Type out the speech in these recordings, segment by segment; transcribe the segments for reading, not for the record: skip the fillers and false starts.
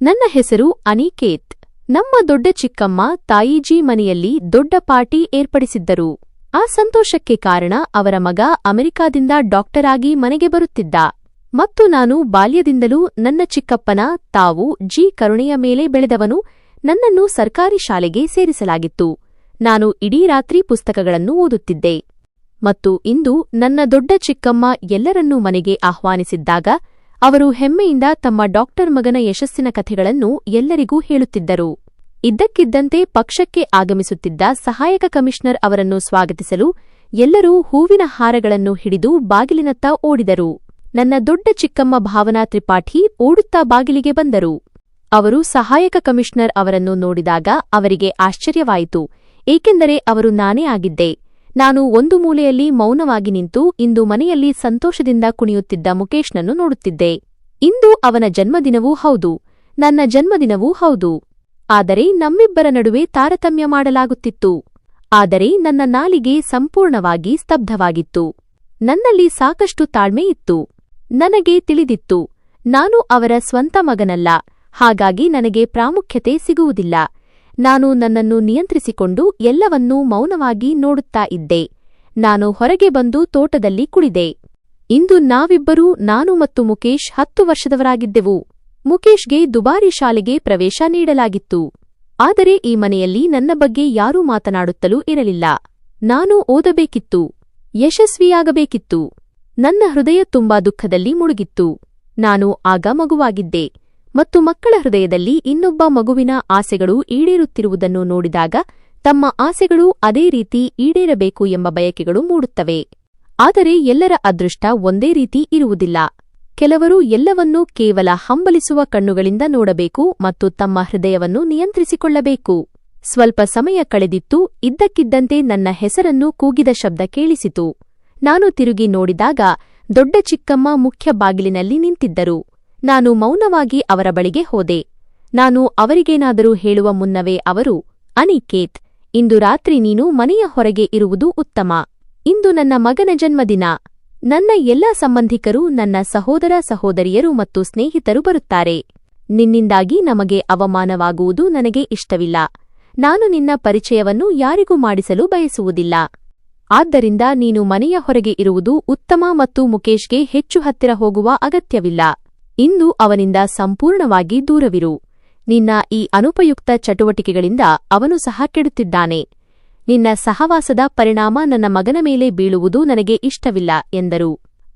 ನನ್ನ ಹೆಸರು ಅನಿಕೇತ್. ನಮ್ಮ ದೊಡ್ಡ ಚಿಕ್ಕಮ್ಮ ತಾಯಿಜಿ ಮನೆಯಲ್ಲಿ ದೊಡ್ಡ ಪಾರ್ಟಿ ಏರ್ಪಡಿಸಿದ್ದರು. ಆ ಸಂತೋಷಕ್ಕೆ ಕಾರಣ ಅವರ ಮಗ ಅಮೆರಿಕಾದಿಂದ ಡಾಕ್ಟರ್ ಆಗಿ ಮನೆಗೆ ಬರುತ್ತಿದ್ದ. ಮತ್ತು ನಾನು ಬಾಲ್ಯದಿಂದಲೂ ನನ್ನ ಚಿಕ್ಕಪ್ಪನ ತಾವು ಜಿ ಕರುಣೆಯ ಮೇಲೆ ಬೆಳೆದವನು. ನನ್ನನ್ನು ಸರ್ಕಾರಿ ಶಾಲೆಗೆ ಸೇರಿಸಲಾಗಿತ್ತು. ನಾನು ಇಡೀ ರಾತ್ರಿ ಪುಸ್ತಕಗಳನ್ನು ಓದುತ್ತಿದ್ದೆ. ಮತ್ತು ಇಂದು ನನ್ನ ದೊಡ್ಡ ಚಿಕ್ಕಮ್ಮ ಎಲ್ಲರನ್ನೂ ಮನೆಗೆ ಆಹ್ವಾನಿಸಿದ್ದಾಗ ಅವರು ಹೆಮ್ಮೆಯಿಂದ ತಮ್ಮ ಡಾಕ್ಟರ್ ಮಗನ ಯಶಸ್ಸಿನ ಕಥೆಗಳನ್ನು ಎಲ್ಲರಿಗೂ ಹೇಳುತ್ತಿದ್ದರು. ಇದ್ದಕ್ಕಿದ್ದಂತೆ ಪಕ್ಷಕ್ಕೆ ಆಗಮಿಸುತ್ತಿದ್ದ ಸಹಾಯಕ ಕಮಿಷನರ್ ಅವರನ್ನು ಸ್ವಾಗತಿಸಲು ಎಲ್ಲರೂ ಹೂವಿನ ಹಾರಗಳನ್ನು ಹಿಡಿದು ಬಾಗಿಲಿನತ್ತ ಓಡಿದರು. ನನ್ನ ದೊಡ್ಡ ಚಿಕ್ಕಮ್ಮ ಭಾವನಾ ತ್ರಿಪಾಠಿ ಓಡುತ್ತಾ ಬಾಗಿಲಿಗೆ ಬಂದರು. ಅವರು ಸಹಾಯಕ ಕಮಿಷನರ್ ಅವರನ್ನು ನೋಡಿದಾಗ ಅವರಿಗೆ ಆಶ್ಚರ್ಯವಾಯಿತು, ಏಕೆಂದರೆ ಅವರು ನಾನೇ ಆಗಿದ್ದೆ. ನಾನು ಒಂದು ಮೂಲೆಯಲ್ಲಿ ಮೌನವಾಗಿ ನಿಂತು ಇಂದು ಮನೆಯಲ್ಲಿ ಸಂತೋಷದಿಂದ ಕುಣಿಯುತ್ತಿದ್ದ ಮುಕೇಶ್ನನ್ನು ನೋಡುತ್ತಿದ್ದೆ. ಇಂದು ಅವನ ಜನ್ಮದಿನವೂ ಹೌದು, ನನ್ನ ಜನ್ಮದಿನವೂ ಹೌದು. ಆದರೆ ನಮ್ಮಿಬ್ಬರ ನಡುವೆ ತಾರತಮ್ಯ ಮಾಡಲಾಗುತ್ತಿತ್ತು. ಆದರೆ ನನ್ನ ನಾಲಿಗೆ ಸಂಪೂರ್ಣವಾಗಿ ಸ್ತಬ್ಧವಾಗಿತ್ತು. ನನ್ನಲ್ಲಿ ಸಾಕಷ್ಟು ತಾಳ್ಮೆ ಇತ್ತು. ನನಗೆ ತಿಳಿದಿತ್ತು, ನಾನು ಅವರ ಸ್ವಂತ ಮಗನಲ್ಲ, ಹಾಗಾಗಿ ನನಗೆ ಪ್ರಾಮುಖ್ಯತೆ ಸಿಗುವುದಿಲ್ಲ. ನಾನು ನನ್ನನ್ನು ನಿಯಂತ್ರಿಸಿಕೊಂಡು ಎಲ್ಲವನ್ನೂ ಮೌನವಾಗಿ ನೋಡುತ್ತಾ ಇದ್ದೆ. ನಾನು ಹೊರಗೆ ಬಂದು ತೋಟದಲ್ಲಿ ಕುಳಿದೆ. ಇಂದು ನಾವಿಬ್ಬರೂ, ನಾನು ಮತ್ತು ಮುಕೇಶ್ 10 ವರ್ಷದವರಾಗಿದ್ದೆವು. ಮುಕೇಶ್ಗೆ ದುಬಾರಿ ಶಾಲೆಗೆ ಪ್ರವೇಶ ನೀಡಲಾಗಿತ್ತು. ಆದರೆ ಈ ಮನೆಯಲ್ಲಿ ನನ್ನ ಬಗ್ಗೆ ಯಾರೂ ಮಾತನಾಡುತ್ತಲೂ ಇರಲಿಲ್ಲ. ನಾನು ಓದಬೇಕಿತ್ತು, ಯಶಸ್ವಿಯಾಗಬೇಕಿತ್ತು. ನನ್ನ ಹೃದಯ ತುಂಬಾ ದುಃಖದಲ್ಲಿ ಮುಳುಗಿತ್ತು. ನಾನು ಆಗ ಮಗುವಾಗಿದ್ದೆ, ಮತ್ತು ಮಕ್ಕಳ ಹೃದಯದಲ್ಲಿ ಇನ್ನೊಬ್ಬ ಮಗುವಿನ ಆಸೆಗಳು ಈಡೇರುತ್ತಿರುವುದನ್ನು ನೋಡಿದಾಗ ತಮ್ಮ ಆಸೆಗಳೂ ಅದೇ ರೀತಿ ಈಡೇರಬೇಕು ಎಂಬ ಬಯಕೆಗಳು ಮೂಡುತ್ತವೆ. ಆದರೆ ಎಲ್ಲರ ಅದೃಷ್ಟ ಒಂದೇ ರೀತಿ ಇರುವುದಿಲ್ಲ. ಕೆಲವರು ಎಲ್ಲವನ್ನೂ ಕೇವಲ ಹಂಬಲಿಸುವ ಕಣ್ಣುಗಳಿಂದ ನೋಡಬೇಕು ಮತ್ತು ತಮ್ಮ ಹೃದಯವನ್ನು ನಿಯಂತ್ರಿಸಿಕೊಳ್ಳಬೇಕು. ಸ್ವಲ್ಪ ಸಮಯ ಕಳೆದಿತ್ತು. ಇದ್ದಕ್ಕಿದ್ದಂತೆ ನನ್ನ ಹೆಸರನ್ನು ಕೂಗಿದ ಶಬ್ದ ಕೇಳಿಸಿತು. ನಾನು ತಿರುಗಿ ನೋಡಿದಾಗ ದೊಡ್ಡ ಚಿಕ್ಕಮ್ಮ ಮುಖ್ಯ ಬಾಗಿಲಿನಲ್ಲಿ ನಿಂತಿದ್ದರು. ನಾನು ಮೌನವಾಗಿ ಅವರ ಬಳಿಗೆ ಹೋದೆ. ನಾನು ಅವರಿಗೇನಾದರೂ ಹೇಳುವ ಮುನ್ನವೇ ಅವರು, ಅನಿಕೇತ್, ಇಂದು ರಾತ್ರಿ ನೀನು ಮನೆಯ ಹೊರಗೆ ಇರುವುದು ಉತ್ತಮ. ಇಂದು ನನ್ನ ಮಗನ ಜನ್ಮದಿನ. ನನ್ನ ಎಲ್ಲಾ ಸಂಬಂಧಿಕರು, ನನ್ನ ಸಹೋದರ ಸಹೋದರಿಯರು ಮತ್ತು ಸ್ನೇಹಿತರು ಬರುತ್ತಾರೆ. ನಿನ್ನಿಂದಾಗಿ ನಮಗೆ ಅವಮಾನವಾಗುವುದು ನನಗೆ ಇಷ್ಟವಿಲ್ಲ. ನಾನು ನಿನ್ನ ಪರಿಚಯವನ್ನು ಯಾರಿಗೂ ಮಾಡಿಸಲು ಬಯಸುವುದಿಲ್ಲ. ಆದ್ದರಿಂದ ನೀನು ಮನೆಯ ಹೊರಗೆ ಇರುವುದು ಉತ್ತಮ ಮತ್ತು ಮುಕೇಶ್ಗೆ ಹೆಚ್ಚು ಹತ್ತಿರ ಹೋಗುವ ಅಗತ್ಯವಿಲ್ಲ. ಇಂದು ಅವನಿಂದ ಸಂಪೂರ್ಣವಾಗಿ ದೂರವಿರು. ನಿನ್ನ ಈ ಅನುಪಯುಕ್ತ ಚಟುವಟಿಕೆಗಳಿಂದ ಅವನು ಸಹ ಕೆಡುತ್ತಿದ್ದಾನೆ. ನಿನ್ನ ಸಹವಾಸದ ಪರಿಣಾಮ ನನ್ನ ಮಗನ ಮೇಲೆ ಬೀಳುವುದು ನನಗೆ ಇಷ್ಟವಿಲ್ಲ ಎಂದರು.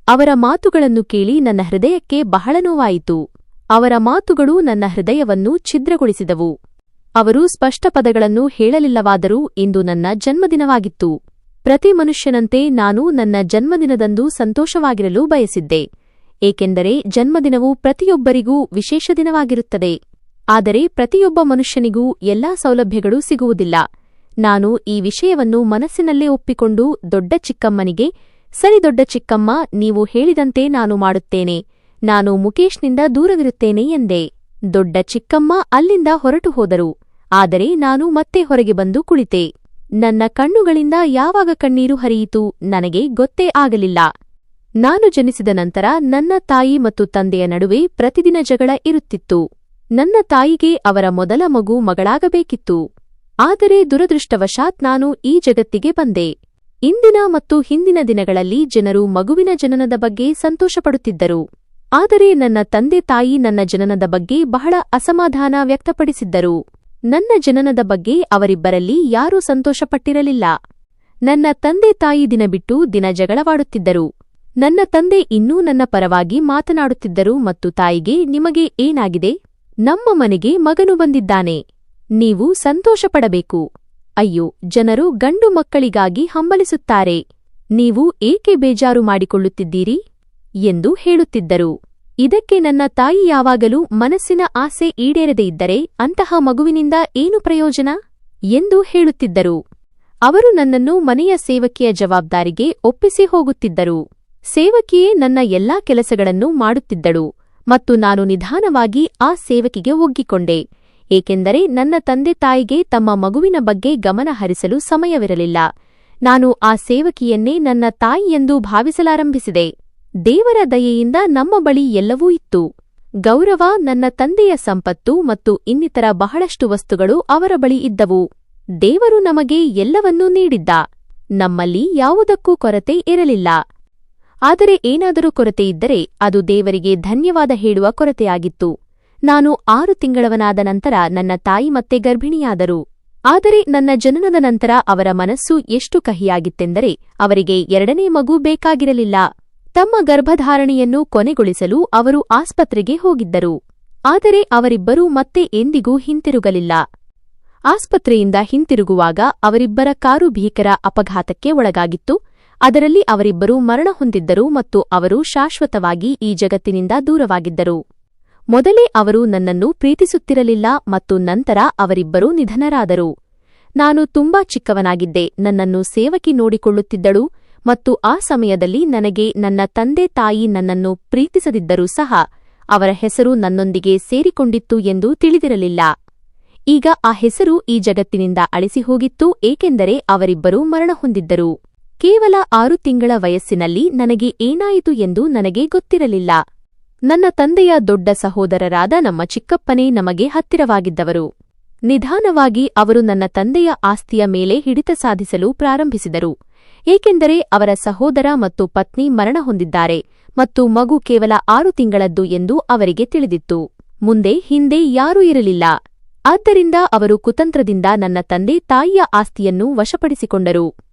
ಅವರ ಮಾತುಗಳನ್ನು ಕೇಳಿ ನನ್ನ ಹೃದಯಕ್ಕೆ ಬಹಳ ನೋವಾಯಿತು. ಅವರ ಮಾತುಗಳು ನನ್ನ ಹೃದಯವನ್ನು ಛಿದ್ರಗೊಳಿಸಿದವು. ಅವರು ಸ್ಪಷ್ಟ ಪದಗಳನ್ನು ಹೇಳಲಿಲ್ಲವಾದರೂ ಇಂದು ನನ್ನ ಜನ್ಮದಿನವಾಗಿತ್ತು. ಪ್ರತಿ ಮನುಷ್ಯನಂತೆ ನಾನು ನನ್ನ ಜನ್ಮದಿನದಂದು ಸಂತೋಷವಾಗಿರಲು ಬಯಸಿದ್ದೆ, ಏಕೆಂದರೆ ಜನ್ಮದಿನವು ಪ್ರತಿಯೊಬ್ಬರಿಗೂ ವಿಶೇಷ ದಿನವಾಗಿರುತ್ತದೆ. ಆದರೆ ಪ್ರತಿಯೊಬ್ಬ ಮನುಷ್ಯನಿಗೂ ಎಲ್ಲಾ ಸೌಲಭ್ಯಗಳು ಸಿಗುವುದಿಲ್ಲ. ನಾನು ಈ ವಿಷಯವನ್ನು ಮನಸ್ಸಿನಲ್ಲೇ ಒಪ್ಪಿಕೊಂಡು ದೊಡ್ಡ ಚಿಕ್ಕಮ್ಮನಿಗೆ, ಸರಿ ದೊಡ್ಡ ಚಿಕ್ಕಮ್ಮ, ನೀವು ಹೇಳಿದಂತೆ ನಾನು ಮಾಡುತ್ತೇನೆ. ನಾನು ಮುಕೇಶ್ನಿಂದ ದೂರವಿರುತ್ತೇನೆ ಎಂದೆ. ದೊಡ್ಡ ಚಿಕ್ಕಮ್ಮ ಅಲ್ಲಿಂದ ಹೊರಟು ಹೋದರು. ಆದರೆ ನಾನು ಮತ್ತೆ ಹೊರಗೆ ಬಂದು ಕುಳಿತೆ. ನನ್ನ ಕಣ್ಣುಗಳಿಂದ ಯಾವಾಗ ಕಣ್ಣೀರು ಹರಿಯಿತು ನನಗೆ ಗೊತ್ತೇ ಆಗಲಿಲ್ಲ. ನಾನು ಜನಿಸಿದ ನಂತರ ನನ್ನ ತಾಯಿ ಮತ್ತು ತಂದೆಯ ನಡುವೆ ಪ್ರತಿದಿನ ಜಗಳ ಇರುತ್ತಿತ್ತು. ನನ್ನ ತಾಯಿಗೆ ಅವರ ಮೊದಲ ಮಗು ಮಗಳಾಗಬೇಕಿತ್ತು. ಆದರೆ ದುರದೃಷ್ಟವಶಾತ್ ನಾನು ಈ ಜಗತ್ತಿಗೆ ಬಂದೆ. ಇಂದಿನ ಮತ್ತು ಹಿಂದಿನ ದಿನಗಳಲ್ಲಿ ಜನರು ಮಗುವಿನ ಜನನದ ಬಗ್ಗೆ ಸಂತೋಷಪಡುತ್ತಿದ್ದರು. ಆದರೆ ನನ್ನ ತಂದೆ ತಾಯಿ ನನ್ನ ಜನನದ ಬಗ್ಗೆ ಬಹಳ ಅಸಮಾಧಾನ ವ್ಯಕ್ತಪಡಿಸಿದ್ದರು. ನನ್ನ ಜನನದ ಬಗ್ಗೆ ಅವರಿಬ್ಬರಲ್ಲಿ ಯಾರೂ ಸಂತೋಷಪಟ್ಟಿರಲಿಲ್ಲ. ನನ್ನ ತಂದೆ ತಾಯಿ ದಿನ ಬಿಟ್ಟು ದಿನ ಜಗಳವಾಡುತ್ತಿದ್ದರು. ನನ್ನ ತಂದೆ ಇನ್ನೂ ನನ್ನ ಪರವಾಗಿ ಮಾತನಾಡುತ್ತಿದ್ದರು ಮತ್ತು ತಾಯಿಗೆ, ನಿಮಗೆ ಏನಾಗಿದೆ? ನಮ್ಮ ಮನೆಗೆ ಮಗನು ಬಂದಿದ್ದಾನೆ. ನೀವು ಸಂತೋಷಪಡಬೇಕು. ಅಯ್ಯೋ, ಜನರು ಗಂಡು ಮಕ್ಕಳಿಗಾಗಿ ಹಂಬಲಿಸುತ್ತಾರೆ. ನೀವು ಏಕೆ ಬೇಜಾರು ಮಾಡಿಕೊಳ್ಳುತ್ತಿದ್ದೀರಿ ಎಂದು ಹೇಳುತ್ತಿದ್ದರು. ಇದಕ್ಕೆ ನನ್ನ ತಾಯಿ ಯಾವಾಗಲೂ ಮನಸ್ಸಿನ ಆಸೆ ಈಡೇರದೇ ಇದ್ದರೆ ಅಂತಹ ಮಗುವಿನಿಂದ ಏನು ಪ್ರಯೋಜನ ಎಂದು ಹೇಳುತ್ತಿದ್ದರು. ಅವರು ನನ್ನನ್ನು ಮನೆಯ ಸೇವಕಿಯ ಜವಾಬ್ದಾರಿಗೆ ಒಪ್ಪಿಸಿ ಹೋಗುತ್ತಿದ್ದರು. ಸೇವಕಿಯೇ ನನ್ನ ಎಲ್ಲಾ ಕೆಲಸಗಳನ್ನು ಮಾಡುತ್ತಿದ್ದಳು ಮತ್ತು ನಾನು ನಿಧಾನವಾಗಿ ಆ ಸೇವಕಿಗೆ ಒಗ್ಗಿಕೊಂಡೆ, ಏಕೆಂದರೆ ನನ್ನ ತಂದೆ ತಾಯಿಗೆ ತಮ್ಮ ಮಗುವಿನ ಬಗ್ಗೆ ಗಮನ ಹರಿಸಲು ಸಮಯವಿರಲಿಲ್ಲ. ನಾನು ಆ ಸೇವಕಿಯನ್ನೇ ನನ್ನ ತಾಯಿಯೆಂದು ಭಾವಿಸಲಾರಂಭಿಸಿದೆ. ದೇವರ ದಯೆಯಿಂದ ನಮ್ಮ ಬಳಿ ಎಲ್ಲವೂ ಇತ್ತು. ಗೌರವ, ನನ್ನ ತಂದೆಯ ಸಂಪತ್ತು ಮತ್ತು ಇನ್ನಿತರ ಬಹಳಷ್ಟು ವಸ್ತುಗಳು ಅವರ ಬಳಿ ಇದ್ದವು. ದೇವರು ನಮಗೆ ಎಲ್ಲವನ್ನೂ ನೀಡಿದ್ದ. ನಮ್ಮಲ್ಲಿ ಯಾವುದಕ್ಕೂ ಕೊರತೆ ಇರಲಿಲ್ಲ. ಆದರೆ ಏನಾದರೂ ಕೊರತೆಯಿದ್ದರೆ ಅದು ದೇವರಿಗೆ ಧನ್ಯವಾದ ಹೇಳುವ ಕೊರತೆಯಾಗಿತ್ತು. ನಾನು 6 ತಿಂಗಳವನಾದ ನಂತರ ನನ್ನ ತಾಯಿ ಮತ್ತೆ ಗರ್ಭಿಣಿಯಾದರು. ಆದರೆ ನನ್ನ ಜನನದ ನಂತರ ಅವರ ಮನಸ್ಸು ಎಷ್ಟು ಕಹಿಯಾಗಿತ್ತೆಂದರೆ ಅವರಿಗೆ 2ನೇ ಮಗು ಬೇಕಾಗಿರಲಿಲ್ಲ. ತಮ್ಮ ಗರ್ಭಧಾರಣೆಯನ್ನು ಕೊನೆಗೊಳಿಸಲು ಅವರು ಆಸ್ಪತ್ರೆಗೆ ಹೋಗಿದ್ದರು. ಆದರೆ ಅವರಿಬ್ಬರೂ ಮತ್ತೆ ಎಂದಿಗೂ ಹಿಂತಿರುಗಲಿಲ್ಲ. ಆಸ್ಪತ್ರೆಯಿಂದ ಹಿಂತಿರುಗುವಾಗ ಅವರಿಬ್ಬರ ಕಾರು ಭೀಕರ ಅಪಘಾತಕ್ಕೆ ಒಳಗಾಗಿತ್ತು. ಅದರಲ್ಲಿ ಅವರಿಬ್ಬರೂ ಮರಣ ಹೊಂದಿದ್ದರು ಮತ್ತು ಅವರು ಶಾಶ್ವತವಾಗಿ ಈ ಜಗತ್ತಿನಿಂದ ದೂರವಾಗಿದ್ದರು. ಮೊದಲೇ ಅವರು ನನ್ನನ್ನು ಪ್ರೀತಿಸುತ್ತಿರಲಿಲ್ಲ ಮತ್ತು ನಂತರ ಅವರಿಬ್ಬರೂ ನಿಧನರಾದರು. ನಾನು ತುಂಬಾ ಚಿಕ್ಕವನಾಗಿದ್ದೆ. ನನ್ನನ್ನು ಸೇವಕಿ ನೋಡಿಕೊಳ್ಳುತ್ತಿದ್ದಳು ಮತ್ತು ಆ ಸಮಯದಲ್ಲಿ ನನಗೆ ನನ್ನ ತಂದೆ ತಾಯಿ ನನ್ನನ್ನು ಪ್ರೀತಿಸದಿದ್ದರೂ ಸಹ ಅವರ ಹೆಸರು ನನ್ನೊಂದಿಗೆ ಸೇರಿಕೊಂಡಿತ್ತು ಎಂದು ತಿಳಿದಿರಲಿಲ್ಲ. ಈಗ ಆ ಹೆಸರು ಈ ಜಗತ್ತಿನಿಂದ ಅಳಿಸಿಹೋಗಿತ್ತು, ಏಕೆಂದರೆ ಅವರಿಬ್ಬರೂ ಮರಣ ಹೊಂದಿದ್ದರು. ಕೇವಲ 6 ತಿಂಗಳ ವಯಸ್ಸಿನಲ್ಲಿ ನನಗೆ ಏನಾಯಿತು ಎಂದು ನನಗೆ ಗೊತ್ತಿರಲಿಲ್ಲ. ನನ್ನ ತಂದೆಯ ದೊಡ್ಡ ಸಹೋದರರಾದ ನಮ್ಮ ಚಿಕ್ಕಪ್ಪನೇ ನಮಗೆ ಹತ್ತಿರವಾಗಿದ್ದವರು. ನಿಧಾನವಾಗಿ ಅವರು ನನ್ನ ತಂದೆಯ ಆಸ್ತಿಯ ಮೇಲೆ ಹಿಡಿತ ಸಾಧಿಸಲು ಪ್ರಾರಂಭಿಸಿದರು, ಏಕೆಂದರೆ ಅವರ ಸಹೋದರ ಮತ್ತು ಪತ್ನಿ ಮರಣ ಹೊಂದಿದ್ದಾರೆ ಮತ್ತು ಮಗು ಕೇವಲ 6 ತಿಂಗಳದ್ದು ಎಂದು ಅವರಿಗೆ ತಿಳಿದಿತ್ತು. ಹಿಂದೆ ಯಾರೂ ಇರಲಿಲ್ಲ. ಆದ್ದರಿಂದ ಅವರು ಕುತಂತ್ರದಿಂದ ನನ್ನ ತಂದೆ ತಾಯಿಯ ಆಸ್ತಿಯನ್ನು ವಶಪಡಿಸಿಕೊಂಡರು.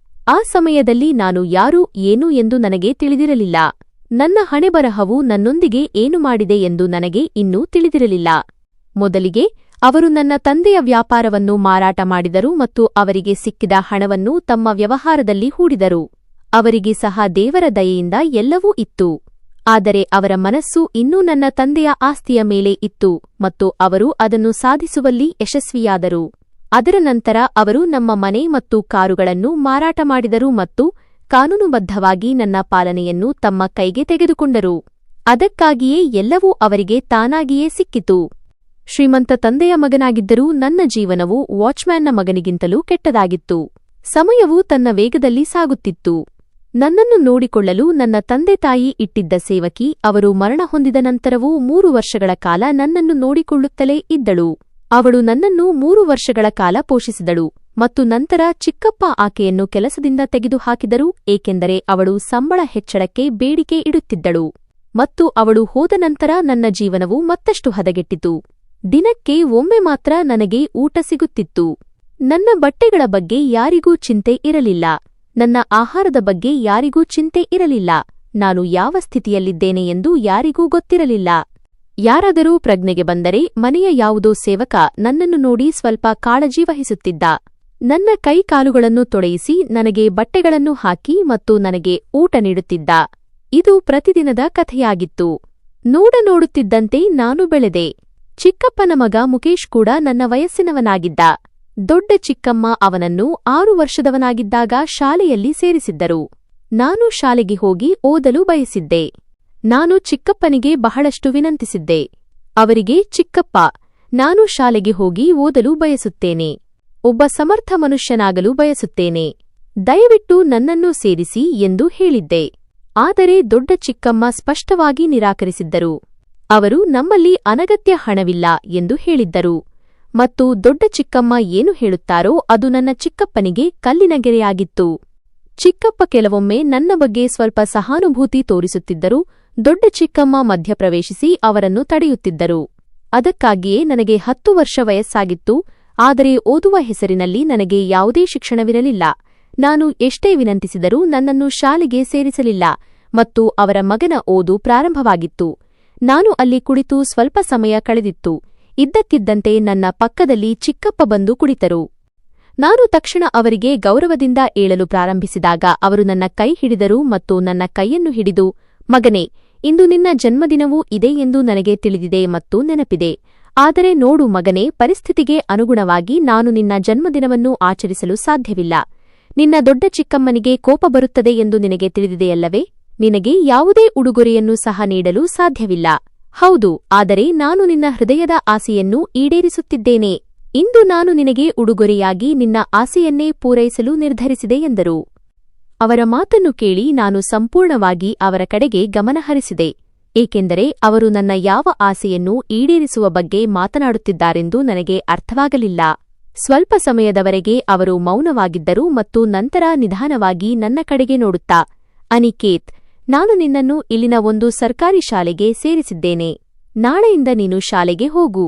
ಆ ಸಮಯದಲ್ಲಿ ನಾನು ಯಾರು ಏನು ಎಂದು ನನಗೆ ತಿಳಿದಿರಲಿಲ್ಲ. ನನ್ನ ಹಣೆಬರಹವು ನನ್ನೊಂದಿಗೆ ಏನು ಮಾಡಿದೆ ಎಂದು ನನಗೆ ಇನ್ನೂ ತಿಳಿದಿರಲಿಲ್ಲ. ಮೊದಲಿಗೆ ಅವರು ನನ್ನ ತಂದೆಯ ವ್ಯಾಪಾರವನ್ನು ಮಾರಾಟ ಮಾಡಿದರು ಮತ್ತು ಅವರಿಗೆ ಸಿಕ್ಕಿದ ಹಣವನ್ನು ತಮ್ಮ ವ್ಯವಹಾರದಲ್ಲಿ ಹೂಡಿದರು. ಅವರಿಗೆ ಸಹ ದೇವರ ದಯೆಯಿಂದ ಎಲ್ಲವೂ ಇತ್ತು. ಆದರೆ ಅವರ ಮನಸ್ಸು ಇನ್ನೂ ನನ್ನ ತಂದೆಯ ಆಸ್ತಿಯ ಮೇಲೆ ಇತ್ತು ಮತ್ತು ಅವರು ಅದನ್ನು ಸಾಧಿಸುವಲ್ಲಿ ಯಶಸ್ವಿಯಾದರು. ಅದರ ನಂತರ ಅವರು ನಮ್ಮ ಮನೆ ಮತ್ತು ಕಾರುಗಳನ್ನು ಮಾರಾಟ ಮಾಡಿದರು ಮತ್ತು ಕಾನೂನುಬದ್ಧವಾಗಿ ನನ್ನ ಪಾಲನೆಯನ್ನು ತಮ್ಮ ಕೈಗೆ ತೆಗೆದುಕೊಂಡರು. ಅದಕ್ಕಾಗಿಯೇ ಎಲ್ಲವೂ ಅವರಿಗೆ ತಾನಾಗಿಯೇ ಸಿಕ್ಕಿತು. ಶ್ರೀಮಂತ ತಂದೆಯ ಮಗನಾಗಿದ್ದರೂ ನನ್ನ ಜೀವನವು ವಾಚ್ಮ್ಯಾನ್ನ ಮಗನಿಗಿಂತಲೂ ಕೆಟ್ಟದಾಗಿತ್ತು. ಸಮಯವು ತನ್ನ ವೇಗದಲ್ಲಿ ಸಾಗುತ್ತಿತ್ತು. ನನ್ನನ್ನು ನೋಡಿಕೊಳ್ಳಲು ನನ್ನ ತಂದೆ ತಾಯಿ ಇಟ್ಟಿದ್ದ ಸೇವಕಿ ಅವರು ಮರಣ ಹೊಂದಿದ ನಂತರವೂ 3 ವರ್ಷಗಳ ಕಾಲ ನನ್ನನ್ನು ನೋಡಿಕೊಳ್ಳುತ್ತಲೇ ಇದ್ದಳು. ಅವಳು ನನ್ನನ್ನು 3 ವರ್ಷಗಳ ಕಾಲ ಪೋಷಿಸಿದಳು ಮತ್ತು ನಂತರ ಚಿಕ್ಕಪ್ಪ ಆಕೆಯನ್ನು ಕೆಲಸದಿಂದ ತೆಗೆದುಹಾಕಿದರು, ಏಕೆಂದರೆ ಅವಳು ಸಂಬಳ ಹೆಚ್ಚಳಕ್ಕೆ ಬೇಡಿಕೆ ಇಡುತ್ತಿದ್ದಳು. ಮತ್ತು ಅವಳು ಹೋದ ನಂತರ ನನ್ನ ಜೀವನವು ಮತ್ತಷ್ಟು ಹದಗೆಟ್ಟಿತು. ದಿನಕ್ಕೆ ಒಮ್ಮೆ ಮಾತ್ರ ನನಗೆ ಊಟ ಸಿಗುತ್ತಿತ್ತು. ನನ್ನ ಬಟ್ಟೆಗಳ ಬಗ್ಗೆ ಯಾರಿಗೂ ಚಿಂತೆ ಇರಲಿಲ್ಲ. ನನ್ನ ಆಹಾರದ ಬಗ್ಗೆ ಯಾರಿಗೂ ಚಿಂತೆ ಇರಲಿಲ್ಲ. ನಾನು ಯಾವ ಸ್ಥಿತಿಯಲ್ಲಿದ್ದೇನೆ ಎಂದು ಯಾರಿಗೂ ಗೊತ್ತಿರಲಿಲ್ಲ. ಯಾರಾದರೂ ಪ್ರಜ್ಞೆಗೆ ಬಂದರೆ ಮನೆಯ ಯಾವುದೋ ಸೇವಕ ನನ್ನನ್ನು ನೋಡಿ ಸ್ವಲ್ಪ ಕಾಳಜಿ ವಹಿಸುತ್ತಿದ್ದ. ನನ್ನ ಕೈಕಾಲುಗಳನ್ನು ತೊಳೆಯಿಸಿ ನನಗೆ ಬಟ್ಟೆಗಳನ್ನು ಹಾಕಿ ಮತ್ತು ನನಗೆ ಊಟ ನೀಡುತ್ತಿದ್ದ. ಇದು ಪ್ರತಿದಿನದ ಕಥೆಯಾಗಿತ್ತು. ನೋಡುತ್ತಿದ್ದಂತೆ ನಾನು ಬೆಳೆದೆ. ಚಿಕ್ಕಪ್ಪನ ಮಗ ಮುಕೇಶ್ ಕೂಡ ನನ್ನ ವಯಸ್ಸಿನವನಾಗಿದ್ದ. ದೊಡ್ಡ ಚಿಕ್ಕಮ್ಮ ಅವನನ್ನು 6 ವರ್ಷದವನಾಗಿದ್ದಾಗ ಶಾಲೆಯಲ್ಲಿ ಸೇರಿಸಿದ್ದರು. ನಾನು ಶಾಲೆಗೆ ಹೋಗಿ ಓದಲು ಬಯಸಿದ್ದೆ. ನಾನು ಚಿಕ್ಕಪ್ಪನಿಗೆ ಬಹಳಷ್ಟು ವಿನಂತಿಸಿದ್ದೆ. ಅವರಿಗೆ, ಚಿಕ್ಕಪ್ಪ, ನಾನು ಶಾಲೆಗೆ ಹೋಗಿ ಓದಲು ಬಯಸುತ್ತೇನೆ. ಒಬ್ಬ ಸಮರ್ಥ ಮನುಷ್ಯನಾಗಲು ಬಯಸುತ್ತೇನೆ. ದಯವಿಟ್ಟು ನನ್ನನ್ನು ಸೇರಿಸಿ ಎಂದು ಹೇಳಿದ್ದೆ. ಆದರೆ ದೊಡ್ಡ ಚಿಕ್ಕಮ್ಮ ಸ್ಪಷ್ಟವಾಗಿ ನಿರಾಕರಿಸಿದ್ದರು. ಅವರು ನಮ್ಮಲ್ಲಿ ಅನಗತ್ಯ ಹಣವಿಲ್ಲ ಎಂದು ಹೇಳಿದ್ದರು. ಮತ್ತು ದೊಡ್ಡ ಚಿಕ್ಕಮ್ಮ ಏನು ಹೇಳುತ್ತಾರೋ ಅದು ನನ್ನ ಚಿಕ್ಕಪ್ಪನಿಗೆ ಕಲ್ಲಿನ ಗೆರೆಯಾಗಿತ್ತು. ಚಿಕ್ಕಪ್ಪ ಕೆಲವೊಮ್ಮೆ ನನ್ನ ಬಗ್ಗೆ ಸ್ವಲ್ಪ ಸಹಾನುಭೂತಿ ತೋರಿಸುತ್ತಿದ್ದರು. ದೊಡ್ಡ ಚಿಕ್ಕಮ್ಮ ಮಧ್ಯಪ್ರವೇಶಿಸಿ ಅವರನ್ನು ತಡೆಯುತ್ತಿದ್ದರು. ಅದಕ್ಕಾಗಿಯೇ ನನಗೆ 10 ವರ್ಷ ವಯಸ್ಸಾಗಿತ್ತು. ಆದರೆ ಓದುವ ಹೆಸರಿನಲ್ಲಿ ನನಗೆ ಯಾವುದೇ ಶಿಕ್ಷಣವಿರಲಿಲ್ಲ. ನಾನು ಎಷ್ಟೇ ವಿನಂತಿಸಿದರೂ ನನ್ನನ್ನು ಶಾಲೆಗೆ ಸೇರಿಸಲಿಲ್ಲ ಮತ್ತು ಅವರ ಮಗನ ಓದು ಪ್ರಾರಂಭವಾಗಿತ್ತು. ನಾನು ಅಲ್ಲಿ ಕುಳಿತು ಸ್ವಲ್ಪ ಸಮಯ ಕಳೆದಿತ್ತು. ಇದ್ದಕ್ಕಿದ್ದಂತೆ ನನ್ನ ಪಕ್ಕದಲ್ಲಿ ಚಿಕ್ಕಪ್ಪ ಬಂದು ಕುಳಿತರು. ನಾನು ತಕ್ಷಣ ಅವರಿಗೆ ಗೌರವದಿಂದ ಏಳಲು ಪ್ರಾರಂಭಿಸಿದಾಗ ಅವರು ನನ್ನ ಕೈ ಹಿಡಿದರು ಮತ್ತು ನನ್ನ ಕೈಯನ್ನು ಹಿಡಿದು, ಮಗನೇ, ಇಂದು ನಿನ್ನ ಜನ್ಮದಿನವೂ ಇದೆ ಎಂದು ನನಗೆ ತಿಳಿದಿದೆ ಮತ್ತು ನೆನಪಿದೆ. ಆದರೆ ನೋಡು ಮಗನೇ, ಪರಿಸ್ಥಿತಿಗೆ ಅನುಗುಣವಾಗಿ ನಾನು ನಿನ್ನ ಜನ್ಮದಿನವನ್ನು ಆಚರಿಸಲು ಸಾಧ್ಯವಿಲ್ಲ. ನಿನ್ನ ದೊಡ್ಡ ಚಿಕ್ಕಮ್ಮನಿಗೆ ಕೋಪ ಬರುತ್ತದೆ ಎಂದು ನಿನಗೆ ತಿಳಿದಿದೆಯಲ್ಲವೇ? ನಿನಗೆ ಯಾವುದೇ ಉಡುಗೊರೆಯನ್ನು ಸಹ ನೀಡಲು ಸಾಧ್ಯವಿಲ್ಲ. ಹೌದು, ಆದರೆ ನಾನು ನಿನ್ನ ಹೃದಯದ ಆಸೆಯನ್ನು ಈಡೇರಿಸುತ್ತಿದ್ದೇನೆ. ಇಂದು ನಾನು ನಿನಗೆ ಉಡುಗೊರೆಯಾಗಿ ನಿನ್ನ ಆಸೆಯನ್ನೇ ಪೂರೈಸಲು ನಿರ್ಧರಿಸಿದೆ ಎಂದರು. ಅವರ ಮಾತನ್ನು ಕೇಳಿ ನಾನು ಸಂಪೂರ್ಣವಾಗಿ ಅವರ ಕಡೆಗೆ ಗಮನಹರಿಸಿದೆ. ಏಕೆಂದರೆ ಅವರು ನನ್ನ ಯಾವ ಆಸೆಯನ್ನು ಈಡೇರಿಸುವ ಬಗ್ಗೆ ಮಾತನಾಡುತ್ತಿದ್ದಾರೆಂದು ನನಗೆ ಅರ್ಥವಾಗಲಿಲ್ಲ. ಸ್ವಲ್ಪ ಸಮಯದವರೆಗೆ ಅವರು ಮೌನವಾಗಿದ್ದರು ಮತ್ತು ನಂತರ ನಿಧಾನವಾಗಿ ನನ್ನ ಕಡೆಗೆ ನೋಡುತ್ತಾ, ಅನಿಕೇತ್, ನಾನು ನಿನ್ನನ್ನು ಇಲ್ಲಿನ ಒಂದು ಸರ್ಕಾರಿ ಶಾಲೆಗೆ ಸೇರಿಸಿದ್ದೇನೆ. ನಾಳೆಯಿಂದ ನೀನು ಶಾಲೆಗೆ ಹೋಗು.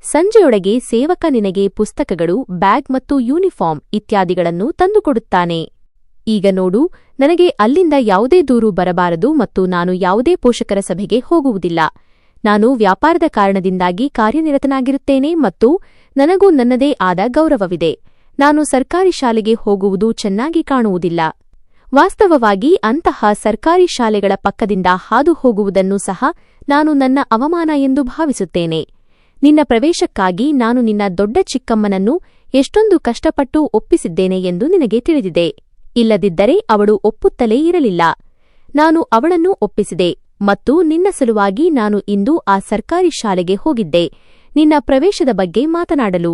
ಸಂಜೆಯೊಳಗೆ ಸೇವಕ ನಿನಗೆ ಪುಸ್ತಕಗಳು, ಬ್ಯಾಗ್ ಮತ್ತು ಯೂನಿಫಾರ್ಮ್ ಇತ್ಯಾದಿಗಳನ್ನು ತಂದುಕೊಡುತ್ತಾನೆ. ಈಗ ನೋಡು, ನನಗೆ ಅಲ್ಲಿಂದ ಯಾವುದೇ ದೂರು ಬರಬಾರದು ಮತ್ತು ನಾನು ಯಾವುದೇ ಪೋಷಕರ ಸಭೆಗೆ ಹೋಗುವುದಿಲ್ಲ. ನಾನು ವ್ಯಾಪಾರದ ಕಾರಣದಿಂದಾಗಿ ಕಾರ್ಯನಿರತನಾಗಿರುತ್ತೇನೆ ಮತ್ತು ನನಗೂ ನನ್ನದೇ ಆದ ಗೌರವವಿದೆ. ನಾನು ಸರ್ಕಾರಿ ಶಾಲೆಗೆ ಹೋಗುವುದು ಚೆನ್ನಾಗಿ ಕಾಣುವುದಿಲ್ಲ. ವಾಸ್ತವವಾಗಿ ಅಂತಹ ಸರ್ಕಾರಿ ಶಾಲೆಗಳ ಪಕ್ಕದಿಂದ ಹಾದು ಹೋಗುವುದನ್ನು ಸಹ ನಾನು ನನ್ನ ಅವಮಾನ ಎಂದು ಭಾವಿಸುತ್ತೇನೆ. ನಿನ್ನ ಪ್ರವೇಶಕ್ಕಾಗಿ ನಾನು ನಿನ್ನ ದೊಡ್ಡ ಚಿಕ್ಕಮ್ಮನನ್ನು ಎಷ್ಟೊಂದು ಕಷ್ಟಪಟ್ಟು ಒಪ್ಪಿಸಿದ್ದೇನೆ ಎಂದು ನಿನಗೆ ತಿಳಿದಿದೆ. ಇಲ್ಲದಿದ್ದರೆ ಅವಳು ಒಪ್ಪುತ್ತಲೇ ಇರಲಿಲ್ಲ. ನಾನು ಅವಳನ್ನು ಒಪ್ಪಿಸಿದೆ ಮತ್ತು ನಿನ್ನ ಸಲುವಾಗಿ ನಾನು ಇಂದು ಆ ಸರ್ಕಾರಿ ಶಾಲೆಗೆ ಹೋಗಿದ್ದೆ, ನಿನ್ನ ಪ್ರವೇಶದ ಬಗ್ಗೆ ಮಾತನಾಡಲು.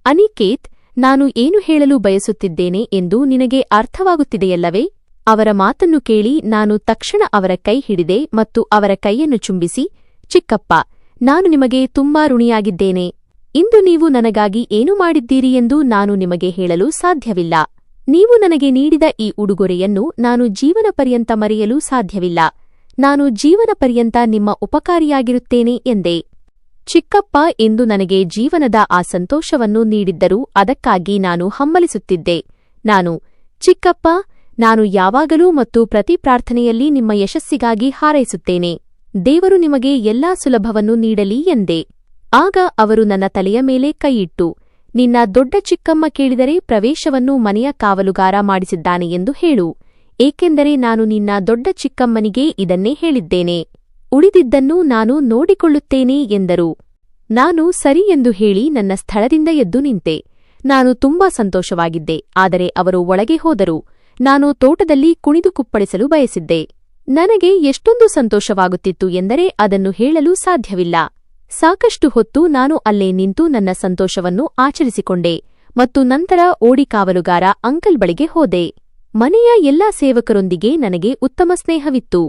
ಅನಿಕೇತ್, ನಾನು ಏನು ಹೇಳಲು ಬಯಸುತ್ತಿದ್ದೇನೆ ಎಂದು ನಿನಗೆ ಅರ್ಥವಾಗುತ್ತಿದೆಯಲ್ಲವೇ? ಅವರ ಮಾತನ್ನು ಕೇಳಿ ನಾನು ತಕ್ಷಣ ಅವರ ಕೈ ಹಿಡಿದೆ ಮತ್ತು ಅವರ ಕೈಯನ್ನು ಚುಂಬಿಸಿ, ಚಿಕ್ಕಪ್ಪ, ನಾನು ನಿಮಗೆ ತುಂಬಾ ಋಣಿಯಾಗಿದ್ದೇನೆ. ಇಂದು ನೀವು ನನಗಾಗಿ ಏನು ಮಾಡಿದ್ದೀರಿ ಎಂದು ನಾನು ನಿಮಗೆ ಹೇಳಲು ಸಾಧ್ಯವಿಲ್ಲ. ನೀವು ನನಗೆ ನೀಡಿದ ಈ ಉಡುಗೊರೆಯನ್ನು ನಾನು ಜೀವನ ಪರ್ಯಂತ ಮರೆಯಲು ಸಾಧ್ಯವಿಲ್ಲ. ನಾನು ಜೀವನ ಪರ್ಯಂತ ನಿಮ್ಮ ಉಪಕಾರಿಯಾಗಿರುತ್ತೇನೆ ಎಂದೆ. ಚಿಕ್ಕಪ್ಪ ಎಂದು ನನಗೆ ಜೀವನದ ಆ ಸಂತೋಷವನ್ನು ನೀಡಿದ್ದರೂ ಅದಕ್ಕಾಗಿ ನಾನು ಹಂಬಲಿಸುತ್ತಿದ್ದೆ. ಚಿಕ್ಕಪ್ಪ, ನಾನು ಯಾವಾಗಲೂ ಮತ್ತು ಪ್ರತಿ ಪ್ರಾರ್ಥನೆಯಲ್ಲಿ ನಿಮ್ಮ ಯಶಸ್ಸಿಗಾಗಿ ಹಾರೈಸುತ್ತೇನೆ. ದೇವರು ನಿಮಗೆ ಎಲ್ಲಾ ಸುಲಭವನ್ನು ನೀಡಲಿ ಎಂದೆ. ಆಗ ಅವರು ನನ್ನ ತಲೆಯ ಮೇಲೆ ಕೈಯಿಟ್ಟು, ನಿನ್ನ ದೊಡ್ಡ ಚಿಕ್ಕಮ್ಮ ಕೇಳಿದರೆ ಪ್ರವೇಶವನ್ನು ಮನೆಯ ಕಾವಲುಗಾರ ಮಾಡಿಸಿದ್ದಾನೆ ಎಂದು ಹೇಳು, ಏಕೆಂದರೆ ನಾನು ನಿನ್ನ ದೊಡ್ಡ ಚಿಕ್ಕಮ್ಮನಿಗೆ ಇದನ್ನೇ ಹೇಳಿದ್ದೇನೆ. ಉಳಿದಿದ್ದನ್ನು ನಾನು ನೋಡಿಕೊಳ್ಳುತ್ತೇನೆ ಎಂದರು. ನಾನು ಸರಿ ಎಂದು ಹೇಳಿ ನನ್ನ ಸ್ಥಳದಿಂದ ಎದ್ದು ನಿಂತೆ. ನಾನು ತುಂಬಾ ಸಂತೋಷವಾಗಿದ್ದೆ, ಆದರೆ ಅವರು ಒಳಗೆ ಹೋದರು. ನಾನು ತೋಟದಲ್ಲಿ ಕುಣಿದು ಕುಪ್ಪಳಿಸಲು ಬಯಸಿದ್ದೆ. ನನಗೆ ಎಷ್ಟೊಂದು ಸಂತೋಷವಾಗುತ್ತಿತ್ತು ಎಂದರೆ ಅದನ್ನು ಹೇಳಲು ಸಾಧ್ಯವಿಲ್ಲ. ಸಾಕಷ್ಟು ಹೊತ್ತು ನಾನು ಅಲ್ಲೇ ನಿಂತು ನನ್ನ ಸಂತೋಷವನ್ನು ಆಚರಿಸಿಕೊಂಡೆ ಮತ್ತು ನಂತರ ಓಡಿ ಕಾವಲುಗಾರ ಅಂಕಲ್ ಬಳಿಗೆ ಹೋದೆ. ಮನೆಯ ಎಲ್ಲಾ ಸೇವಕರೊಂದಿಗೆ ನನಗೆ ಉತ್ತಮ ಸ್ನೇಹವಿತ್ತು.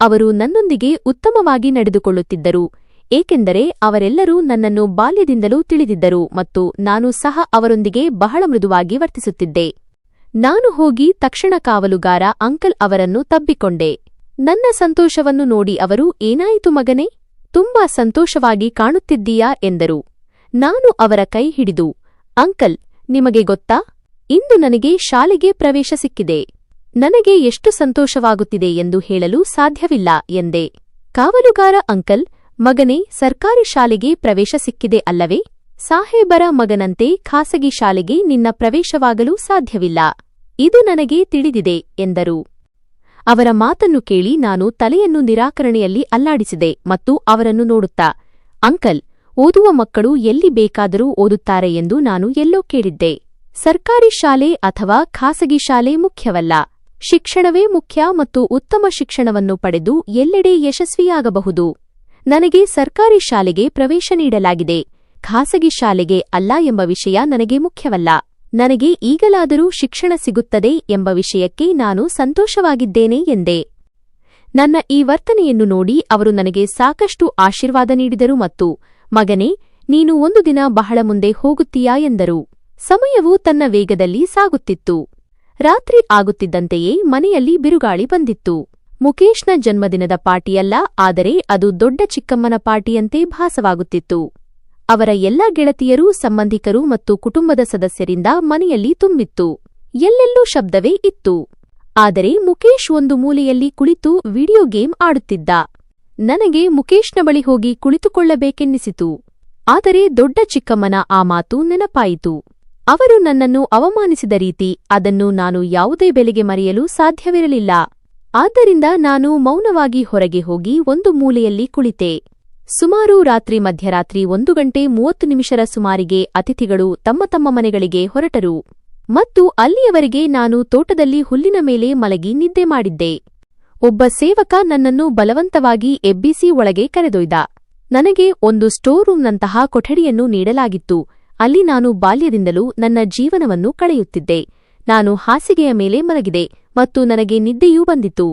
ಅವರು ನನ್ನೊಂದಿಗೆ ಉತ್ತಮವಾಗಿ ನಡೆದುಕೊಳ್ಳುತ್ತಿದ್ದರು, ಏಕೆಂದರೆ ಅವರೆಲ್ಲರೂ ನನ್ನನ್ನು ಬಾಲ್ಯದಿಂದಲೂ ತಿಳಿದಿದ್ದರು ಮತ್ತು ನಾನು ಸಹ ಅವರೊಂದಿಗೆ ಬಹಳ ಮೃದುವಾಗಿ ವರ್ತಿಸುತ್ತಿದ್ದೆ. ನಾನು ಹೋಗಿ ತಕ್ಷಣ ಕಾವಲುಗಾರ ಅಂಕಲ್ ಅವರನ್ನು ತಬ್ಬಿಕೊಂಡೆ. ನನ್ನ ಸಂತೋಷವನ್ನು ನೋಡಿ ಅವರು, ಏನಾಯಿತು ಮಗನೇ, ತುಂಬಾ ಸಂತೋಷವಾಗಿ ಕಾಣುತ್ತಿದ್ದೀಯಾ ಎಂದರು. ನಾನು ಅವರ ಕೈ ಹಿಡಿದು, ಅಂಕಲ್, ನಿಮಗೆ ಗೊತ್ತಾ, ಇಂದು ನನಗೆ ಶಾಲೆಗೆ ಪ್ರವೇಶ ಸಿಕ್ಕಿದೆ. ನನಗೆ ಎಷ್ಟು ಸಂತೋಷವಾಗುತ್ತಿದೆ ಎಂದು ಹೇಳಲು ಸಾಧ್ಯವಿಲ್ಲ ಎಂದೆ. ಕಾವಲುಗಾರ ಅಂಕಲ್, ಮಗನೇ, ಸರ್ಕಾರಿ ಶಾಲೆಗೆ ಪ್ರವೇಶ ಸಿಕ್ಕಿದೆ ಅಲ್ಲವೇ? ಸಾಹೇಬರ ಮಗನಂತೆ ಖಾಸಗಿ ಶಾಲೆಗೆ ನಿನ್ನ ಪ್ರವೇಶವಾಗಲು ಸಾಧ್ಯವಿಲ್ಲ. ಇದು ನನಗೆ ತಿಳಿದಿದೆ ಎಂದರು. ಅವರ ಮಾತನ್ನು ಕೇಳಿ ನಾನು ತಲೆಯನ್ನು ನಿರಾಕರಣೆಯಲ್ಲಿ ಅಲ್ಲಾಡಿಸಿದೆ ಮತ್ತು ಅವರನ್ನು ನೋಡುತ್ತಾ, ಅಂಕಲ್, ಓದುವ ಮಕ್ಕಳು ಎಲ್ಲಿ ಬೇಕಾದರೂ ಓದುತ್ತಾರೆ ಎಂದು ನಾನು ಎಲ್ಲೋ ಕೇಳಿದ್ದೆ. ಸರ್ಕಾರಿ ಶಾಲೆ ಅಥವಾ ಖಾಸಗಿ ಶಾಲೆ ಮುಖ್ಯವಲ್ಲ, ಶಿಕ್ಷಣವೇ ಮುಖ್ಯ ಮತ್ತು ಉತ್ತಮ ಶಿಕ್ಷಣವನ್ನು ಪಡೆದು ಎಲ್ಲೆಡೆ ಯಶಸ್ವಿಯಾಗಬಹುದು. ನನಗೆ ಸರ್ಕಾರಿ ಶಾಲೆಗೆ ಪ್ರವೇಶ ನೀಡಲಾಗಿದೆ, ಖಾಸಗಿ ಶಾಲೆಗೆ ಅಲ್ಲ ಎಂಬ ವಿಷಯ ನನಗೆ ಮುಖ್ಯವಲ್ಲ. ನನಗೆ ಈಗಲಾದರೂ ಶಿಕ್ಷಣ ಸಿಗುತ್ತದೆ ಎಂಬ ವಿಷಯಕ್ಕೆ ನಾನು ಸಂತೋಷವಾಗಿದ್ದೇನೆ ಎಂದೆ. ನನ್ನ ಈ ವರ್ತನೆಯನ್ನು ನೋಡಿ ಅವರು ನನಗೆ ಸಾಕಷ್ಟು ಆಶೀರ್ವಾದ ನೀಡಿದರು ಮತ್ತು, ಮಗನೇ, ನೀನು ಒಂದು ದಿನ ಬಹಳ ಮುಂದೆ ಹೋಗುತ್ತೀಯಾ ಎಂದರು. ಸಮಯವು ತನ್ನ ವೇಗದಲ್ಲಿ ಸಾಗುತ್ತಿತ್ತು. ರಾತ್ರಿ ಆಗುತ್ತಿದ್ದಂತೆಯೇ ಮನೆಯಲ್ಲಿ ಬಿರುಗಾಳಿ ಬಂದಿತ್ತು. ಮುಕೇಶ್ನ ಜನ್ಮದಿನದ ಪಾರ್ಟಿಯಲ್ಲ, ಆದರೆ ಅದು ದೊಡ್ಡ ಚಿಕ್ಕಮ್ಮನ ಪಾರ್ಟಿಯಂತೆ ಭಾಸವಾಗುತ್ತಿತ್ತು. ಅವರ ಎಲ್ಲಾ ಗೆಳತಿಯರು, ಸಂಬಂಧಿಕರು ಮತ್ತು ಕುಟುಂಬದ ಸದಸ್ಯರಿಂದ ಮನೆಯಲ್ಲಿ ತುಂಬಿತ್ತು. ಎಲ್ಲೆಲ್ಲೂ ಶಬ್ದವೇ ಇತ್ತು. ಆದರೆ ಮುಕೇಶ್ ಒಂದು ಮೂಲೆಯಲ್ಲಿ ಕುಳಿತು ವಿಡಿಯೋ ಗೇಮ್ ಆಡುತ್ತಿದ್ದ. ನನಗೆ ಮುಕೇಶ್ನ ಬಳಿ ಹೋಗಿ ಕುಳಿತುಕೊಳ್ಳಬೇಕೆನ್ನಿಸಿತು. ಆದರೆ ದೊಡ್ಡ ಚಿಕ್ಕಮ್ಮನ ಆ ಮಾತು ನೆನಪಾಯಿತು. ಅವರು ನನ್ನನ್ನು ಅವಮಾನಿಸಿದ ರೀತಿ, ಅದನ್ನು ನಾನು ಯಾವುದೇ ಬೆಲೆಗೆ ಮರೆಯಲು ಸಾಧ್ಯವಿರಲಿಲ್ಲ. ಆದ್ದರಿಂದ ನಾನು ಮೌನವಾಗಿ ಹೊರಗೆ ಹೋಗಿ ಒಂದು ಮೂಲೆಯಲ್ಲಿ ಕುಳಿತೆ. ಸುಮಾರು ರಾತ್ರಿ ಮಧ್ಯರಾತ್ರಿ 1:30 ಸುಮಾರಿಗೆ ಅತಿಥಿಗಳು ತಮ್ಮ ತಮ್ಮ ಮನೆಗಳಿಗೆ ಹೊರಟರು ಮತ್ತು ಅಲ್ಲಿಯವರೆಗೆ ನಾನು ತೋಟದಲ್ಲಿ ಹುಲ್ಲಿನ ಮೇಲೆ ಮಲಗಿ ನಿದ್ದೆ ಮಾಡಿದ್ದೆ. ಒಬ್ಬ ಸೇವಕ ನನ್ನನ್ನು ಬಲವಂತವಾಗಿ ಎಬ್ಬಿಸಿ ಒಳಗೆ ಕರೆದೊಯ್ದ. ನನಗೆ ಒಂದು ಸ್ಟೋರ್ ರೂಂನಂತಹ ಕೊಠಡಿಯನ್ನು ನೀಡಲಾಗಿತ್ತು. ಅಲ್ಲಿ ನಾನು ಬಾಲ್ಯದಿಂದಲೂ ನನ್ನ ಜೀವನವನ್ನು ಕಳೆಯುತ್ತಿದ್ದೆ. ನಾನು ಹಾಸಿಗೆಯ ಮೇಲೆ ಮಲಗಿದೆ ಮತ್ತು ನನಗೆ ನಿದ್ದೆಯೂ ಬಂದಿತು.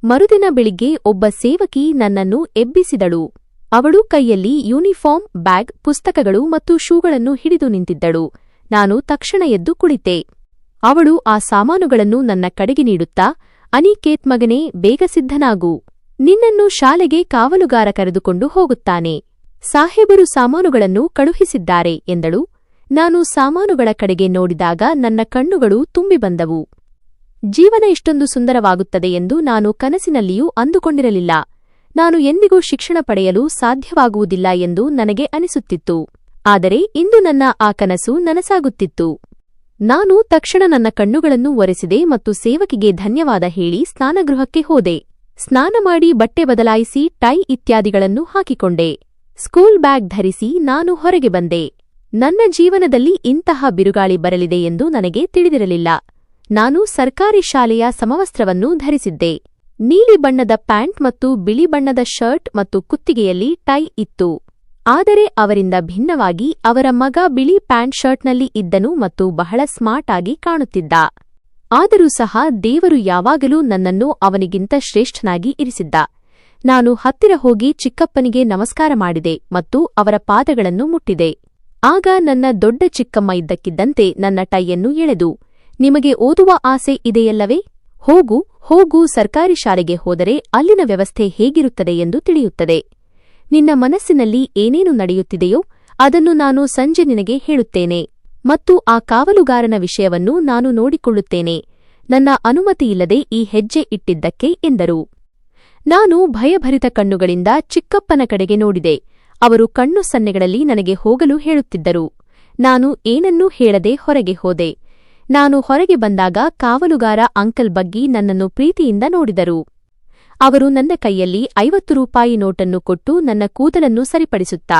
ಮರುದಿನ ಬೆಳಿಗ್ಗೆ ಒಬ್ಬ ಸೇವಕಿ ನನ್ನನ್ನು ಎಬ್ಬಿಸಿದಳು. ಅವಳು ಕೈಯಲ್ಲಿ ಯೂನಿಫಾರ್ಮ್, ಬ್ಯಾಗ್, ಪುಸ್ತಕಗಳು ಮತ್ತು ಶೂಗಳನ್ನು ಹಿಡಿದು ನಿಂತಿದ್ದಳು. ನಾನು ತಕ್ಷಣ ಎದ್ದು ಕುಳಿತೆ. ಅವಳು ಆ ಸಾಮಾನುಗಳನ್ನು ನನ್ನ ಕಡೆಗೆ ನೀಡುತ್ತಾ, ಅನಿಕೇತ್ ಮಗನೇ, ಬೇಗ ಸಿದ್ಧನಾಗು. ನಿನ್ನನ್ನು ಶಾಲೆಗೆ ಕಾವಲುಗಾರ ಕರೆದುಕೊಂಡು ಹೋಗುತ್ತಾನೆ. ಸಾಹೇಬರು ಸಾಮಾನುಗಳನ್ನು ಕಳುಹಿಸಿದ್ದಾರೆ ಎಂದಳು. ನಾನು ಸಾಮಾನುಗಳ ಕಡೆಗೆ ನೋಡಿದಾಗ ನನ್ನ ಕಣ್ಣುಗಳು ತುಂಬಿ ಬಂದವು. ಜೀವನ ಇಷ್ಟೊಂದು ಸುಂದರವಾಗುತ್ತದೆ ಎಂದು ನಾನು ಕನಸಿನಲ್ಲಿಯೂ ಅಂದುಕೊಂಡಿರಲಿಲ್ಲ. ನಾನು ಎಂದಿಗೂ ಶಿಕ್ಷಣ ಪಡೆಯಲು ಸಾಧ್ಯವಾಗುವುದಿಲ್ಲ ಎಂದು ನನಗೆ ಅನಿಸುತ್ತಿತ್ತು. ಆದರೆ ಇಂದು ನನ್ನ ಆ ಕನಸು ನನಸಾಗುತ್ತಿತ್ತು. ನಾನು ತಕ್ಷಣ ನನ್ನ ಕಣ್ಣುಗಳನ್ನು ಒರೆಸಿದೆ ಮತ್ತು ಸೇವಕಿಗೆ ಧನ್ಯವಾದ ಹೇಳಿ ಸ್ನಾನಗೃಹಕ್ಕೆ ಹೋದೆ. ಸ್ನಾನ ಮಾಡಿ ಬಟ್ಟೆ ಬದಲಾಯಿಸಿ ಟೈ ಇತ್ಯಾದಿಗಳನ್ನು ಹಾಕಿಕೊಂಡೆ. ಸ್ಕೂಲ್ ಬ್ಯಾಗ್ ಧರಿಸಿ ನಾನು ಹೊರಗೆ ಬಂದೆ. ನನ್ನ ಜೀವನದಲ್ಲಿ ಇಂತಹ ಬಿರುಗಾಳಿ ಬರಲಿದೆ ಎಂದು ನನಗೆ ತಿಳಿದಿರಲಿಲ್ಲ. ನಾನು ಸರ್ಕಾರಿ ಶಾಲೆಯ ಸಮವಸ್ತ್ರವನ್ನು ಧರಿಸಿದ್ದೆ. ನೀಲಿ ಬಣ್ಣದ ಪ್ಯಾಂಟ್ ಮತ್ತು ಬಿಳಿ ಬಣ್ಣದ ಶರ್ಟ್ ಮತ್ತು ಕುತ್ತಿಗೆಯಲ್ಲಿ ಟೈ ಇತ್ತು. ಆದರೆ ಅವರಿಂದ ಭಿನ್ನವಾಗಿ ಅವರ ಮಗ ಬಿಳಿ ಪ್ಯಾಂಟ್ ಶರ್ಟ್ನಲ್ಲಿ ಇದ್ದನು ಮತ್ತು ಬಹಳ ಸ್ಮಾರ್ಟ್ ಆಗಿ ಕಾಣುತ್ತಿದ್ದ. ಆದರೂ ಸಹ ದೇವರು ಯಾವಾಗಲೂ ನನ್ನನ್ನು ಅವನಿಗಿಂತ ಶ್ರೇಷ್ಠನಾಗಿ ಇರಿಸಿದ್ದ. ನಾನು ಹತ್ತಿರ ಹೋಗಿ ಚಿಕ್ಕಪ್ಪನಿಗೆ ನಮಸ್ಕಾರ ಮಾಡಿದೆ ಮತ್ತು ಅವರ ಪಾದಗಳನ್ನು ಮುಟ್ಟಿದೆ. ಆಗ ನನ್ನ ದೊಡ್ಡ ಚಿಕ್ಕಮ್ಮ ಇದ್ದಕ್ಕಿದ್ದಂತೆ ನನ್ನ ಟೈಯನ್ನು ಎಳೆದು, ನಿಮಗೆ ಓದುವ ಆಸೆ ಇದೆಯಲ್ಲವೇ? ಹೋಗು ಹೋಗು, ಸರ್ಕಾರಿ ಶಾಲೆಗೆ ಹೋದರೆ ಅಲ್ಲಿನ ವ್ಯವಸ್ಥೆ ಹೇಗಿರುತ್ತದೆ ಎಂದು ತಿಳಿಯುತ್ತದೆ. ನಿನ್ನ ಮನಸ್ಸಿನಲ್ಲಿ ಏನೇನು ನಡೆಯುತ್ತಿದೆಯೋ ಅದನ್ನು ನಾನು ಸಂಜೆ ನಿನಗೆ ಹೇಳುತ್ತೇನೆ ಮತ್ತು ಆ ಕಾವಲುಗಾರನ ವಿಷಯವನ್ನು ನಾನು ನೋಡಿಕೊಳ್ಳುತ್ತೇನೆ. ನನ್ನ ಅನುಮತಿಯಿಲ್ಲದೆ ಈ ಹೆಜ್ಜೆ ಇಟ್ಟಿದ್ದಕ್ಕೆ ಎಂದರು. ನಾನು ಭಯಭರಿತ ಕಣ್ಣುಗಳಿಂದ ಚಿಕ್ಕಪ್ಪನ ಕಡೆಗೆ ನೋಡಿದೆ. ಅವರು ಕಣ್ಣು ಸನ್ನೆಗಳಲ್ಲಿ ನನಗೆ ಹೋಗಲು ಹೇಳುತ್ತಿದ್ದರು. ನಾನು ಏನನ್ನೂ ಹೇಳದೆ ಹೊರಗೆ ಹೋದೆ. ನಾನು ಹೊರಗೆ ಬಂದಾಗ ಕಾವಲುಗಾರ ಅಂಕಲ್ ಬಗ್ಗಿ ನನ್ನನ್ನು ಪ್ರೀತಿಯಿಂದ ನೋಡಿದರು. ಅವರು ನನ್ನ ಕೈಯಲ್ಲಿ 50 ರೂಪಾಯಿ ನೋಟನ್ನು ಕೊಟ್ಟು ನನ್ನ ಕೂದಲನ್ನು ಸರಿಪಡಿಸುತ್ತಾ,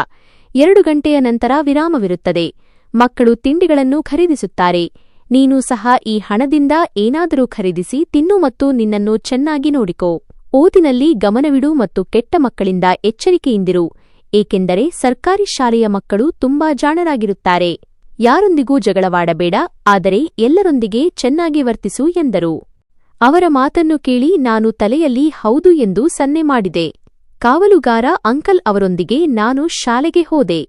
2 ಗಂಟೆಯ ನಂತರ ವಿರಾಮವಿರುತ್ತದೆ. ಮಕ್ಕಳು ತಿಂಡಿಗಳನ್ನು ಖರೀದಿಸುತ್ತಾರೆ. ನೀನು ಸಹ ಈ ಹಣದಿಂದ ಏನಾದರೂ ಖರೀದಿಸಿ ತಿನ್ನು ಮತ್ತು ನಿನ್ನನ್ನು ಚೆನ್ನಾಗಿ ನೋಡಿಕೋ. ಓದಿನಲ್ಲಿ ಗಮನವಿಡು ಮತ್ತು ಕೆಟ್ಟ ಮಕ್ಕಳಿಂದ ಎಚ್ಚರಿಕೆಯಿಂದಿರು, ಏಕೆಂದರೆ ಸರ್ಕಾರಿ ಶಾಲೆಯ ಮಕ್ಕಳು ತುಂಬಾ ಜಾಣರಾಗಿರುತ್ತಾರೆ. ಯಾರೊಂದಿಗೂ ಜಗಳವಾಡಬೇಡ, ಆದರೆ ಎಲ್ಲರೊಂದಿಗೆ ಚೆನ್ನಾಗಿ ವರ್ತಿಸು ಎಂದರು. ಅವರ ಮಾತನ್ನು ಕೇಳಿ ನಾನು ತಲೆಯಲ್ಲಿ ಹೌದು ಎಂದು ಸನ್ನೆ ಮಾಡಿದೆ. ಕಾವಲುಗಾರ ಅಂಕಲ್ ಅವರೊಂದಿಗೆ ನಾನು ಶಾಲೆಗೆ ಹೋದೆ.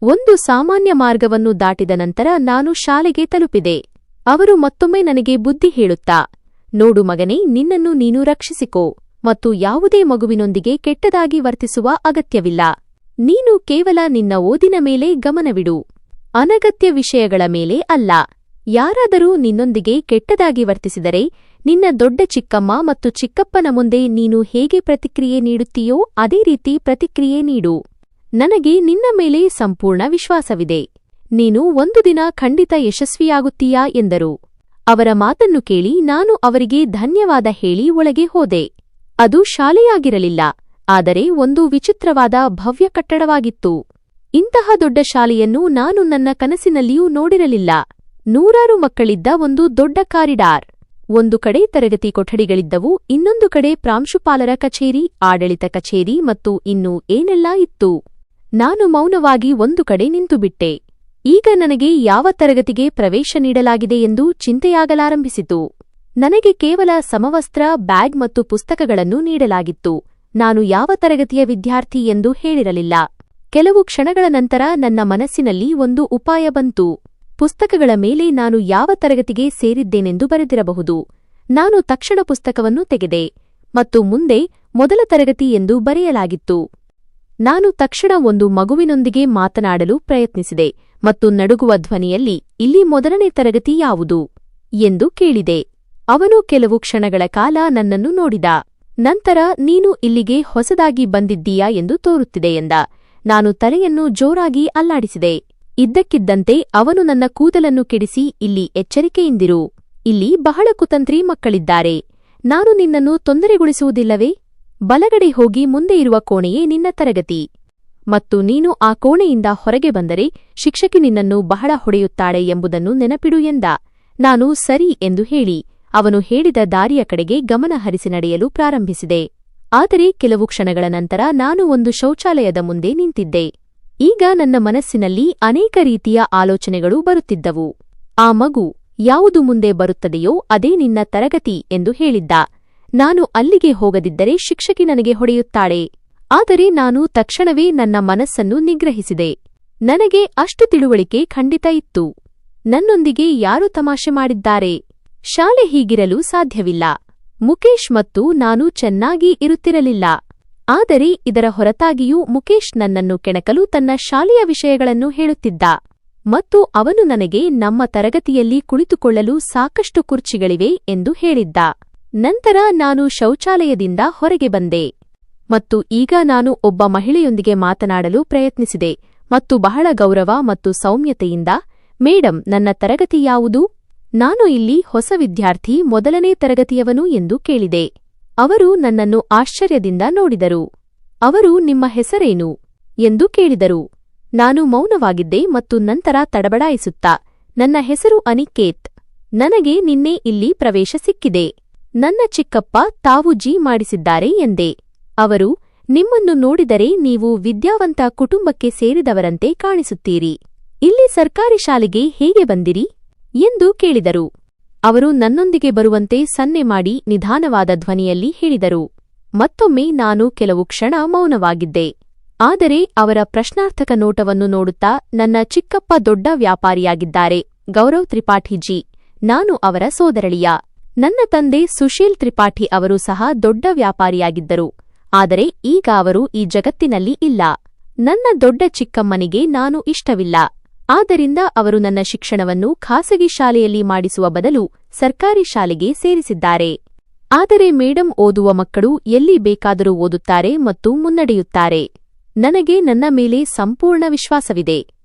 ಒಂದು ಸಾಮಾನ್ಯ ಮಾರ್ಗವನ್ನು ದಾಟಿದ ನಂತರ ನಾನು ಶಾಲೆಗೆ ತಲುಪಿದೆ. ಅವರು ಮತ್ತೊಮ್ಮೆ ನನಗೆ ಬುದ್ಧಿ ಹೇಳುತ್ತಾ, ನೋಡು ಮಗನೇ, ನಿನ್ನನ್ನು ನೀನು ರಕ್ಷಿಸಿಕೋ ಮತ್ತು ಯಾವುದೇ ಮಗುವಿನೊಂದಿಗೆ ಕೆಟ್ಟದಾಗಿ ವರ್ತಿಸುವ ಅಗತ್ಯವಿಲ್ಲ. ನೀನು ಕೇವಲ ನಿನ್ನ ಓದಿನ ಮೇಲೆ ಗಮನವಿಡು, ಅನಗತ್ಯ ವಿಷಯಗಳ ಮೇಲೆ ಅಲ್ಲ. ಯಾರಾದರೂ ನಿನ್ನೊಂದಿಗೆ ಕೆಟ್ಟದಾಗಿ ವರ್ತಿಸಿದರೆ ನಿನ್ನ ದೊಡ್ಡ ಚಿಕ್ಕಮ್ಮ ಮತ್ತು ಚಿಕ್ಕಪ್ಪನ ಮುಂದೆ ನೀನು ಹೇಗೆ ಪ್ರತಿಕ್ರಿಯೆ ನೀಡುತ್ತೀಯೋ ಅದೇ ರೀತಿ ಪ್ರತಿಕ್ರಿಯೆ ನೀಡು. ನನಗೆ ನಿನ್ನ ಮೇಲೆ ಸಂಪೂರ್ಣ ವಿಶ್ವಾಸವಿದೆ. ನೀನು ಒಂದು ದಿನ ಖಂಡಿತ ಯಶಸ್ವಿಯಾಗುತ್ತೀಯಾ ಎಂದರು. ಅವರ ಮಾತನ್ನು ಕೇಳಿ ನಾನು ಅವರಿಗೆ ಧನ್ಯವಾದ ಹೇಳಿ ಒಳಗೆ ಹೋದೆ. ಅದು ಶಾಲೆಯಾಗಿರಲಿಲ್ಲ, ಆದರೆ ಒಂದು ವಿಚಿತ್ರವಾದ ಭವ್ಯ ಕಟ್ಟಡವಾಗಿತ್ತು. ಇಂತಹ ದೊಡ್ಡ ಶಾಲೆಯನ್ನು ನಾನು ನನ್ನ ಕನಸಿನಲ್ಲಿಯೂ ನೋಡಿರಲಿಲ್ಲ. ನೂರಾರು ಮಕ್ಕಳಿದ್ದ ಒಂದು ದೊಡ್ಡ ಕಾರಿಡಾರ್. ಒಂದು ಕಡೆ ತರಗತಿ ಕೊಠಡಿಗಳಿದ್ದವು, ಇನ್ನೊಂದು ಕಡೆ ಪ್ರಾಂಶುಪಾಲರ ಕಚೇರಿ, ಆಡಳಿತ ಕಚೇರಿ ಮತ್ತು ಇನ್ನೂ ಏನೆಲ್ಲಾ ಇತ್ತು. ನಾನು ಮೌನವಾಗಿ ಒಂದು ಕಡೆ ನಿಂತುಬಿಟ್ಟೆ. ಈಗ ನನಗೆ ಯಾವ ತರಗತಿಗೆ ಪ್ರವೇಶ ನೀಡಲಾಗಿದೆ ಎಂದು ಚಿಂತೆಯಾಗಲಾರಂಭಿಸಿತು. ನನಗೆ ಕೇವಲ ಸಮವಸ್ತ್ರ, ಬ್ಯಾಗ್ ಮತ್ತು ಪುಸ್ತಕಗಳನ್ನು ನೀಡಲಾಗಿತ್ತು. ನಾನು ಯಾವ ತರಗತಿಯ ವಿದ್ಯಾರ್ಥಿ ಎಂದು ಹೇಳಿರಲಿಲ್ಲ. ಕೆಲವು ಕ್ಷಣಗಳ ನಂತರ ನನ್ನ ಮನಸ್ಸಿನಲ್ಲಿ ಒಂದು ಉಪಾಯ ಬಂತು. ಪುಸ್ತಕಗಳ ಮೇಲೆ ನಾನು ಯಾವ ತರಗತಿಗೆ ಸೇರಿದ್ದೇನೆಂದು ಬರೆದಿರಬಹುದು. ನಾನು ತಕ್ಷಣ ಪುಸ್ತಕವನ್ನು ತೆಗೆದೆ ಮತ್ತು ಮುಂದೆ ಮೊದಲ ತರಗತಿ ಎಂದು ಬರೆಯಲಾಗಿತ್ತು. ನಾನು ತಕ್ಷಣ ಒಂದು ಮಗುವಿನೊಂದಿಗೆ ಮಾತನಾಡಲು ಪ್ರಯತ್ನಿಸಿದೆ ಮತ್ತು ನಡುಗುವ ಧ್ವನಿಯಲ್ಲಿ, ಇಲ್ಲಿ ಮೊದಲನೇ ತರಗತಿ ಯಾವುದು ಎಂದು ಕೇಳಿದೆ. ಅವನು ಕೆಲವು ಕ್ಷಣಗಳ ಕಾಲ ನನ್ನನ್ನು ನೋಡಿದ. ನಂತರ, ನೀನು ಇಲ್ಲಿಗೆ ಹೊಸದಾಗಿ ಬಂದಿದ್ದೀಯಾ ಎಂದು ತೋರುತ್ತಿದೆ ಎಂದ. ನಾನು ತಲೆಯನ್ನು ಜೋರಾಗಿ ಅಲ್ಲಾಡಿಸಿದೆ. ಇದ್ದಕ್ಕಿದ್ದಂತೆ ಅವನು ನನ್ನ ಕೂದಲನ್ನು ಕೆಡಿಸಿ, ಇಲ್ಲಿ ಎಚ್ಚರಿಕೆಯಿಂದಿರು, ಇಲ್ಲಿ ಬಹಳ ಕುತಂತ್ರಿ ಮಕ್ಕಳಿದ್ದಾರೆ. ನಾನು ನಿನ್ನನ್ನು ತೊಂದರೆಗೊಳಿಸುವುದಿಲ್ಲವೇ? ಬಲಗಡೆ ಹೋಗಿ ಮುಂದೆ ಇರುವ ಕೋಣೆಯೇ ನಿನ್ನ ತರಗತಿ ಮತ್ತು ನೀನು ಆ ಕೋಣೆಯಿಂದ ಹೊರಗೆ ಬಂದರೆ ಶಿಕ್ಷಕಿ ನಿನ್ನನ್ನು ಬಹಳ ಹೊಡೆಯುತ್ತಾಳೆ ಎಂಬುದನ್ನು ನೆನಪಿಡು ಎಂದ. ನಾನು ಸರಿ ಎಂದು ಹೇಳಿ ಅವನು ಹೇಳಿದ ದಾರಿಯ ಕಡೆಗೆ ಗಮನ ಹರಿಸಿ ನಡೆಯಲು ಪ್ರಾರಂಭಿಸಿದೆ. ಆದರೆ ಕೆಲವು ಕ್ಷಣಗಳ ನಂತರ ನಾನು ಒಂದು ಶೌಚಾಲಯದ ಮುಂದೆ ನಿಂತಿದ್ದೆ. ಈಗ ನನ್ನ ಮನಸ್ಸಿನಲ್ಲಿ ಅನೇಕ ರೀತಿಯ ಆಲೋಚನೆಗಳು ಬರುತ್ತಿದ್ದವು. ಆ ಮಗು ಯಾವುದು ಮುಂದೆ ಬರುತ್ತದೆಯೋ ಅದೇ ನಿನ್ನ ತರಗತಿ ಎಂದು ಹೇಳಿದ್ದ. ನಾನು ಅಲ್ಲಿಗೆ ಹೋಗದಿದ್ದರೆ ಶಿಕ್ಷಕಿ ನನಗೆ ಹೊಡೆಯುತ್ತಾಳೆ. ಆದರೆ ನಾನು ತಕ್ಷಣವೇ ನನ್ನ ಮನಸ್ಸನ್ನು ನಿಗ್ರಹಿಸಿದೆ. ನನಗೆ ಅಷ್ಟು ತಿಳುವಳಿಕೆ ಖಂಡಿತ ಇತ್ತು. ನನ್ನೊಂದಿಗೆ ಯಾರು ತಮಾಷೆ ಮಾಡಿದ್ದಾರೆ? ಶಾಲೆ ಹೀಗಿರಲು ಸಾಧ್ಯವಿಲ್ಲ. ಮುಕೇಶ್ ಮತ್ತು ನಾನು ಚೆನ್ನಾಗಿ ಇರುತ್ತಿರಲಿಲ್ಲ. ಆದರೆ ಇದರ ಹೊರತಾಗಿಯೂ ಮುಕೇಶ್ ನನ್ನನ್ನು ಕೆಣಕಲು ತನ್ನ ಶಾಲೆಯ ವಿಷಯಗಳನ್ನು ಹೇಳುತ್ತಿದ್ದ. ಮತ್ತು ಅವನು ನನಗೆ ನಮ್ಮ ತರಗತಿಯಲ್ಲಿ ಕುಳಿತುಕೊಳ್ಳಲು ಸಾಕಷ್ಟು ಕುರ್ಚಿಗಳಿವೆ ಎಂದು ಹೇಳಿದ್ದ. ನಂತರ ನಾನು ಶೌಚಾಲಯದಿಂದ ಹೊರಗೆ ಬಂದೆ. ಮತ್ತು ಈಗ ನಾನು ಒಬ್ಬ ಮಹಿಳೆಯೊಂದಿಗೆ ಮಾತನಾಡಲು ಪ್ರಯತ್ನಿಸಿದೆ ಮತ್ತು ಬಹಳ ಗೌರವ ಮತ್ತು ಸೌಮ್ಯತೆಯಿಂದ, ಮೇಡಂ, ನನ್ನ ತರಗತಿ ಯಾವುದು? ನಾನು ಇಲ್ಲಿ ಹೊಸ ವಿದ್ಯಾರ್ಥಿ, ಮೊದಲನೇ ತರಗತಿಯವನು ಎಂದು ಕೇಳಿದೆ. ಅವರು ನನ್ನನ್ನು ಆಶ್ಚರ್ಯದಿಂದ ನೋಡಿದರು. ಅವರು ನಿಮ್ಮ ಹೆಸರೇನು ಎಂದು ಕೇಳಿದರು. ನಾನು ಮೌನವಾಗಿದ್ದೆ ಮತ್ತು ನಂತರ ತಡಬಡಾಯಿಸುತ್ತಾ, ನನ್ನ ಹೆಸರು ಅನಿಕೇತ್. ನನಗೆ ನಿನ್ನೆ ಇಲ್ಲಿ ಪ್ರವೇಶ ಸಿಕ್ಕಿದೆ. ನನ್ನ ಚಿಕ್ಕಪ್ಪ ತಾವು ಮಾಡಿಸಿದ್ದಾರೆ ಎಂದೆ. ಅವರು, ನಿಮ್ಮನ್ನು ನೋಡಿದರೆ ನೀವು ವಿದ್ಯಾವಂತ ಕುಟುಂಬಕ್ಕೆ ಸೇರಿದವರಂತೆ ಕಾಣಿಸುತ್ತೀರಿ. ಇಲ್ಲಿ ಸರ್ಕಾರಿ ಶಾಲೆಗೆ ಹೇಗೆ ಬಂದಿರಿ ಎಂದು ಕೇಳಿದರು. ಅವರು ನನ್ನೊಂದಿಗೆ ಬರುವಂತೆ ಸನ್ನೆ ಮಾಡಿ ನಿಧಾನವಾದ ಧ್ವನಿಯಲ್ಲಿ ಹೇಳಿದರು. ಮತ್ತೊಮ್ಮೆ ನಾನು ಕೆಲವು ಕ್ಷಣ ಮೌನವಾಗಿದ್ದೆ. ಆದರೆ ಅವರ ಪ್ರಶ್ನಾರ್ಥಕ ನೋಟವನ್ನು ನೋಡುತ್ತಾ, ನನ್ನ ಚಿಕ್ಕಪ್ಪ ದೊಡ್ಡ ವ್ಯಾಪಾರಿಯಾಗಿದ್ದಾರೆ, ಗೌರವ್ ತ್ರಿಪಾಠಿಜಿ. ನಾನು ಅವರ ಸೋದರಳಿಯ. ನನ್ನ ತಂದೆ ಸುಶೀಲ್ ತ್ರಿಪಾಠಿ ಅವರು ಸಹ ದೊಡ್ಡ ವ್ಯಾಪಾರಿಯಾಗಿದ್ದರು. ಆದರೆ ಈಗ ಅವರು ಈ ಜಗತ್ತಿನಲ್ಲಿ ಇಲ್ಲ. ನನ್ನ ದೊಡ್ಡ ಚಿಕ್ಕಮ್ಮನಿಗೆ ನಾನು ಇಷ್ಟವಿಲ್ಲ. ಆದ್ದರಿಂದ ಅವರು ನನ್ನ ಶಿಕ್ಷಣವನ್ನು ಖಾಸಗಿ ಶಾಲೆಯಲ್ಲಿ ಮಾಡಿಸುವ ಬದಲು ಸರ್ಕಾರಿ ಶಾಲೆಗೆ ಸೇರಿಸಿದ್ದಾರೆ. ಆದರೆ ಮೇಡಂ, ಓದುವ ಮಕ್ಕಳು ಎಲ್ಲಿ ಬೇಕಾದರೂ ಓದುತ್ತಾರೆ ಮತ್ತು ಮುನ್ನಡೆಯುತ್ತಾರೆ. ನನಗೆ ನನ್ನ ಮೇಲೆ ಸಂಪೂರ್ಣ ವಿಶ್ವಾಸವಿದೆ.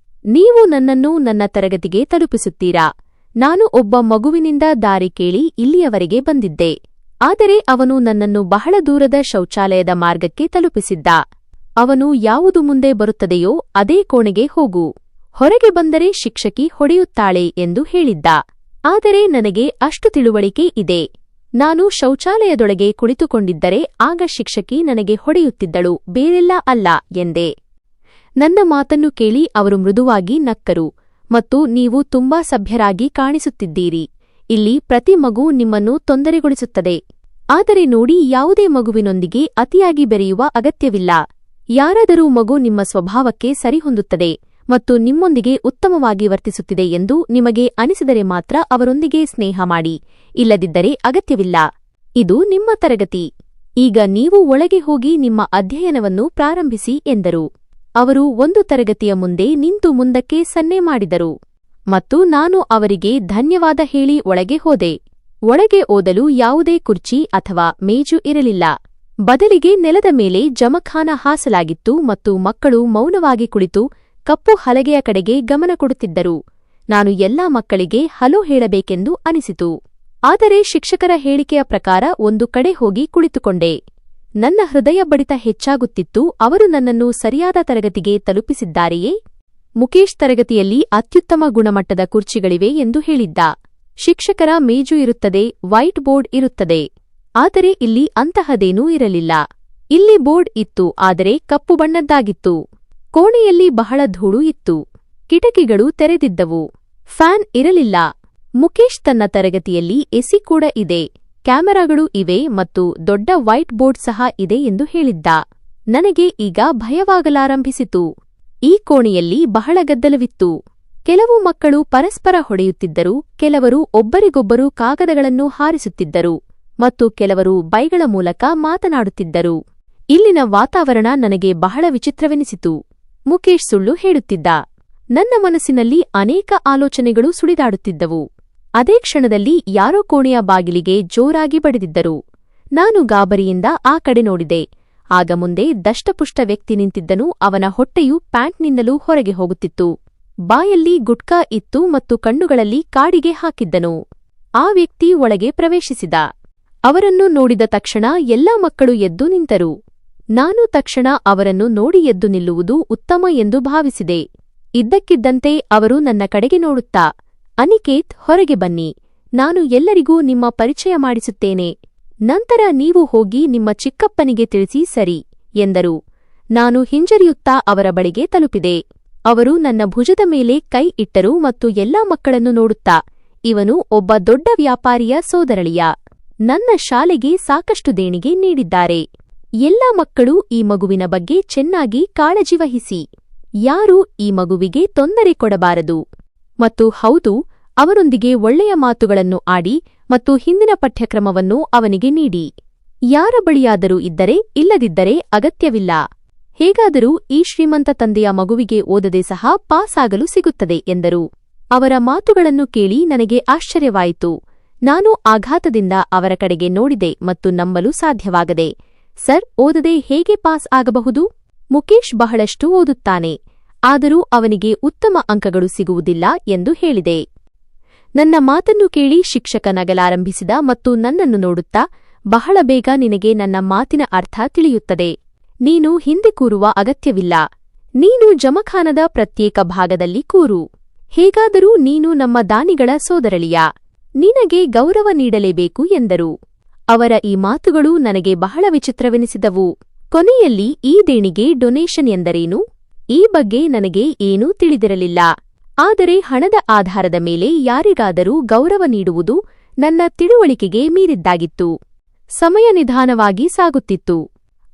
ನೀವು ನನ್ನನ್ನು ನನ್ನ ತರಗತಿಗೆ ತಲುಪಿಸುತ್ತೀರಾ? ನಾನು ಒಬ್ಬ ಮಗುವಿನಿಂದ ದಾರಿ ಕೇಳಿ ಇಲ್ಲಿಯವರೆಗೆ ಬಂದಿದ್ದೆ. ಆದರೆ ಅವನು ನನ್ನನ್ನು ಬಹಳ ದೂರದ ಶೌಚಾಲಯದ ಮಾರ್ಗಕ್ಕೆ ತಲುಪಿಸಿದ್ದ. ಅವನು ಯಾವುದು ಮುಂದೆ ಬರುತ್ತದೆಯೋ ಅದೇ ಕೋಣೆಗೆ ಹೋಗು, ಹೊರಗೆ ಬಂದರೆ ಶಿಕ್ಷಕಿ ಹೊಡೆಯುತ್ತಾಳೆ ಎಂದು ಹೇಳಿದ್ದ. ಆದರೆ ನನಗೆ ಅಷ್ಟು ತಿಳುವಳಿಕೆ ಇದೆ. ನಾನು ಶೌಚಾಲಯದೊಳಗೆ ಕುಳಿತುಕೊಂಡಿದ್ದರೆ ಆಗ ಶಿಕ್ಷಕಿ ನನಗೆ ಹೊಡೆಯುತ್ತಿದ್ದಳು, ಬೇರೆಲ್ಲ ಅಲ್ಲ ಎಂದೆ. ನನ್ನ ಮಾತನ್ನು ಕೇಳಿ ಅವರು ಮೃದುವಾಗಿ ನಕ್ಕರು ಮತ್ತು ನೀವು ತುಂಬಾ ಸಭ್ಯರಾಗಿ ಕಾಣಿಸುತ್ತಿದ್ದೀರಿ. ಇಲ್ಲಿ ಪ್ರತಿ ಮಗು ನಿಮ್ಮನ್ನು ತೊಂದರೆಗೊಳಿಸುತ್ತದೆ. ಆದರೆ ನೋಡಿ, ಯಾವುದೇ ಮಗುವಿನೊಂದಿಗೆ ಅತಿಯಾಗಿ ಬೆರೆಯುವ ಅಗತ್ಯವಿಲ್ಲ. ಯಾರಾದರೂ ಮಗು ನಿಮ್ಮ ಸ್ವಭಾವಕ್ಕೆ ಸರಿಹೊಂದುತ್ತದೆ ಮತ್ತು ನಿಮ್ಮೊಂದಿಗೆ ಉತ್ತಮವಾಗಿ ವರ್ತಿಸುತ್ತಿದೆ ಎಂದು ನಿಮಗೆ ಅನಿಸಿದರೆ ಮಾತ್ರ ಅವರೊಂದಿಗೆ ಸ್ನೇಹ ಮಾಡಿ, ಇಲ್ಲದಿದ್ದರೆ ಅಗತ್ಯವಿಲ್ಲ. ಇದು ನಿಮ್ಮ ತರಗತಿ. ಈಗ ನೀವು ಒಳಗೆ ಹೋಗಿ ನಿಮ್ಮ ಅಧ್ಯಯನವನ್ನು ಪ್ರಾರಂಭಿಸಿ ಎಂದರು. ಅವರು ಒಂದು ತರಗತಿಯ ಮುಂದೆ ನಿಂತು ಮುಂದಕ್ಕೆ ಸನ್ನೆ ಮಾಡಿದರು ಮತ್ತು ನಾನು ಅವರಿಗೆ ಧನ್ಯವಾದ ಹೇಳಿ ಒಳಗೆ ಹೋದೆ. ಒಳಗೆ ಓದಲು ಯಾವುದೇ ಕುರ್ಚಿ ಅಥವಾ ಮೇಜು ಇರಲಿಲ್ಲ. ಬದಲಿಗೆ ನೆಲದ ಮೇಲೆ ಜಮಖಾನ ಹಾಸಲಾಗಿತ್ತು ಮತ್ತು ಮಕ್ಕಳು ಮೌನವಾಗಿ ಕುಳಿತು ಕಪ್ಪು ಹಲಗೆಯ ಕಡೆಗೆ ಗಮನ ಕೊಡುತ್ತಿದ್ದರು. ನಾನು ಎಲ್ಲಾ ಮಕ್ಕಳಿಗೆ ಹಲೋ ಹೇಳಬೇಕೆಂದು ಅನಿಸಿತು. ಆದರೆ ಶಿಕ್ಷಕರ ಹೇಳಿಕೆಯ ಪ್ರಕಾರ ಒಂದು ಕಡೆ ಹೋಗಿ ಕುಳಿತುಕೊಂಡೆ. ನನ್ನ ಹೃದಯ ಬಡಿತ ಹೆಚ್ಚಾಗುತ್ತಿತ್ತು. ಅವರು ನನ್ನನ್ನು ಸರಿಯಾದ ತರಗತಿಗೆ ತಲುಪಿಸಿದ್ದಾರೆಯೇ? ಮುಕೇಶ್ ತರಗತಿಯಲ್ಲಿ ಅತ್ಯುತ್ತಮ ಗುಣಮಟ್ಟದ ಕುರ್ಚಿಗಳಿವೆ ಎಂದು ಹೇಳಿದ್ದ. ಶಿಕ್ಷಕರ ಮೇಜು ಇರುತ್ತದೆ, ವೈಟ್ ಬೋರ್ಡ್ ಇರುತ್ತದೆ. ಆದರೆ ಇಲ್ಲಿ ಅಂತಹದೇನೂ ಇರಲಿಲ್ಲ. ಇಲ್ಲಿ ಬೋರ್ಡ್ ಇತ್ತು, ಆದರೆ ಕಪ್ಪು ಬಣ್ಣದ್ದಾಗಿತ್ತು. ಕೋಣೆಯಲ್ಲಿ ಬಹಳ ಧೂಳು ಇತ್ತು. ಕಿಟಕಿಗಳು ತೆರೆದಿದ್ದವು. ಫ್ಯಾನ್ ಇರಲಿಲ್ಲ. ಮುಕೇಶ್ ತನ್ನ ತರಗತಿಯಲ್ಲಿ ಎಸಿ ಕೂಡ ಇದೆ, ಕ್ಯಾಮೆರಾಗಳು ಇವೆ ಮತ್ತು ದೊಡ್ಡ ವೈಟ್ ಬೋರ್ಡ್ ಸಹ ಇದೆ ಎಂದು ಹೇಳಿದ್ದ. ನನಗೆ ಈಗ ಭಯವಾಗಲಾರಂಭಿಸಿತು. ಈ ಕೋಣೆಯಲ್ಲಿ ಬಹಳ ಗದ್ದಲವಿತ್ತು. ಕೆಲವು ಮಕ್ಕಳು ಪರಸ್ಪರ ಹೊಡೆಯುತ್ತಿದ್ದರು, ಕೆಲವರು ಒಬ್ಬರಿಗೊಬ್ಬರು ಕಾಗದಗಳನ್ನು ಹಾರಿಸುತ್ತಿದ್ದರು ಮತ್ತು ಕೆಲವರು ಬೈಗಳ ಮೂಲಕ ಮಾತನಾಡುತ್ತಿದ್ದರು. ಇಲ್ಲಿನ ವಾತಾವರಣ ನನಗೆ ಬಹಳ ವಿಚಿತ್ರವೆನಿಸಿತು. ಮುಕೇಶ್ ಸುಳ್ಳು ಹೇಳುತ್ತಿದ್ದ. ನನ್ನ ಮನಸ್ಸಿನಲ್ಲಿ ಅನೇಕ ಆಲೋಚನೆಗಳು ಸುಳಿದಾಡುತ್ತಿದ್ದವು. ಅದೇ ಕ್ಷಣದಲ್ಲಿ ಯಾರೋ ಕೋಣೆಯ ಬಾಗಿಲಿಗೆ ಜೋರಾಗಿ ಬಡಿದಿದ್ದರು. ನಾನು ಗಾಬರಿಯಿಂದ ಆ ಕಡೆ ನೋಡಿದೆ. ಆಗ ಮುಂದೆ ದಷ್ಟಪುಷ್ಟ ವ್ಯಕ್ತಿ ನಿಂತಿದ್ದನು. ಅವನ ಹೊಟ್ಟೆಯು ಪ್ಯಾಂಟ್ನಿಂದಲೂ ಹೊರಗೆ ಹೋಗುತ್ತಿತ್ತು. ಬಾಯಲ್ಲಿ ಗುಟ್ಕಾ ಇತ್ತು ಮತ್ತು ಕಣ್ಣುಗಳಲ್ಲಿ ಕಾಡಿಗೆ ಹಾಕಿದ್ದನು. ಆ ವ್ಯಕ್ತಿ ಒಳಗೆ ಪ್ರವೇಶಿಸಿದ. ಅವರನ್ನು ನೋಡಿದ ತಕ್ಷಣ ಎಲ್ಲಾ ಮಕ್ಕಳು ಎದ್ದು ನಿಂತರು. ನಾನು ತಕ್ಷಣ ಅವರನ್ನು ನೋಡಿ ಎದ್ದು ನಿಲ್ಲುವುದು ಉತ್ತಮ ಎಂದು ಭಾವಿಸಿದೆ. ಇದ್ದಕ್ಕಿದ್ದಂತೆ ಅವರು ನನ್ನ ಕಡೆಗೆ ನೋಡುತ್ತಾ, ಅನಿಕೇತ್, ಹೊರಗೆ ಬನ್ನಿ, ನಾನು ಎಲ್ಲರಿಗೂ ನಿಮ್ಮ ಪರಿಚಯ ಮಾಡಿಸುತ್ತೇನೆ. ನಂತರ ನೀವು ಹೋಗಿ ನಿಮ್ಮ ಚಿಕ್ಕಪ್ಪನಿಗೆ ತಿಳಿಸಿ, ಸರಿ ಎಂದರು. ನಾನು ಹಿಂಜರಿಯುತ್ತಾ ಅವರ ಬಳಿಗೆ ತಲುಪಿದೆ. ಅವರು ನನ್ನ ಭುಜದ ಮೇಲೆ ಕೈ ಇಟ್ಟರು ಮತ್ತು ಎಲ್ಲಾ ಮಕ್ಕಳನ್ನು ನೋಡುತ್ತಾ, ಇವನು ಒಬ್ಬ ದೊಡ್ಡ ವ್ಯಾಪಾರಿಯ ಸೋದರಳಿಯ. ನನ್ನ ಶಾಲೆಗೆ ಸಾಕಷ್ಟು ದೇಣಿಗೆ ನೀಡಿದ್ದಾರೆ. ಎಲ್ಲ ಮಕ್ಕಳು ಈ ಮಗುವಿನ ಬಗ್ಗೆ ಚೆನ್ನಾಗಿ ಕಾಳಜಿ ವಹಿಸಿ. ಯಾರೂ ಈ ಮಗುವಿಗೆ ತೊಂದರೆ ಕೊಡಬಾರದು. ಮತ್ತು ಹೌದು, ಅವರೊಂದಿಗೆ ಒಳ್ಳೆಯ ಮಾತುಗಳನ್ನು ಆಡಿ ಮತ್ತು ಹಿಂದಿನ ಪಠ್ಯಕ್ರಮವನ್ನು ಅವನಿಗೆ ನೀಡಿ. ಯಾರ ಬಳಿಯಾದರೂ ಇದ್ದರೆ ಇಲ್ಲದಿದ್ದರೆ ಅಗತ್ಯವಿಲ್ಲ. ಹೇಗಾದರೂ ಈ ಶ್ರೀಮಂತ ತಂದೆಯ ಮಗುವಿಗೆ ಓದದೆ ಸಹ ಪಾಸ್ ಆಗಲು ಸಿಗುತ್ತದೆ ಎಂದರು. ಅವರ ಮಾತುಗಳನ್ನು ಕೇಳಿ ನನಗೆ ಆಶ್ಚರ್ಯವಾಯಿತು. ನಾನು ಆಘಾತದಿಂದ ಅವರ ಕಡೆಗೆ ನೋಡಿದೆ ಮತ್ತು ನಂಬಲು ಸಾಧ್ಯವಾಗದೆ, ಸರ್, ಓದದೆ ಹೇಗೆ ಪಾಸ್ ಆಗಬಹುದು? ಮುಕೇಶ್ ಬಹಳಷ್ಟು ಓದುತ್ತಾನೆ, ಆದರೂ ಅವನಿಗೆ ಉತ್ತಮ ಅಂಕಗಳು ಸಿಗುವುದಿಲ್ಲ ಎಂದು ಹೇಳಿದೆ. ನನ್ನ ಮಾತನ್ನು ಕೇಳಿ ಶಿಕ್ಷಕ ನಗಲಾರಂಭಿಸಿದ ಮತ್ತು ನನ್ನನ್ನು ನೋಡುತ್ತಾ, ಬಹಳ ಬೇಗ ನಿನಗೆ ನನ್ನ ಮಾತಿನ ಅರ್ಥ ತಿಳಿಯುತ್ತದೆ. ನೀನು ಹಿಂದೆ ಕೂರುವ ಅಗತ್ಯವಿಲ್ಲ. ನೀನು ಜಮಖಾನದ ಪ್ರತ್ಯೇಕ ಭಾಗದಲ್ಲಿ ಕೂರು. ಹೇಗಾದರೂ ನೀನು ನಮ್ಮ ದಾನಿಗಳ ಸೋದರಳಿಯ. ನಿನಗೆ ಗೌರವ ನೀಡಲೇಬೇಕು ಎಂದರು. ಅವರ ಈ ಮಾತುಗಳು ನನಗೆ ಬಹಳ ವಿಚಿತ್ರವೆನಿಸಿದವು. ಕೊನೆಯಲ್ಲಿ ಈ ದೇಣಿಗೆ ಡೊನೇಷನ್ ಎಂದರೇನು? ಈ ಬಗ್ಗೆ ನನಗೆ ಏನೂ ತಿಳಿದಿರಲಿಲ್ಲ. ಆದರೆ ಹಣದ ಆಧಾರದ ಮೇಲೆ ಯಾರಿಗಾದರೂ ಗೌರವ ನೀಡುವುದು ನನ್ನ ತಿಳುವಳಿಕೆಗೆ ಮೀರಿದ್ದಾಗಿತ್ತು. ಸಮಯ ನಿಧಾನವಾಗಿ ಸಾಗುತ್ತಿತ್ತು.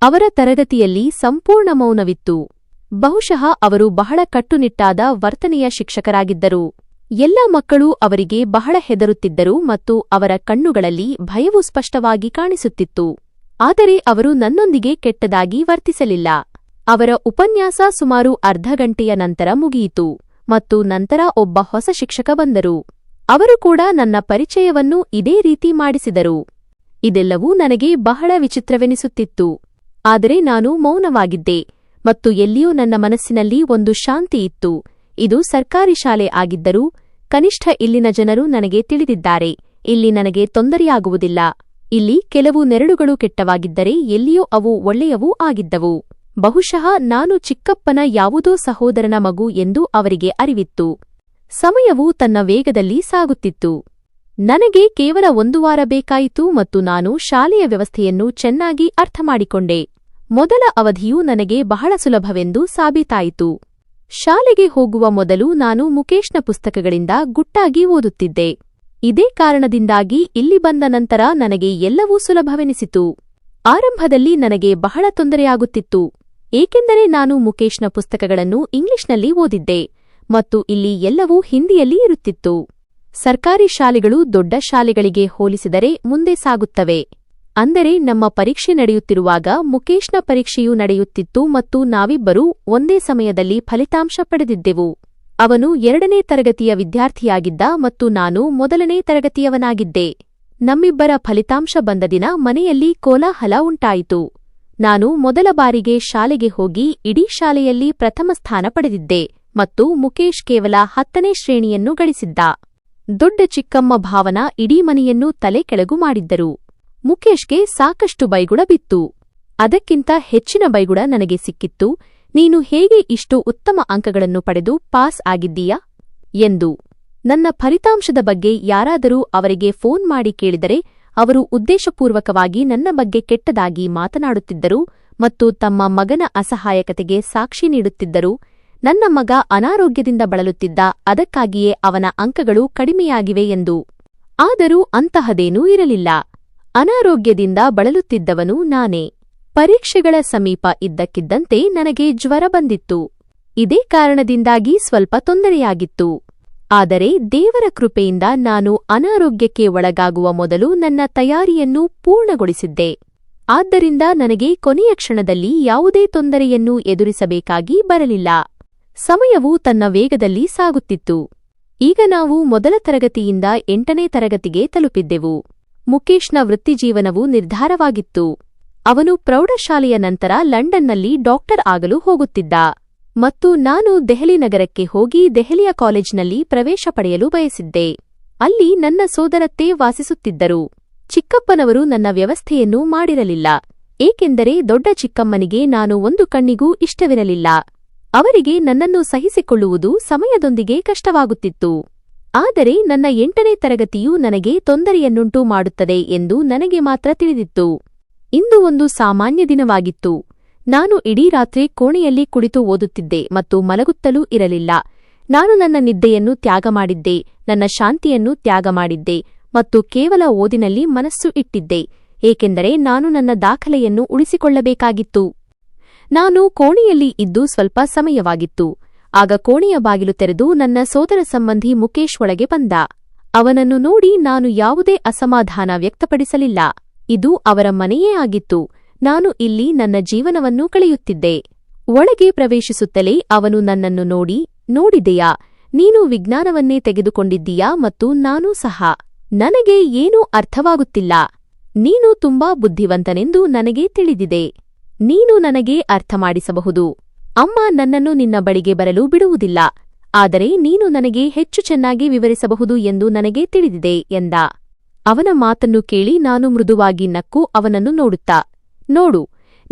ಅವರ ತರಗತಿಯಲ್ಲಿ ಸಂಪೂರ್ಣ ಮೌನವಿತ್ತು. ಬಹುಶಃ ಅವರು ಬಹಳ ಕಟ್ಟುನಿಟ್ಟಾದ ವರ್ತನೆಯ ಶಿಕ್ಷಕರಾಗಿದ್ದರು. ಎಲ್ಲ ಮಕ್ಕಳು ಅವರಿಗೆ ಬಹಳ ಹೆದರುತ್ತಿದ್ದರು ಮತ್ತು ಅವರ ಕಣ್ಣುಗಳಲ್ಲಿ ಭಯವು ಸ್ಪಷ್ಟವಾಗಿ ಕಾಣಿಸುತ್ತಿತ್ತು. ಆದರೆ ಅವರು ನನ್ನೊಂದಿಗೆ ಕೆಟ್ಟದಾಗಿ ವರ್ತಿಸಲಿಲ್ಲ. ಅವರ ಉಪನ್ಯಾಸ ಸುಮಾರು ಅರ್ಧ ಗಂಟೆಯ ನಂತರ ಮುಗಿಯಿತು ಮತ್ತು ನಂತರ ಒಬ್ಬ ಹೊಸ ಶಿಕ್ಷಕ ಬಂದರು. ಅವರು ಕೂಡ ನನ್ನ ಪರಿಚಯವನ್ನು ಇದೇ ರೀತಿ ಮಾಡಿಸಿದರು. ಇದೆಲ್ಲವೂ ನನಗೆ ಬಹಳ ವಿಚಿತ್ರವೆನಿಸುತ್ತಿತ್ತು. ಆದರೆ ನಾನು ಮೌನವಾಗಿದ್ದೆ ಮತ್ತು ಎಲ್ಲಿಯೂ ನನ್ನ ಮನಸ್ಸಿನಲ್ಲಿ ಒಂದು ಶಾಂತಿ ಇತ್ತು. ಇದು ಸರ್ಕಾರಿ ಶಾಲೆ ಆಗಿದ್ದರೂ ಕನಿಷ್ಠ ಇಲ್ಲಿನ ಜನರು ನನಗೆ ತಿಳಿದಿದ್ದಾರೆ. ಇಲ್ಲಿ ನನಗೆ ತೊಂದರೆಯಾಗುವುದಿಲ್ಲ. ಇಲ್ಲಿ ಕೆಲವು ನೆರಳುಗಳು ಕೆಟ್ಟವಾಗಿದ್ದರೆ ಎಲ್ಲಿಯೋ ಅವು ಒಳ್ಳೆಯವೂ ಆಗಿದ್ದವು. ಬಹುಶಃ ನಾನು ಚಿಕ್ಕಪ್ಪನ ಯಾವುದೋ ಸಹೋದರನ ಮಗು ಎಂದು ಅವರಿಗೆ ಅರಿವಿತ್ತು. ಸಮಯವು ತನ್ನ ವೇಗದಲ್ಲಿ ಸಾಗುತ್ತಿತ್ತು. ನನಗೆ ಕೇವಲ 1 ವಾರ ಬೇಕಾಯಿತು ಮತ್ತು ನಾನು ಶಾಲೆಯ ವ್ಯವಸ್ಥೆಯನ್ನು ಚೆನ್ನಾಗಿ ಅರ್ಥಮಾಡಿಕೊಂಡೆ. ಮೊದಲ ಅವಧಿಯು ನನಗೆ ಬಹಳ ಸುಲಭವೆಂದು ಸಾಬೀತಾಯಿತು. ಶಾಲೆಗೆ ಹೋಗುವ ಮೊದಲು ನಾನು ಮುಕೇಶ್ನ ಪುಸ್ತಕಗಳಿಂದ ಗುಟ್ಟಾಗಿ ಓದುತ್ತಿದ್ದೆ. ಇದೇ ಕಾರಣದಿಂದಾಗಿ ಇಲ್ಲಿ ಬಂದ ನಂತರ ನನಗೆ ಎಲ್ಲವೂ ಸುಲಭವೆನಿಸಿತು. ಆರಂಭದಲ್ಲಿ ನನಗೆ ಬಹಳ ತೊಂದರೆಯಾಗುತ್ತಿತ್ತು, ಏಕೆಂದರೆ ನಾನು ಮುಕೇಶ್ನ ಪುಸ್ತಕಗಳನ್ನು ಇಂಗ್ಲಿಷ್ನಲ್ಲಿ ಓದಿದ್ದೆ ಮತ್ತು ಇಲ್ಲಿ ಎಲ್ಲವೂ ಹಿಂದಿಯಲ್ಲಿ ಇರುತ್ತಿತ್ತು. ಸರ್ಕಾರಿ ಶಾಲೆಗಳು ದೊಡ್ಡ ಶಾಲೆಗಳಿಗೆ ಹೋಲಿಸಿದರೆ ಮುಂದೆ ಸಾಗುತ್ತವೆ. ಅಂದರೆ ನಮ್ಮ ಪರೀಕ್ಷೆ ನಡೆಯುತ್ತಿರುವಾಗ ಮುಕೇಶ್ನ ಪರೀಕ್ಷೆಯೂ ನಡೆಯುತ್ತಿತ್ತು ಮತ್ತು ನಾವಿಬ್ಬರೂ ಒಂದೇ ಸಮಯದಲ್ಲಿ ಫಲಿತಾಂಶ ಪಡೆದಿದ್ದೆವು. ಅವನು 2ನೇ ತರಗತಿಯ ವಿದ್ಯಾರ್ಥಿಯಾಗಿದ್ದ ಮತ್ತು ನಾನು 1ನೇ ತರಗತಿಯವನಾಗಿದ್ದೆ. ನಮ್ಮಿಬ್ಬರ ಫಲಿತಾಂಶ ಬಂದ ದಿನ ಮನೆಯಲ್ಲಿ ಕೋಲಾಹಲ ಉಂಟಾಯಿತು. ನಾನು ಮೊದಲ ಬಾರಿಗೆ ಶಾಲೆಗೆ ಹೋಗಿ ಇಡೀ ಶಾಲೆಯಲ್ಲಿ ಪ್ರಥಮ ಸ್ಥಾನ ಪಡೆದಿದ್ದೆ ಮತ್ತು ಮುಕೇಶ್ ಕೇವಲ 10ನೇ ಶ್ರೇಣಿಯನ್ನು ಗಳಿಸಿದ್ದ. ದೊಡ್ಡ ಚಿಕ್ಕಮ್ಮ ಭಾವನಾ ಇಡೀ ಮನೆಯನ್ನು ತಲೆ ಕೆಳಗು ಮಾಡಿದ್ದರು. ಮುಕೇಶ್ಗೆ ಸಾಕಷ್ಟು ಬೈಗುಳ ಬಿತ್ತು. ಅದಕ್ಕಿಂತ ಹೆಚ್ಚಿನ ಬೈಗುಳ ನನಗೆ ಸಿಕ್ಕಿತ್ತು. ನೀನು ಹೇಗೆ ಇಷ್ಟು ಉತ್ತಮ ಅಂಕಗಳನ್ನು ಪಡೆದು ಪಾಸ್ ಆಗಿದ್ದೀಯಾ ಎಂದು. ನನ್ನ ಫಲಿತಾಂಶದ ಬಗ್ಗೆ ಯಾರಾದರೂ ಅವರಿಗೆ ಫೋನ್ ಮಾಡಿ ಕೇಳಿದರೆ ಅವರು ಉದ್ದೇಶಪೂರ್ವಕವಾಗಿ ನನ್ನ ಬಗ್ಗೆ ಕೆಟ್ಟದಾಗಿ ಮಾತನಾಡುತ್ತಿದ್ದರು ಮತ್ತು ತಮ್ಮ ಮಗನ ಅಸಹಾಯಕತೆಗೆ ಸಾಕ್ಷಿ ನೀಡುತ್ತಿದ್ದರು. ನನ್ನ ಮಗ ಅನಾರೋಗ್ಯದಿಂದ ಬಳಲುತ್ತಿದ್ದ, ಅದಕ್ಕಾಗಿಯೇ ಅವನ ಅಂಕಗಳು ಕಡಿಮೆಯಾಗಿವೆ ಎಂದು. ಆದರೂ ಅಂತಹದೇನೂ ಇರಲಿಲ್ಲ. ಅನಾರೋಗ್ಯದಿಂದ ಬಳಲುತ್ತಿದ್ದವನು ನಾನೇ. ಪರೀಕ್ಷೆಗಳ ಸಮೀಪ ಇದ್ದಕ್ಕಿದ್ದಂತೆ ನನಗೆ ಜ್ವರ ಬಂದಿತ್ತು. ಇದೇ ಕಾರಣದಿಂದಾಗಿ ಸ್ವಲ್ಪ ತೊಂದರೆಯಾಗಿತ್ತು. ಆದರೆ ದೇವರ ಕೃಪೆಯಿಂದ ನಾನು ಅನಾರೋಗ್ಯಕ್ಕೆ ಒಳಗಾಗುವ ಮೊದಲು ನನ್ನ ತಯಾರಿಯನ್ನು ಪೂರ್ಣಗೊಳಿಸಿದ್ದೆ. ಆದ್ದರಿಂದ ನನಗೆ ಕೊನೆಯ ಕ್ಷಣದಲ್ಲಿ ಯಾವುದೇ ತೊಂದರೆಯನ್ನು ಎದುರಿಸಬೇಕಾಗಿ ಬರಲಿಲ್ಲ. ಸಮಯವು ತನ್ನ ವೇಗದಲ್ಲಿ ಸಾಗುತ್ತಿತ್ತು. ಈಗ ನಾವು ಮೊದಲ ತರಗತಿಯಿಂದ 8ನೇ ತರಗತಿಗೆ ತಲುಪಿದ್ದೆವು. ಮುಕೇಶ್ನ ವೃತ್ತಿಜೀವನವು ನಿರ್ಧಾರವಾಗಿತ್ತು. ಅವನು ಪ್ರೌಢಶಾಲೆಯ ನಂತರ ಲಂಡನ್ನಲ್ಲಿ ಡಾಕ್ಟರ್ ಆಗಲು ಹೋಗುತ್ತಿದ್ದ ಮತ್ತು ನಾನು ದೆಹಲಿ ನಗರಕ್ಕೆ ಹೋಗಿ ದೆಹಲಿಯ ಕಾಲೇಜಿನಲ್ಲಿ ಪ್ರವೇಶ ಪಡೆಯಲು ಬಯಸಿದ್ದೆ. ಅಲ್ಲಿ ನನ್ನ ಸೋದರತ್ತೆ ವಾಸಿಸುತ್ತಿದ್ದರು. ಚಿಕ್ಕಪ್ಪನವರು ನನ್ನ ವ್ಯವಸ್ಥೆಯನ್ನು ಮಾಡಿರಲಿಲ್ಲ, ಏಕೆಂದರೆ ದೊಡ್ಡ ಚಿಕ್ಕಮ್ಮನಿಗೆ ನಾನು ಒಂದು ಕಣ್ಣಿಗೂ ಇಷ್ಟವಿರಲಿಲ್ಲ. ಅವರಿಗೆ ನನ್ನನ್ನು ಸಹಿಸಿಕೊಳ್ಳುವುದು ಸಮಯದೊಂದಿಗೆ ಕಷ್ಟವಾಗುತ್ತಿತ್ತು. ಆದರೆ ನನ್ನ 8ನೇ ತರಗತಿಯು ನನಗೆ ತೊಂದರೆಯನ್ನುಂಟು ಮಾಡುತ್ತದೆ ಎಂದು ನನಗೆ ಮಾತ್ರ ತಿಳಿದಿತ್ತು. ಇಂದು ಒಂದು ಸಾಮಾನ್ಯ ದಿನವಾಗಿತ್ತು. ನಾನು ಇಡೀ ರಾತ್ರಿ ಕೋಣೆಯಲ್ಲಿ ಕುಳಿತು ಓದುತ್ತಿದ್ದೆ ಮತ್ತು ಮಲಗುತ್ತಲೂ ಇರಲಿಲ್ಲ. ನಾನು ನನ್ನ ನಿದ್ದೆಯನ್ನು ತ್ಯಾಗ ಮಾಡಿದ್ದೆ, ನನ್ನ ಶಾಂತಿಯನ್ನು ತ್ಯಾಗ ಮಾಡಿದ್ದೆ ಮತ್ತು ಕೇವಲ ಓದಿನಲ್ಲಿ ಮನಸ್ಸು ಇಟ್ಟಿದ್ದೆ, ಏಕೆಂದರೆ ನಾನು ನನ್ನ ದಾಖಲೆಯನ್ನು ಉಳಿಸಿಕೊಳ್ಳಬೇಕಾಗಿತ್ತು. ನಾನು ಕೋಣೆಯಲ್ಲಿ ಇದ್ದು ಸ್ವಲ್ಪ ಸಮಯವಾಗಿತ್ತು. ಆಗ ಕೋಣೆಯ ಬಾಗಿಲು ತೆರೆದು ನನ್ನ ಸೋದರ ಸಂಬಂಧಿ ಮುಕೇಶ್ ಒಳಗೆ ಬಂದ. ಅವನನ್ನು ನೋಡಿ ನಾನು ಯಾವುದೇ ಅಸಮಾಧಾನ ವ್ಯಕ್ತಪಡಿಸಲಿಲ್ಲ. ಇದು ಅವರ ಮನೆಯೇ ಆಗಿತ್ತು. ನಾನು ಇಲ್ಲಿ ನನ್ನ ಜೀವನವನ್ನು ಕಳೆಯುತ್ತಿದ್ದೆ. ಒಳಗೆ ಪ್ರವೇಶಿಸುತ್ತಲೇ ಅವನು ನನ್ನನ್ನು ನೋಡಿದೆಯಾ, ನೀನು ವಿಜ್ಞಾನವನ್ನೇ ತೆಗೆದುಕೊಂಡಿದ್ದೀಯಾ ಮತ್ತು ನಾನೂ ಸಹ. ನನಗೆ ಏನೂ ಅರ್ಥವಾಗುತ್ತಿಲ್ಲ. ನೀನು ತುಂಬಾ ಬುದ್ಧಿವಂತನೆಂದು ನನಗೆ ತಿಳಿದಿದೆ. ನೀನು ನನಗೆ ಅರ್ಥಮಾಡಿಸಬಹುದು. ಅಮ್ಮ ನನ್ನನ್ನು ನಿನ್ನ ಬಳಿಗೆ ಬರಲು ಬಿಡುವುದಿಲ್ಲ, ಆದರೆ ನೀನು ನನಗೆ ಹೆಚ್ಚು ಚೆನ್ನಾಗಿ ವಿವರಿಸಬಹುದು ಎಂದು ನನಗೆ ತಿಳಿದಿದೆ ಎಂದ. ಅವನ ಮಾತನ್ನು ಕೇಳಿ ನಾನು ಮೃದುವಾಗಿ ನಕ್ಕು ಅವನನ್ನು ನೋಡುತ್ತಾ, ನೋಡು,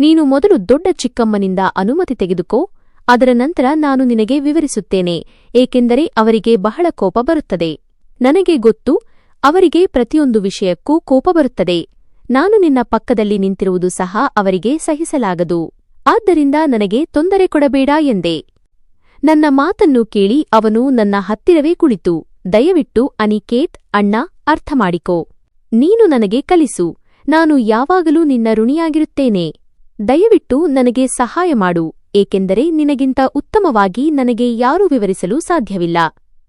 ನೀನು ಮೊದಲು ದೊಡ್ಡ ಚಿಕ್ಕಮ್ಮನಿಂದ ಅನುಮತಿ ತೆಗೆದುಕೋ, ಅದರ ನಂತರ ನಾನು ನಿನಗೆ ವಿವರಿಸುತ್ತೇನೆ, ಏಕೆಂದರೆ ಅವರಿಗೆ ಬಹಳ ಕೋಪ ಬರುತ್ತದೆ. ನನಗೆ ಗೊತ್ತು, ಅವರಿಗೆ ಪ್ರತಿಯೊಂದು ವಿಷಯಕ್ಕೂ ಕೋಪ ಬರುತ್ತದೆ. ನಾನು ನಿನ್ನ ಪಕ್ಕದಲ್ಲಿ ನಿಂತಿರುವುದು ಸಹ ಅವರಿಗೆ ಸಹಿಸಲಾಗದು. ಆದ್ದರಿಂದ ನನಗೆ ತೊಂದರೆ ಕೊಡಬೇಡ ಎಂದೆ. ನನ್ನ ಮಾತನ್ನು ಕೇಳಿ ಅವನು ನನ್ನ ಹತ್ತಿರವೇ ಕುಳಿತು, ದಯವಿಟ್ಟು ಅನಿಕೇತ್ ಅಣ್ಣ, ಅರ್ಥಮಾಡಿಕೋ. ನೀನು ನನಗೆ ಕಲಿಸು. ನಾನು ಯಾವಾಗಲೂ ನಿನ್ನ ಋಣಿಯಾಗಿರುತ್ತೇನೆ. ದಯವಿಟ್ಟು ನನಗೆ ಸಹಾಯ ಮಾಡು, ಏಕೆಂದರೆ ನಿನಗಿಂತ ಉತ್ತಮವಾಗಿ ನನಗೆ ಯಾರೂ ವಿವರಿಸಲು ಸಾಧ್ಯವಿಲ್ಲ.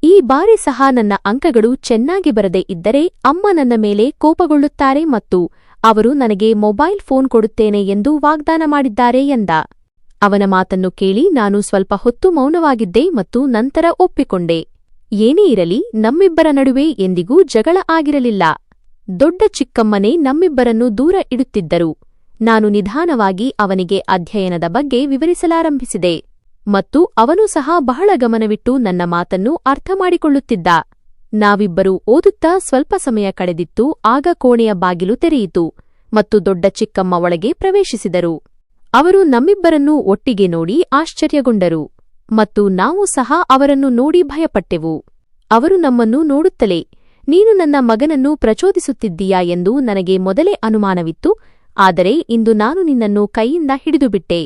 ಈ ಬಾರಿ ಸಹ ನನ್ನ ಅಂಕಗಳು ಚೆನ್ನಾಗಿ ಬರದೇ ಇದ್ದರೆ ಅಮ್ಮ ನನ್ನ ಮೇಲೆ ಕೋಪಗೊಳ್ಳುತ್ತಾರೆ ಮತ್ತು ಅವರು ನನಗೆ ಮೊಬೈಲ್ ಫೋನ್ ಕೊಡುತ್ತೇನೆ ಎಂದು ವಾಗ್ದಾನ ಮಾಡಿದ್ದಾರೆ ಎಂದ. ಅವನ ಮಾತನ್ನು ಕೇಳಿ ನಾನು ಸ್ವಲ್ಪ ಹೊತ್ತು ಮೌನವಾಗಿದ್ದೆ ಮತ್ತು ನಂತರ ಒಪ್ಪಿಕೊಂಡೆ. ಏನೇ ಇರಲಿ, ನಮ್ಮಿಬ್ಬರ ನಡುವೆ ಎಂದಿಗೂ ಜಗಳ ಆಗಿರಲಿಲ್ಲ. ದೊಡ್ಡ ಚಿಕ್ಕಮ್ಮನೇ ನಮ್ಮಿಬ್ಬರನ್ನು ದೂರ ಇಡುತ್ತಿದ್ದರು. ನಾನು ನಿಧಾನವಾಗಿ ಅವನಿಗೆ ಅಧ್ಯಯನದ ಬಗ್ಗೆ ವಿವರಿಸಲಾರಂಭಿಸಿದೆ ಮತ್ತು ಅವನು ಸಹ ಬಹಳ ಗಮನವಿಟ್ಟು ನನ್ನ ಮಾತನ್ನು ಅರ್ಥಮಾಡಿಕೊಳ್ಳುತ್ತಿದ್ದ. ನಾವಿಬ್ಬರೂ ಓದುತ್ತಾ ಸ್ವಲ್ಪ ಸಮಯ ಕಳೆದಿತ್ತು. ಆಗ ಕೋಣೆಯ ಬಾಗಿಲು ತೆರೆಯಿತು ಮತ್ತು ದೊಡ್ಡ ಚಿಕ್ಕಮ್ಮ ಒಳಗೆ ಪ್ರವೇಶಿಸಿದರು. ಅವರು ನಮ್ಮಿಬ್ಬರನ್ನೂ ಒಟ್ಟಿಗೆ ನೋಡಿ ಆಶ್ಚರ್ಯಗೊಂಡರು ಮತ್ತು ನಾವು ಸಹ ಅವರನ್ನು ನೋಡಿ ಭಯಪಟ್ಟೆವು. ಅವರು ನಮ್ಮನ್ನು ನೋಡುತ್ತಲೇ, ನೀನು ನನ್ನ ಮಗನನ್ನು ಪ್ರಚೋದಿಸುತ್ತಿದ್ದೀಯಾ ಎಂದು ನನಗೆ ಮೊದಲೇ ಅನುಮಾನವಿತ್ತು, ಆದರೆ ಇಂದು ನಾನು ನಿನ್ನನ್ನು ಕೈಯಿಂದ ಹಿಡಿದುಬಿಟ್ಟೆ.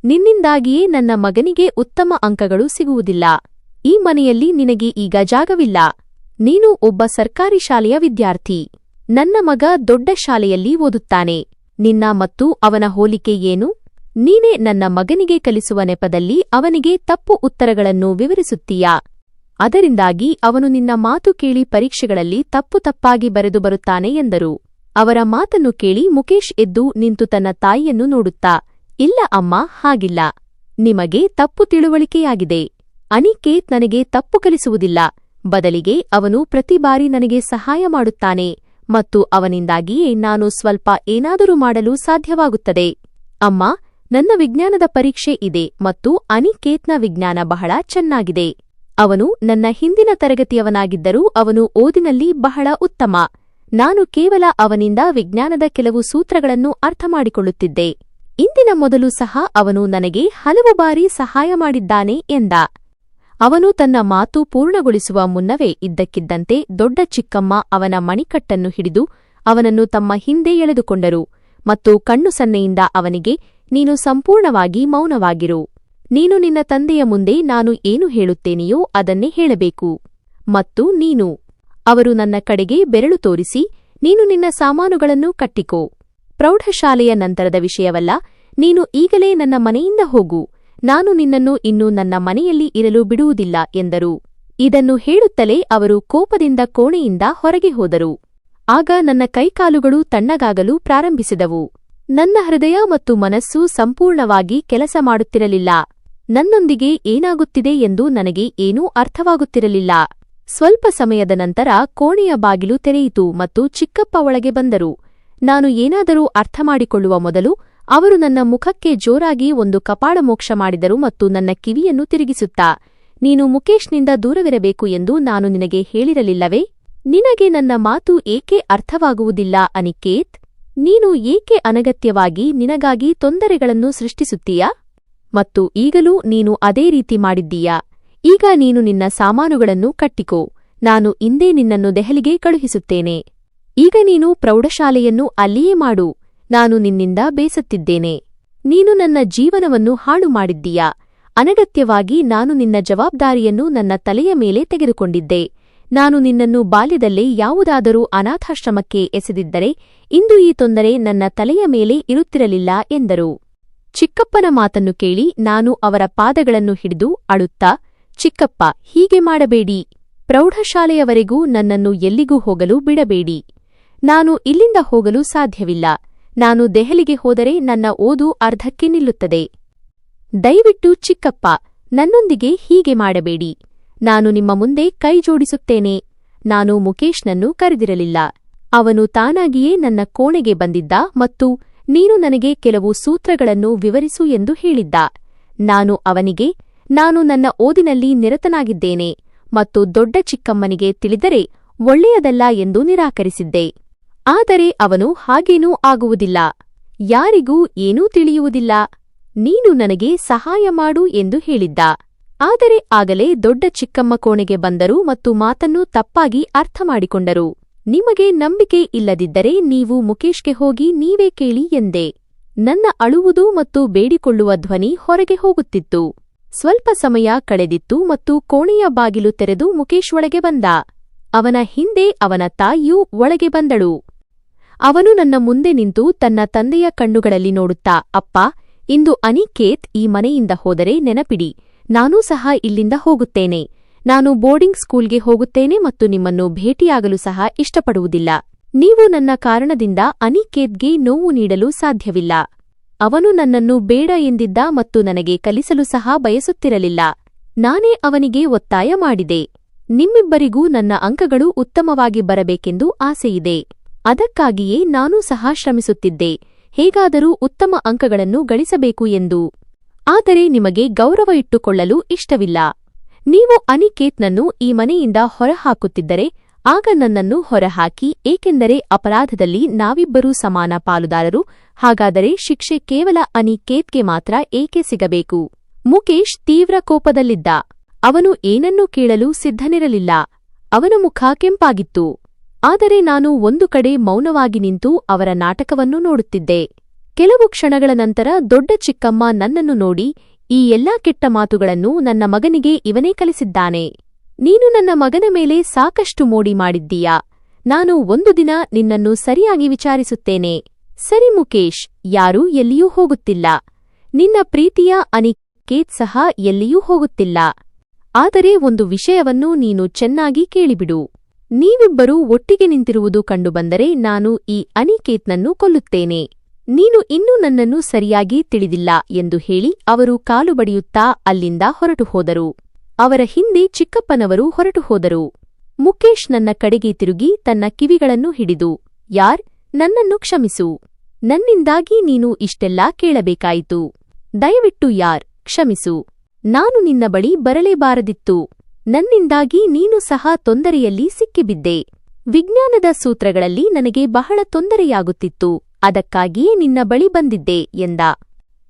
ನಿನ್ನಿಂದಾಗಿಯೇ ನನ್ನ ಮಗನಿಗೆ ಉತ್ತಮ ಅಂಕಗಳು ಸಿಗುವುದಿಲ್ಲ. ಈ ಮನೆಯಲ್ಲಿ ನಿನಗೆ ಈಗ ಜಾಗವಿಲ್ಲ. ನೀನು ಒಬ್ಬ ಸರ್ಕಾರಿ ಶಾಲೆಯ ವಿದ್ಯಾರ್ಥಿ. ನನ್ನ ಮಗ ದೊಡ್ಡ ಶಾಲೆಯಲ್ಲಿ ಓದುತ್ತಾನೆ. ನಿನ್ನ ಮತ್ತು ಅವನ ಹೋಲಿಕೆ ಏನು? ನೀನೇ ನನ್ನ ಮಗನಿಗೆ ಕಲಿಸುವ ನೆಪದಲ್ಲಿ ಅವನಿಗೆ ತಪ್ಪು ಉತ್ತರಗಳನ್ನು ವಿವರಿಸುತ್ತೀಯಾ? ಅದರಿಂದಾಗಿ ಅವನು ನಿನ್ನ ಮಾತು ಕೇಳಿ ಪರೀಕ್ಷೆಗಳಲ್ಲಿ ತಪ್ಪಾಗಿ ಬರೆದು ಬರುತ್ತಾನೆ ಎಂದರು. ಅವರ ಮಾತನ್ನು ಕೇಳಿ ಮುಕೇಶ್ ಎದ್ದು ನಿಂತು ತನ್ನ ತಾಯಿಯನ್ನು ನೋಡುತ್ತಾ, ಇಲ್ಲ ಅಮ್ಮ, ಹಾಗಿಲ್ಲ. ನಿಮಗೆ ತಪ್ಪು ತಿಳುವಳಿಕೆಯಾಗಿದೆ. ಅನಿಕೇತ್ ನನಗೆ ತಪ್ಪು ಕಲಿಸುವುದಿಲ್ಲ. ಬದಲಿಗೆ ಅವನು ಪ್ರತಿ ಬಾರಿ ನನಗೆ ಸಹಾಯ ಮಾಡುತ್ತಾನೆ ಮತ್ತು ಅವನಿಂದಾಗಿಯೇ ನಾನು ಸ್ವಲ್ಪ ಏನಾದರೂ ಮಾಡಲು ಸಾಧ್ಯವಾಗುತ್ತದೆ. ಅಮ್ಮ, ನನ್ನ ವಿಜ್ಞಾನದ ಪರೀಕ್ಷೆ ಇದೆ ಮತ್ತು ಅನಿಕೇತ್ನ ವಿಜ್ಞಾನ ಬಹಳ ಚೆನ್ನಾಗಿದೆ. ಅವನು ನನ್ನ ಹಿಂದಿನ ತರಗತಿಯವನಾಗಿದ್ದರೂ ಅವನು ಓದಿನಲ್ಲಿ ಬಹಳ ಉತ್ತಮ. ನಾನು ಕೇವಲ ಅವನಿಂದ ವಿಜ್ಞಾನದ ಕೆಲವು ಸೂತ್ರಗಳನ್ನು ಅರ್ಥಮಾಡಿಕೊಳ್ಳುತ್ತಿದ್ದೆ. ಇಂದಿನ ಮೊದಲು ಸಹ ಅವನು ನನಗೆ ಹಲವು ಬಾರಿ ಸಹಾಯ ಮಾಡಿದ್ದಾನೆ ಎಂದ. ಅವನು ತನ್ನ ಮಾತು ಪೂರ್ಣಗೊಳಿಸುವ ಮುನ್ನವೇ ಇದ್ದಕ್ಕಿದ್ದಂತೆ ದೊಡ್ಡ ಚಿಕ್ಕಮ್ಮ ಅವನ ಮಣಿಕಟ್ಟನ್ನು ಹಿಡಿದು ಅವನನ್ನು ತಮ್ಮ ಹಿಂದೆ ಎಳೆದುಕೊಂಡರು ಮತ್ತು ಕಣ್ಣು ಸನ್ನೆಯಿಂದ ಅವನಿಗೆ, ನೀನು ಸಂಪೂರ್ಣವಾಗಿ ಮೌನವಾಗಿರು. ನೀನು ನಿನ್ನ ತಂದೆಯ ಮುಂದೆ ನಾನು ಏನು ಹೇಳುತ್ತೇನೆಯೋ ಅದನ್ನೇ ಹೇಳಬೇಕು. ಮತ್ತು ನೀನು, ಅವರು ನನ್ನ ಕಡೆಗೆ ಬೆರಳು ತೋರಿಸಿ, ನೀನು ನಿನ್ನ ಸಾಮಾನುಗಳನ್ನು ಕಟ್ಟಿಕೋ. ಪ್ರೌಢಶಾಲೆಯ ನಂತರದ ವಿಷಯವಲ್ಲ. ನೀನು ಈಗಲೇ ನನ್ನ ಮನೆಯಿಂದ ಹೋಗು. ನಾನು ನಿನ್ನನ್ನು ಇನ್ನು ನನ್ನ ಮನೆಯಲ್ಲಿ ಇರಲು ಬಿಡುವುದಿಲ್ಲ ಎಂದರು. ಇದನ್ನು ಹೇಳುತ್ತಲೇ ಅವರು ಕೋಪದಿಂದ ಕೋಣೆಯಿಂದ ಹೊರಗೆ ಹೋದರು. ಆಗ ನನ್ನ ಕೈಕಾಲುಗಳು ತಣ್ಣಗಾಗಲು ಪ್ರಾರಂಭಿಸಿದವು. ನನ್ನ ಹೃದಯ ಮತ್ತು ಮನಸ್ಸು ಸಂಪೂರ್ಣವಾಗಿ ಕೆಲಸ ಮಾಡುತ್ತಿರಲಿಲ್ಲ. ನನ್ನೊಂದಿಗೆ ಏನಾಗುತ್ತಿದೆ ಎಂದು ನನಗೆ ಏನೂ ಅರ್ಥವಾಗುತ್ತಿರಲಿಲ್ಲ. ಸ್ವಲ್ಪ ಸಮಯದ ನಂತರ ಕೋಣೆಯ ಬಾಗಿಲು ತೆರೆಯಿತು ಮತ್ತು ಚಿಕ್ಕಪ್ಪ ಒಳಗೆ ಬಂದರು. ನಾನು ಏನಾದರೂ ಅರ್ಥಮಾಡಿಕೊಳ್ಳುವ ಮೊದಲು ಅವರು ನನ್ನ ಮುಖಕ್ಕೆ ಜೋರಾಗಿ ಒಂದು ಕಪಾಳಮೋಕ್ಷ ಮಾಡಿದರು ಮತ್ತು ನನ್ನ ಕಿವಿಯನ್ನು ತಿರುಗಿಸುತ್ತಾ, ನೀನು ಮುಕೇಶ್ನಿಂದ ದೂರವಿರಬೇಕು ಎಂದು ನಾನು ನಿನಗೆ ಹೇಳಿರಲಿಲ್ಲವೇ? ನಿನಗೆ ನನ್ನ ಮಾತು ಏಕೆ ಅರ್ಥವಾಗುವುದಿಲ್ಲ ಅನಿಕೇತ್? ನೀನು ಏಕೆ ಅನಗತ್ಯವಾಗಿ ನಿನಗಾಗಿ ತೊಂದರೆಗಳನ್ನು ಸೃಷ್ಟಿಸುತ್ತೀಯಾ? ಮತ್ತು ಈಗಲೂ ನೀನು ಅದೇ ರೀತಿ ಮಾಡಿದ್ದೀಯಾ? ಈಗ ನೀನು ನಿನ್ನ ಸಾಮಾನುಗಳನ್ನು ಕಟ್ಟಿಕೋ. ನಾನು ಇಂದೇ ನಿನ್ನನ್ನು ದೆಹಲಿಗೆ ಕಳುಹಿಸುತ್ತೇನೆ. ಈಗ ನೀನು ಪ್ರೌಢಶಾಲೆಯನ್ನು ಅಲ್ಲಿಯೇ ಮಾಡು. ನಾನು ನಿನ್ನಿಂದ ಬೇಸತ್ತಿದ್ದೇನೆ. ನೀನು ನನ್ನ ಜೀವನವನ್ನು ಹಾಳು ಮಾಡಿದ್ದೀಯಾ. ಅನಗತ್ಯವಾಗಿ ನಾನು ನಿನ್ನ ಜವಾಬ್ದಾರಿಯನ್ನು ನನ್ನ ತಲೆಯ ಮೇಲೆ ತೆಗೆದುಕೊಂಡಿದ್ದೆ. ನಾನು ನಿನ್ನನ್ನು ಬಾಲ್ಯದಲ್ಲೇ ಯಾವುದಾದರೂ ಅನಾಥಾಶ್ರಮಕ್ಕೆ ಎಸೆದಿದ್ದರೆ ಇಂದು ಈ ತೊಂದರೆ ನನ್ನ ತಲೆಯ ಮೇಲೆ ಇರುತ್ತಿರಲಿಲ್ಲ ಎಂದರು. ಚಿಕ್ಕಪ್ಪನ ಮಾತನ್ನು ಕೇಳಿ ನಾನು ಅವರ ಪಾದಗಳನ್ನು ಹಿಡಿದು ಅಳುತ್ತಾ, ಚಿಕ್ಕಪ್ಪ, ಹೀಗೆ ಮಾಡಬೇಡಿ. ಪ್ರೌಢಶಾಲೆಯವರೆಗೂ ನನ್ನನ್ನು ಎಲ್ಲಿಗೂ ಹೋಗಲು ಬಿಡಬೇಡಿ. ನಾನು ಇಲ್ಲಿಂದ ಹೋಗಲು ಸಾಧ್ಯವಿಲ್ಲ. ನಾನು ದೆಹಲಿಗೆ ಹೋದರೆ ನನ್ನ ಓದು ಅರ್ಧಕ್ಕೆ ನಿಲ್ಲುತ್ತದೆ. ದಯವಿಟ್ಟು ಚಿಕ್ಕಪ್ಪ, ನನ್ನೊಂದಿಗೆ ಹೀಗೆ ಮಾಡಬೇಡಿ. ನಾನು ನಿಮ್ಮ ಮುಂದೆ ಕೈ ಜೋಡಿಸುತ್ತೇನೆ. ನಾನು ಮುಕೇಶ್ನನ್ನು ಕರೆದಿರಲಿಲ್ಲ. ಅವನು ತಾನಾಗಿಯೇ ನನ್ನ ಕೋಣೆಗೆ ಬಂದಿದ್ದ ಮತ್ತು ನೀನು ನನಗೆ ಕೆಲವು ಸೂತ್ರಗಳನ್ನು ವಿವರಿಸು ಎಂದು ಹೇಳಿದ್ದ. ನಾನು ಅವನಿಗೆ, ನಾನು ನನ್ನ ಓದಿನಲ್ಲಿ ನಿರತನಾಗಿದ್ದೇನೆ ಮತ್ತು ದೊಡ್ಡ ಚಿಕ್ಕಮ್ಮನಿಗೆ ತಿಳಿದರೆ ಒಳ್ಳೆಯದಲ್ಲ ಎಂದು ನಿರಾಕರಿಸಿದ್ದೆ. ಆದರೆ ಅವನು ಹಾಗೇನೂ ಆಗುವುದಿಲ್ಲ. ಯಾರಿಗೂ ಏನೂ ತಿಳಿಯುವುದಿಲ್ಲ. ನೀನು ನನಗೆ ಸಹಾಯ ಮಾಡು ಎಂದು ಹೇಳಿದ್ದ. ಆದರೆ ಆಗಲೇ ದೊಡ್ಡ ಚಿಕ್ಕಮ್ಮ ಕೋಣೆಗೆ ಬಂದರು ಮತ್ತು ಮಾತನ್ನು ತಪ್ಪಾಗಿ ಅರ್ಥಮಾಡಿಕೊಂಡರು. ನಿಮಗೆ ನಂಬಿಕೆ ಇಲ್ಲದಿದ್ದರೆ ನೀವು ಮುಕೇಶ್ಗೆ ಹೋಗಿ ನೀವೇ ಕೇಳಿ ಎಂದೆ. ನನ್ನ ಅಳುವುದು ಮತ್ತು ಬೇಡಿಕೊಳ್ಳುವ ಧ್ವನಿ ಹೊರಗೆ ಹೋಗುತ್ತಿತ್ತು. ಸ್ವಲ್ಪ ಸಮಯ ಕಳೆದಿತ್ತು ಮತ್ತು ಕೋಣೆಯ ಬಾಗಿಲು ತೆರೆದು ಮುಕೇಶ್ ಒಳಗೆ ಬಂದ. ಅವನ ಹಿಂದೆ ಅವನ ತಾಯಿಯೂ ಒಳಗೆ ಬಂದಳು. ಅವನು ನನ್ನ ಮುಂದೆ ನಿಂತು ತನ್ನ ತಂದೆಯ ಕಣ್ಣುಗಳಲ್ಲಿ ನೋಡುತ್ತಾ, ಅಪ್ಪ, ಇಂದು ಅನಿಕೇತ್ ಈ ಮನೆಯಿಂದ ಹೋದರೆ ನೆನಪಿಡಿ, ನಾನೂ ಸಹ ಇಲ್ಲಿಂದ ಹೋಗುತ್ತೇನೆ. ನಾನು ಬೋರ್ಡಿಂಗ್ ಸ್ಕೂಲ್ಗೆ ಹೋಗುತ್ತೇನೆ ಮತ್ತು ನಿಮ್ಮನ್ನು ಭೇಟಿಯಾಗಲು ಸಹ ಇಷ್ಟಪಡುವುದಿಲ್ಲ. ನೀವು ನನ್ನ ಕಾರಣದಿಂದ ಅನಿಕೇತ್ಗೆ ನೋವು ನೀಡಲು ಸಾಧ್ಯವಿಲ್ಲ. ಅವನು ನನ್ನನ್ನು ಬೇಡ ಎಂದಿದ್ದ ಮತ್ತು ನನಗೆ ಕಲಿಸಲು ಸಹ ಬಯಸುತ್ತಿರಲಿಲ್ಲ. ನಾನೇ ಅವನಿಗೆ ಒತ್ತಾಯ ಮಾಡಿದೆ. ನಿಮ್ಮಿಬ್ಬರಿಗೂ ನನ್ನ ಅಂಕಗಳು ಉತ್ತಮವಾಗಿ ಬರಬೇಕೆಂದು ಆಸೆಯಿದೆ. ಅದಕ್ಕಾಗಿಯೇ ನಾನೂ ಸಹ ಶ್ರಮಿಸುತ್ತಿದ್ದೆ, ಹೇಗಾದರೂ ಉತ್ತಮ ಅಂಕಗಳನ್ನು ಗಳಿಸಬೇಕು ಎಂದು. ಆದರೆ ನಿಮಗೆ ಗೌರವ ಇಟ್ಟುಕೊಳ್ಳಲು ಇಷ್ಟವಿಲ್ಲ. ನೀವು ಅನಿಕೇತ್ನನ್ನು ಈ ಮನೆಯಿಂದ ಹೊರಹಾಕುತ್ತಿದ್ದರೆ ಆಗ ನನ್ನನ್ನು ಹೊರಹಾಕಿ, ಏಕೆಂದರೆ ಅಪರಾಧದಲ್ಲಿ ನಾವಿಬ್ಬರೂ ಸಮಾನ ಪಾಲುದಾರರು. ಹಾಗಾದರೆ ಶಿಕ್ಷೆ ಕೇವಲ ಅನಿಕೇತ್ಗೆ ಮಾತ್ರ ಏಕೆ ಸಿಗಬೇಕು? ಮುಕೇಶ್ ತೀವ್ರ ಕೋಪದಲ್ಲಿದ್ದ. ಅವನು ಏನನ್ನೂ ಕೇಳಲು ಸಿದ್ಧನಿರಲಿಲ್ಲ. ಅವನ ಮುಖ ಕೆಂಪಾಗಿತ್ತು. ಆದರೆ ನಾನು ಒಂದು ಕಡೆ ಮೌನವಾಗಿ ನಿಂತು ಅವರ ನಾಟಕವನ್ನು ನೋಡುತ್ತಿದ್ದೆ. ಕೆಲವು ಕ್ಷಣಗಳ ನಂತರ ದೊಡ್ಡ ಚಿಕ್ಕಮ್ಮ ನನ್ನನ್ನು ನೋಡಿ, ಈ ಎಲ್ಲಾ ಕೆಟ್ಟ ಮಾತುಗಳನ್ನು ನನ್ನ ಮಗನಿಗೆ ಇವನೇ ಕಲಿಸಿದ್ದಾನೆ. ನೀನು ನನ್ನ ಮಗನ ಮೇಲೆ ಸಾಕಷ್ಟು ಮೋಡಿ ಮಾಡಿದ್ದೀಯಾ. ನಾನು ಒಂದು ದಿನ ನಿನ್ನನ್ನು ಸರಿಯಾಗಿ ವಿಚಾರಿಸುತ್ತೇನೆ. ಸರಿ ಮುಕೇಶ್, ಯಾರೂ ಎಲ್ಲಿಯೂ ಹೋಗುತ್ತಿಲ್ಲ. ನಿನ್ನ ಪ್ರೀತಿಯ ಅನಿಕೇತ್ ಸಹ ಎಲ್ಲಿಯೂ ಹೋಗುತ್ತಿಲ್ಲ. ಆದರೆ ಒಂದು ವಿಷಯವನ್ನು ನೀನು ಚೆನ್ನಾಗಿ ಕೇಳಿಬಿಡು. ನೀವಿಬ್ಬರೂ ಒಟ್ಟಿಗೆ ನಿಂತಿರುವುದು ಕಂಡುಬಂದರೆ ನಾನು ಈ ಅನಿಕೇತ್ನನ್ನು ಕೊಲ್ಲುತ್ತೇನೆ. ನೀನು ಇನ್ನೂ ನನ್ನನ್ನು ಸರಿಯಾಗಿ ತಿಳಿದಿಲ್ಲ ಎಂದು ಹೇಳಿ ಅವರು ಕಾಲು ಬಡಿಯುತ್ತಾ ಅಲ್ಲಿಂದ ಹೊರಟು ಹೋದರು. ಅವರ ಹಿಂದೆ ಚಿಕ್ಕಪ್ಪನವರು ಹೊರಟು ಹೋದರು. ಮುಕೇಶ್ ನನ್ನ ಕಡೆಗೆ ತಿರುಗಿ ತನ್ನ ಕಿವಿಗಳನ್ನು ಹಿಡಿದು, ಯಾರ್, ನನ್ನನ್ನು ಕ್ಷಮಿಸು. ನನ್ನಿಂದಾಗಿ ನೀನು ಇಷ್ಟೆಲ್ಲಾ ಕೇಳಬೇಕಾಯಿತು. ದಯವಿಟ್ಟು ಯಾರ್, ಕ್ಷಮಿಸು. ನಾನು ನಿನ್ನ ಬಳಿ ಬರಲೇಬಾರದಿತ್ತು. ನನ್ನಿಂದಾಗಿ ನೀನು ಸಹ ತೊಂದರೆಯಲ್ಲಿ ಸಿಕ್ಕಿಬಿದ್ದೆ. ವಿಜ್ಞಾನದ ಸೂತ್ರಗಳಲ್ಲಿ ನನಗೆ ಬಹಳ ತೊಂದರೆಯಾಗುತ್ತಿತ್ತು. ಅದಕ್ಕಾಗಿಯೇ ನಿನ್ನ ಬಳಿ ಬಂದಿದ್ದೆ ಎಂದ.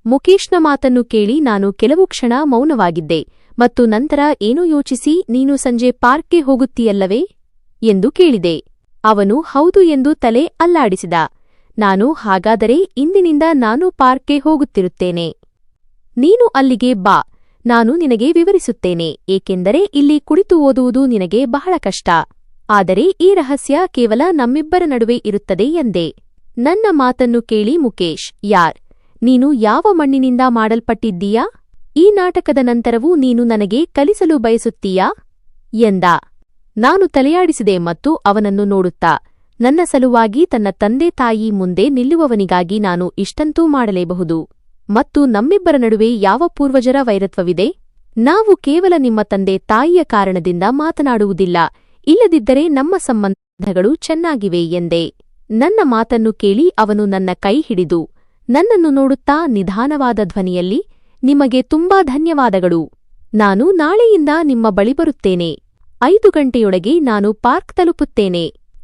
ಮುಕೇಶ್ನ ಮಾತನ್ನು ಕೇಳಿ ನಾನು ಕೆಲವು ಕ್ಷಣ ಮೌನವಾಗಿದ್ದೆ ಮತ್ತು ನಂತರ ಏನೋ ಯೋಚಿಸಿ, ನೀನು ಸಂಜೆ ಪಾರ್ಕ್ಗೆ ಹೋಗುತ್ತೀಯಲ್ಲವೇ ಎಂದು ಕೇಳಿದೆ. ಅವನು ಹೌದು ಎಂದು ತಲೆ ಅಲ್ಲಾಡಿಸಿದ. ನಾನು, ಹಾಗಾದರೆ ಇಂದಿನಿಂದ ನಾನು ಪಾರ್ಕ್ಗೆ ಹೋಗುತ್ತಿರುತ್ತೇನೆ. ನೀನು ಅಲ್ಲಿಗೆ ಬಾ, ನಾನು ನಿನಗೆ ವಿವರಿಸುತ್ತೇನೆ, ಏಕೆಂದರೆ ಇಲ್ಲಿ ಕುಳಿತು ಓದುವುದು ನಿನಗೆ ಬಹಳ ಕಷ್ಟ. ಆದರೆ ಈ ರಹಸ್ಯ ಕೇವಲ ನಮ್ಮಿಬ್ಬರ ನಡುವೆ ಇರುತ್ತದೆ ಎಂದೆ. ನನ್ನ ಮಾತನ್ನು ಕೇಳಿ ಮುಕೇಶ್, ಯಾರ್, ನೀನು ಯಾವ ಮಣ್ಣಿನಿಂದ ಮಾಡಲ್ಪಟ್ಟಿದ್ದೀಯಾ? ಈ ನಾಟಕದ ನಂತರವೂ ನೀನು ನನಗೆ ಕಲಿಸಲು ಬಯಸುತ್ತೀಯಾ ಎಂದ. ನಾನು ತಲೆಯಾಡಿಸಿದೆ ಮತ್ತು ಅವನನ್ನು ನೋಡುತ್ತಾ, ನನ್ನ ಸಲುವಾಗಿ ತನ್ನ ತಂದೆ ತಾಯಿ ಮುಂದೆ ನಿಲ್ಲುವವನಿಗಾಗಿ ನಾನು ಇಷ್ಟಂತೂ ಮಾಡಲೇಬಹುದು. ಮತ್ತು ನಮ್ಮಿಬ್ಬರ ನಡುವೆ ಯಾವ ಪೂರ್ವಜರ ವೈರತ್ವವಿದೆ? ನಾವು ಕೇವಲ ನಿಮ್ಮ ತಂದೆ ತಾಯಿಯ ಕಾರಣದಿಂದ ಮಾತನಾಡುವುದಿಲ್ಲ, ಇಲ್ಲದಿದ್ದರೆ ನಮ್ಮ ಸಂಬಂಧಗಳು ಚೆನ್ನಾಗಿವೆ ಎಂದೆ. ನನ್ನ ಮಾತನ್ನು ಕೇಳಿ ಅವನು ನನ್ನ ಕೈ ಹಿಡಿದು ನನ್ನನ್ನು ನೋಡುತ್ತಾ ನಿಧಾನವಾದ ಧ್ವನಿಯಲ್ಲಿ, ನಿಮಗೆ ತುಂಬಾ ಧನ್ಯವಾದಗಳು. ನಾನು ನಾಳೆಯಿಂದ ನಿಮ್ಮ ಬಳಿ ಬರುತ್ತೇನೆ. 5 ಗಂಟೆಯೊಳಗೆ ನಾನು ಪಾರ್ಕ್ ತಲುಪುತ್ತೇನೆ.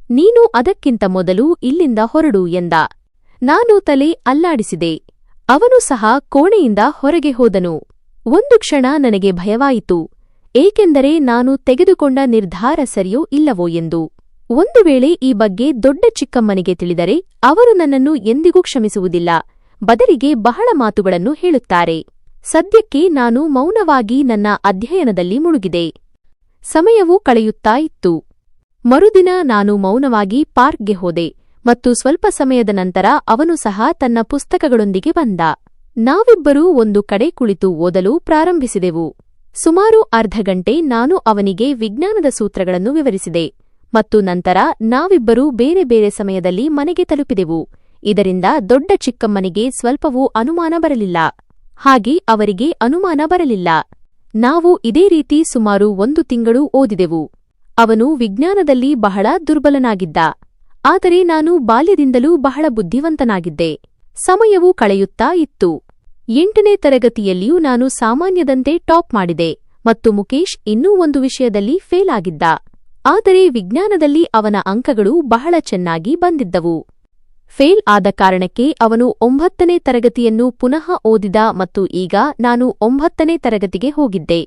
ನೀನು ಅದಕ್ಕಿಂತ ಮೊದಲು ಇಲ್ಲಿಂದ ಹೊರಡು ಎಂದ. ನಾನು ತಲೆ ಅಲ್ಲಾಡಿಸಿದೆ. ಅವನು ಸಹ ಕೋಣೆಯಿಂದ ಹೊರಗೆ ಹೋದನು. ಒಂದು ಕ್ಷಣ ನನಗೆ ಭಯವಾಯಿತು, ಏಕೆಂದರೆ ನಾನು ತೆಗೆದುಕೊಂಡ ನಿರ್ಧಾರ ಸರಿಯೋ ಇಲ್ಲವೋ ಎಂದು. ಒಂದು ವೇಳೆ ಈ ಬಗ್ಗೆ ದೊಡ್ಡ ಚಿಕ್ಕಮ್ಮನಿಗೆ ತಿಳಿದರೆ ಅವರು ನನ್ನನ್ನು ಎಂದಿಗೂ ಕ್ಷಮಿಸುವುದಿಲ್ಲ, ಬದಲಿಗೆ ಬಹಳ ಮಾತುಗಳನ್ನು ಹೇಳುತ್ತಾರೆ. ಸದ್ಯಕ್ಕೆ ನಾನು ಮೌನವಾಗಿ ನನ್ನ ಅಧ್ಯಯನದಲ್ಲಿ ಮುಳುಗಿದೆ. ಸಮಯವೂ ಕಳೆಯುತ್ತಾ ಇತ್ತು. ಮರುದಿನ ನಾನು ಮೌನವಾಗಿ ಪಾರ್ಕ್ಗೆ ಹೋದೆ ಮತ್ತು ಸ್ವಲ್ಪ ಸಮಯದ ನಂತರ ಅವನು ಸಹ ತನ್ನ ಪುಸ್ತಕಗಳೊಂದಿಗೆ ಬಂದ. ನಾವಿಬ್ಬರೂ ಒಂದು ಕಡೆ ಕುಳಿತು ಓದಲು ಪ್ರಾರಂಭಿಸಿದೆವು. ಸುಮಾರು ಅರ್ಧ ಗಂಟೆ ನಾನು ಅವನಿಗೆ ವಿಜ್ಞಾನದ ಸೂತ್ರಗಳನ್ನು ವಿವರಿಸಿದೆ ಮತ್ತು ನಂತರ ನಾವಿಬ್ಬರೂ ಬೇರೆ ಬೇರೆ ಸಮಯದಲ್ಲಿ ಮನೆಗೆ ತಲುಪಿದೆವು. ಇದರಿಂದ ದೊಡ್ಡ ಚಿಕ್ಕಮ್ಮನಿಗೆ ಸ್ವಲ್ಪವೂ ಅನುಮಾನ ಬರಲಿಲ್ಲ, ಹಾಗೆ ಅವರಿಗೆ ಅನುಮಾನ ಬರಲಿಲ್ಲ. ನಾವು ಇದೇ ರೀತಿ ಸುಮಾರು 1 ತಿಂಗಳು ಓದಿದೆವು. ಅವನು ವಿಜ್ಞಾನದಲ್ಲಿ ಬಹಳ ದುರ್ಬಲನಾಗಿದ್ದ, ಆದರೆ ನಾನು ಬಾಲ್ಯದಿಂದಲೂ ಬಹಳ ಬುದ್ಧಿವಂತನಾಗಿದ್ದೆ. ಸಮಯವು ಕಳೆಯುತ್ತಾ ಇತ್ತು. 8ನೇ ತರಗತಿಯಲ್ಲಿಯೂ ನಾನು ಸಾಮಾನ್ಯದಂತೆ ಟಾಪ್ ಮಾಡಿದೆ ಮತ್ತು ಮುಕೇಶ್ ಇನ್ನೂ ಒಂದು ವಿಷಯದಲ್ಲಿ ಫೇಲ್ ಆಗಿದ್ದ. ಆದರೆ ವಿಜ್ಞಾನದಲ್ಲಿ ಅವನ ಅಂಕಗಳು ಬಹಳ ಚೆನ್ನಾಗಿ ಬಂದಿದ್ದವು. ಫೇಲ್ ಆದ ಕಾರಣಕ್ಕೆ ಅವನು 9ನೇ ತರಗತಿಯನ್ನು ಪುನಃ ಓದಿದ ಮತ್ತು ಈಗ ನಾನು 9ನೇ ತರಗತಿಗೆ ಹೋಗಿದ್ದೆ.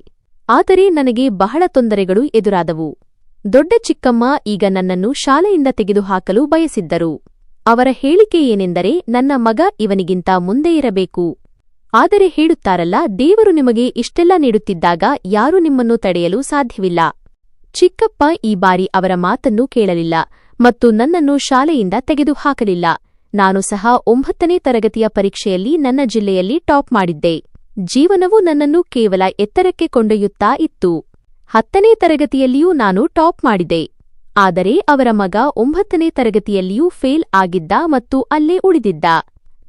ಆದರೆ ನನಗೆ ಬಹಳ ತೊಂದರೆಗಳು ಎದುರಾದವು. ದೊಡ್ಡ ಚಿಕ್ಕಮ್ಮ ಈಗ ನನ್ನನ್ನು ಶಾಲೆಯಿಂದ ತೆಗೆದುಹಾಕಲು ಬಯಸಿದ್ದರು. ಅವರ ಹೇಳಿಕೆ ಏನೆಂದರೆ, ನನ್ನ ಮಗ ಇವನಿಗಿಂತ ಮುಂದೆ ಇರಬೇಕು. ಆದರೆ ಹೇಳುತ್ತಾರಲ್ಲ, ದೇವರು ನಿಮಗೆ ಇಷ್ಟೆಲ್ಲ ನೀಡುತ್ತಿದ್ದಾಗ ಯಾರೂ ನಿಮ್ಮನ್ನು ತಡೆಯಲು ಸಾಧ್ಯವಿಲ್ಲ. ಚಿಕ್ಕಪ್ಪ ಈ ಬಾರಿ ಅವರ ಮಾತನ್ನು ಕೇಳಲಿಲ್ಲ ಮತ್ತು ನನ್ನನ್ನು ಶಾಲೆಯಿಂದ ತೆಗೆದುಹಾಕಲಿಲ್ಲ. ನಾನು ಸಹ 9ನೇ ತರಗತಿಯ ಪರೀಕ್ಷೆಯಲ್ಲಿ ನನ್ನ ಜಿಲ್ಲೆಯಲ್ಲಿ ಟಾಪ್ ಮಾಡಿದ್ದೆ. ಜೀವನವು ನನ್ನನ್ನು ಕೇವಲ ಎತ್ತರಕ್ಕೆ ಕೊಂಡೊಯ್ಯುತ್ತಾ ಇತ್ತು. 10ನೇ ತರಗತಿಯಲ್ಲಿಯೂ ನಾನು ಟಾಪ್ ಮಾಡಿದೆ. ಆದರೆ ಅವರ ಮಗ 9ನೇ ತರಗತಿಯಲ್ಲಿಯೂ ಫೇಲ್ ಆಗಿದ್ದ ಮತ್ತು ಅಲ್ಲೇ ಉಳಿದಿದ್ದ.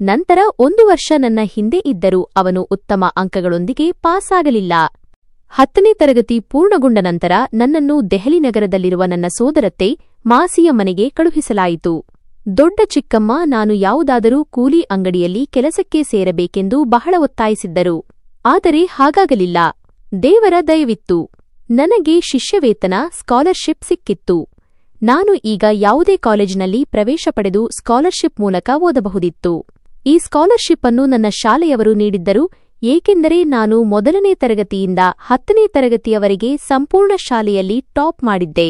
ನಂತರ 1 ವರ್ಷ ನನ್ನ ಹಿಂದೆ ಇದ್ದರೂ ಅವನು ಉತ್ತಮ ಅಂಕಗಳೊಂದಿಗೆ ಪಾಸ್ ಆಗಲಿಲ್ಲ. 10ನೇ ತರಗತಿ ಪೂರ್ಣಗೊಂಡ ನಂತರ ನನ್ನನ್ನು ದೆಹಲಿ ನಗರದಲ್ಲಿರುವ ನನ್ನ ಸೋದರತ್ತೆ ಮಾಸಿಯ ಮನೆಗೆ ಕಳುಹಿಸಲಾಯಿತು. ದೊಡ್ಡ ಚಿಕ್ಕಮ್ಮ ನಾನು ಯಾವುದಾದರೂ ಕೂಲಿ ಅಂಗಡಿಯಲ್ಲಿ ಕೆಲಸಕ್ಕೆ ಸೇರಬೇಕೆಂದು ಬಹಳ ಒತ್ತಾಯಿಸಿದ್ದರು. ಆದರೆ ಹಾಗಾಗಲಿಲ್ಲ. ದೇವರ ದಯವಿತ್ತು. ನನಗೆ ಶಿಷ್ಯವೇತನ ಸ್ಕಾಲರ್ಶಿಪ್ ಸಿಕ್ಕಿತ್ತು. ನಾನು ಈಗ ಯಾವುದೇ ಕಾಲೇಜಿನಲ್ಲಿ ಪ್ರವೇಶ ಪಡೆದು ಸ್ಕಾಲರ್ಶಿಪ್ ಮೂಲಕ ಓದಬಹುದಿತ್ತು. ಈ ಸ್ಕಾಲರ್ಶಿಪ್ ಅನ್ನು ನನ್ನ ಶಾಲೆಯವರು ನೀಡಿದ್ದರು, ಏಕೆಂದರೆ ನಾನು 1ನೇ ತರಗತಿಯಿಂದ 10ನೇ ತರಗತಿಯವರೆಗೆ ಸಂಪೂರ್ಣ ಶಾಲೆಯಲ್ಲಿ ಟಾಪ್ ಮಾಡಿದ್ದೆ.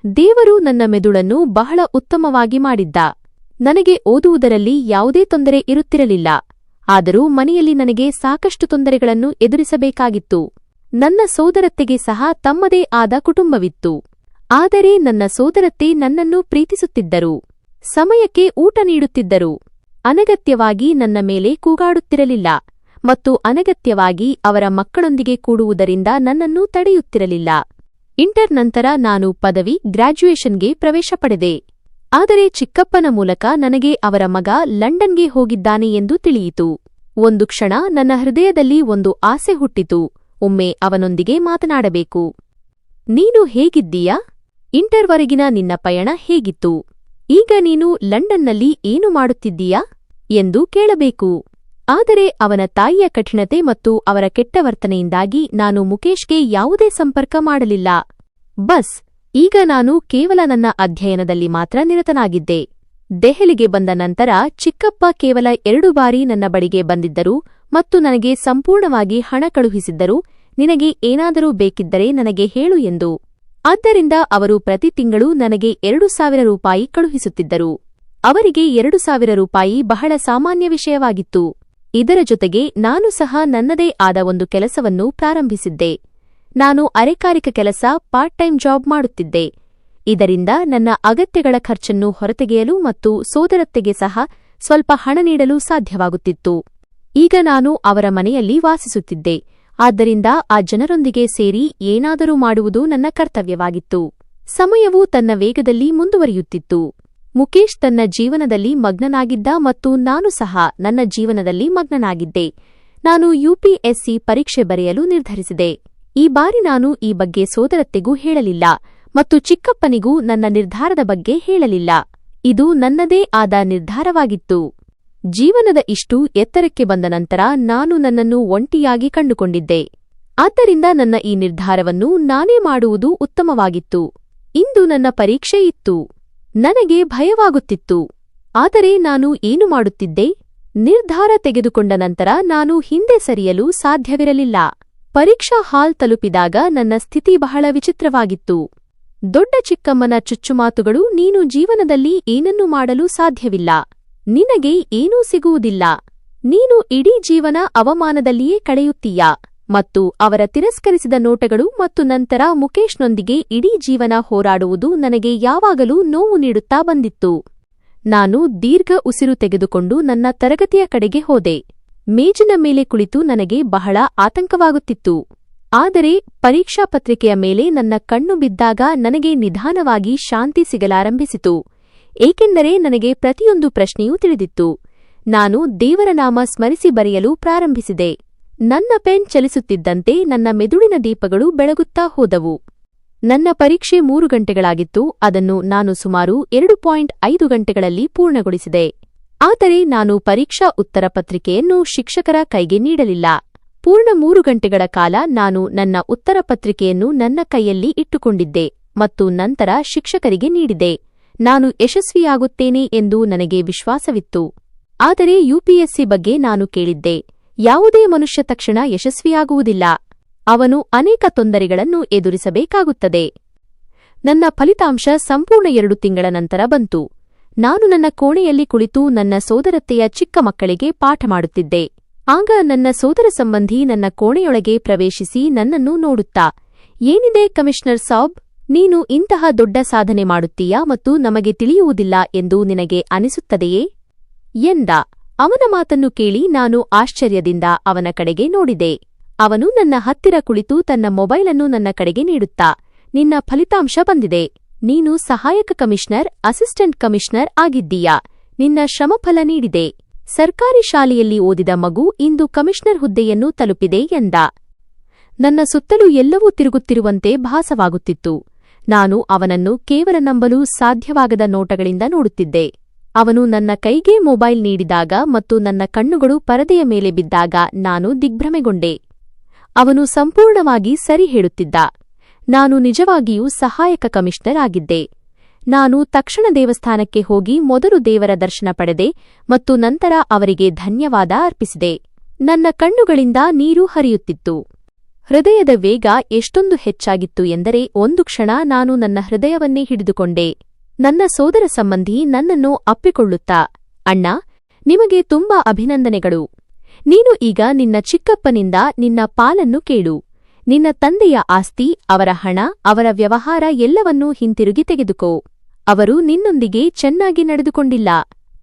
ದೇವರು ನನ್ನ ಮೆದುಳನ್ನು ಬಹಳ ಉತ್ತಮವಾಗಿ ಮಾಡಿದ್ದ. ನನಗೆ ಓದುವುದರಲ್ಲಿ ಯಾವುದೇ ತೊಂದರೆ ಇರುತ್ತಿರಲಿಲ್ಲ. ಆದರೂ ಮನೆಯಲ್ಲಿ ನನಗೆ ಸಾಕಷ್ಟು ತೊಂದರೆಗಳನ್ನು ಎದುರಿಸಬೇಕಾಗಿತ್ತು. ನನ್ನ ಸೋದರತ್ತೆಗೆ ಸಹ ತಮ್ಮದೇ ಆದ ಕುಟುಂಬವಿತ್ತು. ಆದರೆ ನನ್ನ ಸೋದರತ್ತೆ ನನ್ನನ್ನು ಪ್ರೀತಿಸುತ್ತಿದ್ದರು. ಸಮಯಕ್ಕೆ ಊಟ ನೀಡುತ್ತಿದ್ದರು. ಅನಗತ್ಯವಾಗಿ ನನ್ನ ಮೇಲೆ ಕೂಗಾಡುತ್ತಿರಲಿಲ್ಲ ಮತ್ತು ಅನಗತ್ಯವಾಗಿ ಅವರ ಮಕ್ಕಳೊಂದಿಗೆ ಕೂಡುವುದರಿಂದ ನನ್ನನ್ನು ತಡೆಯುತ್ತಿರಲಿಲ್ಲ. ಇಂಟರ್ ನಂತರ ನಾನು ಪದವಿ ಗ್ರಾಜ್ಯುಯೇಷನ್ಗೆ ಪ್ರವೇಶ ಪಡೆದೆ. ಆದರೆ ಚಿಕ್ಕಪ್ಪನ ಮೂಲಕ ನನಗೆ ಅವರ ಮಗ ಲಂಡನ್ಗೆ ಹೋಗಿದ್ದಾನೆ ಎಂದು ತಿಳಿಯಿತು. ಒಂದು ಕ್ಷಣ ನನ್ನ ಹೃದಯದಲ್ಲಿ ಒಂದು ಆಸೆ ಹುಟ್ಟಿತು, ಒಮ್ಮೆ ಅವನೊಂದಿಗೆ ಮಾತನಾಡಬೇಕು. ನೀನು ಹೇಗಿದ್ದೀಯಾ? ಇಂಟರ್ವರೆಗಿನ ನಿನ್ನ ಪಯಣ ಹೇಗಿತ್ತು? ಈಗ ನೀನು ಲಂಡನ್ನಲ್ಲಿ ಏನು ಮಾಡುತ್ತಿದ್ದೀಯಾ ಎಂದು ಕೇಳಬೇಕು. ಆದರೆ ಅವನ ತಾಯಿಯ ಕಠಿಣತೆ ಮತ್ತು ಅವರ ಕೆಟ್ಟ ವರ್ತನೆಯಿಂದಾಗಿ ನಾನು ಮುಕೇಶ್ಗೆ ಯಾವುದೇ ಸಂಪರ್ಕ ಮಾಡಲಿಲ್ಲ. ಬಸ್, ಈಗ ನಾನು ಕೇವಲ ನನ್ನ ಅಧ್ಯಯನದಲ್ಲಿ ಮಾತ್ರ ನಿರತನಾಗಿದ್ದೆ. ದೆಹಲಿಗೆ ಬಂದ ನಂತರ ಚಿಕ್ಕಪ್ಪ ಕೇವಲ 2 ಬಾರಿ ನನ್ನ ಬಳಿಗೆ ಬಂದಿದ್ದರು ಮತ್ತು ನನಗೆ ಸಂಪೂರ್ಣವಾಗಿ ಹಣ ಕಳುಹಿಸಿದ್ದರು. ನಿನಗೆ ಏನಾದರೂ ಬೇಕಿದ್ದರೆ ನನಗೆ ಹೇಳು ಎಂದು. ಆದ್ದರಿಂದ ಅವರು ಪ್ರತಿ ತಿಂಗಳು ನನಗೆ 2,000 ರೂಪಾಯಿ ಕಳುಹಿಸುತ್ತಿದ್ದರು. ಅವರಿಗೆ 2,000 ರೂಪಾಯಿ ಬಹಳ ಸಾಮಾನ್ಯ ವಿಷಯವಾಗಿತ್ತು. ಇದರ ಜೊತೆಗೆ ನಾನು ಸಹ ನನ್ನದೇ ಆದ ಒಂದು ಕೆಲಸವನ್ನು ಪ್ರಾರಂಭಿಸಿದ್ದೆ. ನಾನು ಅರೆಕಾಲಿಕ ಕೆಲಸ ಪಾರ್ಟ್ ಟೈಮ್ ಜಾಬ್ ಮಾಡುತ್ತಿದ್ದೆ. ಇದರಿಂದ ನನ್ನ ಅಗತ್ಯಗಳ ಖರ್ಚನ್ನು ಹೊರತೆಗೆಯಲು ಮತ್ತು ಸೋದರತ್ತೆಗೆ ಸಹ ಸ್ವಲ್ಪ ಹಣ ನೀಡಲು ಸಾಧ್ಯವಾಗುತ್ತಿತ್ತು. ಈಗ ನಾನು ಅವರ ಮನೆಯಲ್ಲಿ ವಾಸಿಸುತ್ತಿದ್ದೆ. ಆದ್ದರಿಂದ ಆ ಜನರೊಂದಿಗೆ ಸೇರಿ ಏನಾದರೂ ಮಾಡುವುದು ನನ್ನ ಕರ್ತವ್ಯವಾಗಿತ್ತು. ಸಮಯವು ತನ್ನ ವೇಗದಲ್ಲಿ ಮುಂದುವರಿಯುತ್ತಿತ್ತು. ಮುಕೇಶ್ ತನ್ನ ಜೀವನದಲ್ಲಿ ಮಗ್ನನಾಗಿದ್ದ ಮತ್ತು ನಾನು ಸಹ ನನ್ನ ಜೀವನದಲ್ಲಿ ಮಗ್ನನಾಗಿದ್ದೆ. ನಾನು ಯುಪಿಎಸ್ಸಿ ಪರೀಕ್ಷೆ ಬರೆಯಲು ನಿರ್ಧರಿಸಿದೆ. ಈ ಬಾರಿ ನಾನು ಈ ಬಗ್ಗೆ ಸೋದರತ್ತೆಗೂ ಹೇಳಲಿಲ್ಲ ಮತ್ತು ಚಿಕ್ಕಪ್ಪನಿಗೂ ನನ್ನ ನಿರ್ಧಾರದ ಬಗ್ಗೆ ಹೇಳಲಿಲ್ಲ. ಇದು ನನ್ನದೇ ಆದ ನಿರ್ಧಾರವಾಗಿತ್ತು. ಜೀವನದ ಇಷ್ಟು ಎತ್ತರಕ್ಕೆ ಬಂದ ನಂತರ ನಾನು ನನ್ನನ್ನು ಒಂಟಿಯಾಗಿ ಕಂಡುಕೊಂಡಿದ್ದೆ. ಆದ್ದರಿಂದ ನನ್ನ ಈ ನಿರ್ಧಾರವನ್ನು ನಾನೇ ಮಾಡುವುದು ಉತ್ತಮವಾಗಿತ್ತು. ಇಂದು ನನ್ನ ಪರೀಕ್ಷೆ ಇತ್ತು. ನನಗೆ ಭಯವಾಗುತ್ತಿತ್ತು. ಆದರೆ ನಾನು ಏನು ಮಾಡುತ್ತಿದ್ದೆ? ನಿರ್ಧಾರ ತೆಗೆದುಕೊಂಡ ನಂತರ ನಾನು ಹಿಂದೆ ಸರಿಯಲು ಸಾಧ್ಯವಿರಲಿಲ್ಲ. ಪರೀಕ್ಷಾ ಹಾಲ್ ತಲುಪಿದಾಗ ನನ್ನ ಸ್ಥಿತಿ ಬಹಳ ವಿಚಿತ್ರವಾಗಿತ್ತು. ದೊಡ್ಡ ಚಿಕ್ಕಮ್ಮನ ಚುಚ್ಚುಮಾತುಗಳು, ನೀನು ಜೀವನದಲ್ಲಿ ಏನನ್ನೂ ಮಾಡಲು ಸಾಧ್ಯವಿಲ್ಲ, ನಿನಗೆ ಏನೂ ಸಿಗುವುದಿಲ್ಲ, ನೀನು ಇಡೀ ಜೀವನ ಅವಮಾನದಲ್ಲಿಯೇ ಕಳೆಯುತ್ತೀಯಾ ಮತ್ತು ಅವರ ತಿರಸ್ಕರಿಸಿದ ನೋಟಗಳು ಮತ್ತು ನಂತರ ಮುಕೇಶ್ನೊಂದಿಗೆ ಇಡೀ ಜೀವನ ಹೋರಾಡುವುದು ನನಗೆ ಯಾವಾಗಲೂ ನೋವು ನೀಡುತ್ತಾ ಬಂದಿತ್ತು. ನಾನು ದೀರ್ಘ ಉಸಿರು ತೆಗೆದುಕೊಂಡು ನನ್ನ ತರಗತಿಯ ಕಡೆಗೆ ಹೋದೆ. ಮೇಜಿನ ಮೇಲೆ ಕುಳಿತು ನನಗೆ ಬಹಳ ಆತಂಕವಾಗುತ್ತಿತ್ತು. ಆದರೆ ಪರೀಕ್ಷಾ ಪತ್ರಿಕೆಯ ಮೇಲೆ ನನ್ನ ಕಣ್ಣು ಬಿದ್ದಾಗ ನನಗೆ ನಿಧಾನವಾಗಿ ಶಾಂತಿ ಸಿಗಲಾರಂಭಿಸಿತು, ಏಕೆಂದರೆ ನನಗೆ ಪ್ರತಿಯೊಂದು ಪ್ರಶ್ನೆಯೂ ತಿಳಿದಿತ್ತು. ನಾನು ದೇವರ ನಾಮ ಸ್ಮರಿಸಿ ಬರೆಯಲು ಪ್ರಾರಂಭಿಸಿದೆ. ನನ್ನ ಪೆನ್ ಚಲಿಸುತ್ತಿದ್ದಂತೆ ನನ್ನ ಮೆದುಳಿನ ದೀಪಗಳು ಬೆಳಗುತ್ತಾ ಹೋದವು. ನನ್ನ ಪರೀಕ್ಷೆ 3 ಗಂಟೆಗಳಾಗಿತ್ತು. ಅದನ್ನು ನಾನು ಸುಮಾರು 2.5 ಗಂಟೆಗಳಲ್ಲಿ ಪೂರ್ಣಗೊಳಿಸಿದೆ. ಆದರೆ ನಾನು ಪರೀಕ್ಷಾ ಉತ್ತರ ಪತ್ರಿಕೆಯನ್ನು ಶಿಕ್ಷಕರ ಕೈಗೆ ನೀಡಲಿಲ್ಲ. ಪೂರ್ಣ 3 ಗಂಟೆಗಳ ಕಾಲ ನಾನು ನನ್ನ ಉತ್ತರ ಪತ್ರಿಕೆಯನ್ನು ನನ್ನ ಕೈಯಲ್ಲಿ ಇಟ್ಟುಕೊಂಡಿದ್ದೆ ಮತ್ತು ನಂತರ ಶಿಕ್ಷಕರಿಗೆ ನೀಡಿದೆ. ನಾನು ಯಶಸ್ವಿಯಾಗುತ್ತೇನೆ ಎಂದು ನನಗೆ ವಿಶ್ವಾಸವಿತ್ತು. ಆದರೆ ಯುಪಿಎಸ್ಸಿ ಬಗ್ಗೆ ನಾನು ಕೇಳಿದ್ದೆ. ಯಾವುದೇ ಮನುಷ್ಯ ತಕ್ಷಣ ಯಶಸ್ವಿಯಾಗುವುದಿಲ್ಲ. ಅವನು ಅನೇಕ ತೊಂದರೆಗಳನ್ನು ಎದುರಿಸಬೇಕಾಗುತ್ತದೆ. ನನ್ನ ಫಲಿತಾಂಶ ಸಂಪೂರ್ಣ 2 ತಿಂಗಳ ನಂತರ ಬಂತು. ನಾನು ನನ್ನ ಕೋಣೆಯಲ್ಲಿ ಕುಳಿತು ನನ್ನ ಸೋದರತ್ತೆಯ ಚಿಕ್ಕ ಮಕ್ಕಳಿಗೆ ಪಾಠ ಮಾಡುತ್ತಿದ್ದೆ. ಆಗ ನನ್ನ ಸೋದರ ಸಂಬಂಧಿ ನನ್ನ ಕೋಣೆಯೊಳಗೆ ಪ್ರವೇಶಿಸಿ ನನ್ನನ್ನು ನೋಡುತ್ತಾ, ಏನಿದೆ ಕಮಿಷನರ್ ಸಾಬ್, ನೀನು ಇಂತಹ ದೊಡ್ಡ ಸಾಧನೆ ಮಾಡುತ್ತೀಯಾ ಮತ್ತು ನಮಗೆ ತಿಳಿಯುವುದಿಲ್ಲ ಎಂದು ನಿನಗೆ ಅನಿಸುತ್ತದೆಯೇ ಎಂದ. ಅವನ ಮಾತನ್ನು ಕೇಳಿ ನಾನು ಆಶ್ಚರ್ಯದಿಂದ ಅವನ ಕಡೆಗೆ ನೋಡಿದೆ. ಅವನು ನನ್ನ ಹತ್ತಿರ ಕುಳಿತು ತನ್ನ ಮೊಬೈಲನ್ನು ನನ್ನ ಕಡೆಗೆ ನೀಡುತ್ತಾ, ನಿನ್ನ ಫಲಿತಾಂಶ ಬಂದಿದೆ. ನೀನು ಸಹಾಯಕ ಕಮಿಷನರ್, ಅಸಿಸ್ಟೆಂಟ್ ಕಮಿಷನರ್ ಆಗಿದ್ದೀಯಾ. ನಿನ್ನ ಶ್ರಮಫಲ ನೀಡಿದೆ. ಸರ್ಕಾರಿ ಶಾಲೆಯಲ್ಲಿ ಓದಿದ ಮಗು ಇಂದು ಕಮಿಷನರ್ ಹುದ್ದೆಯನ್ನು ತಲುಪಿದೆ ಎಂದ. ನನ್ನ ಸುತ್ತಲೂ ಎಲ್ಲವೂ ತಿರುಗುತ್ತಿರುವಂತೆ ಭಾಸವಾಗುತ್ತಿತ್ತು. ನಾನು ಅವನನ್ನು ಕೇವಲ ನಂಬಲು ಸಾಧ್ಯವಾಗದ ನೋಟಗಳಿಂದ ನೋಡುತ್ತಿದ್ದೆ. ಅವನು ನನ್ನ ಕೈಗೆ ಮೊಬೈಲ್ ನೀಡಿದಾಗ ಮತ್ತು ನನ್ನ ಕಣ್ಣುಗಳು ಪರದೆಯ ಮೇಲೆ ಬಿದ್ದಾಗ ನಾನು ದಿಗ್ಭ್ರಮೆಗೊಂಡೆ. ಅವನು ಸಂಪೂರ್ಣವಾಗಿ ಸರಿ ಹೇಳುತ್ತಿದ್ದ. ನಾನು ನಿಜವಾಗಿಯೂ ಸಹಾಯಕ ಕಮಿಷನರ್ ಆಗಿದ್ದೆ. ನಾನು ತಕ್ಷಣ ದೇವಸ್ಥಾನಕ್ಕೆ ಹೋಗಿ ಮೊದಲು ದೇವರ ದರ್ಶನ ಪಡೆದೆ ಮತ್ತು ನಂತರ ಅವರಿಗೆ ಧನ್ಯವಾದ ಅರ್ಪಿಸಿದೆ. ನನ್ನ ಕಣ್ಣುಗಳಿಂದ ನೀರು ಹರಿಯುತ್ತಿತ್ತು. ಹೃದಯದ ವೇಗ ಎಷ್ಟೊಂದು ಹೆಚ್ಚಾಗಿತ್ತು ಎಂದರೆ ಒಂದು ಕ್ಷಣ ನಾನು ನನ್ನ ಹೃದಯವನ್ನೇ ಹಿಡಿದುಕೊಂಡೆ. ನನ್ನ ಸೋದರ ಸಂಬಂಧಿ ನನ್ನನ್ನು ಅಪ್ಪಿಕೊಳ್ಳುತ್ತಾ, ಅಣ್ಣ, ನಿಮಗೆ ತುಂಬಾ ಅಭಿನಂದನೆಗಳು. ನೀನು ಈಗ ನಿನ್ನ ಚಿಕ್ಕಪ್ಪನಿಂದ ನಿನ್ನ ಪಾಲನ್ನು ಕೇಳು. ನಿನ್ನ ತಂದೆಯ ಆಸ್ತಿ, ಅವರ ಹಣ, ಅವರ ವ್ಯವಹಾರ ಎಲ್ಲವನ್ನೂ ಹಿಂತಿರುಗಿ ತೆಗೆದುಕೋ. ಅವರು ನಿನ್ನೊಂದಿಗೆ ಚೆನ್ನಾಗಿ ನಡೆದುಕೊಂಡಿಲ್ಲ.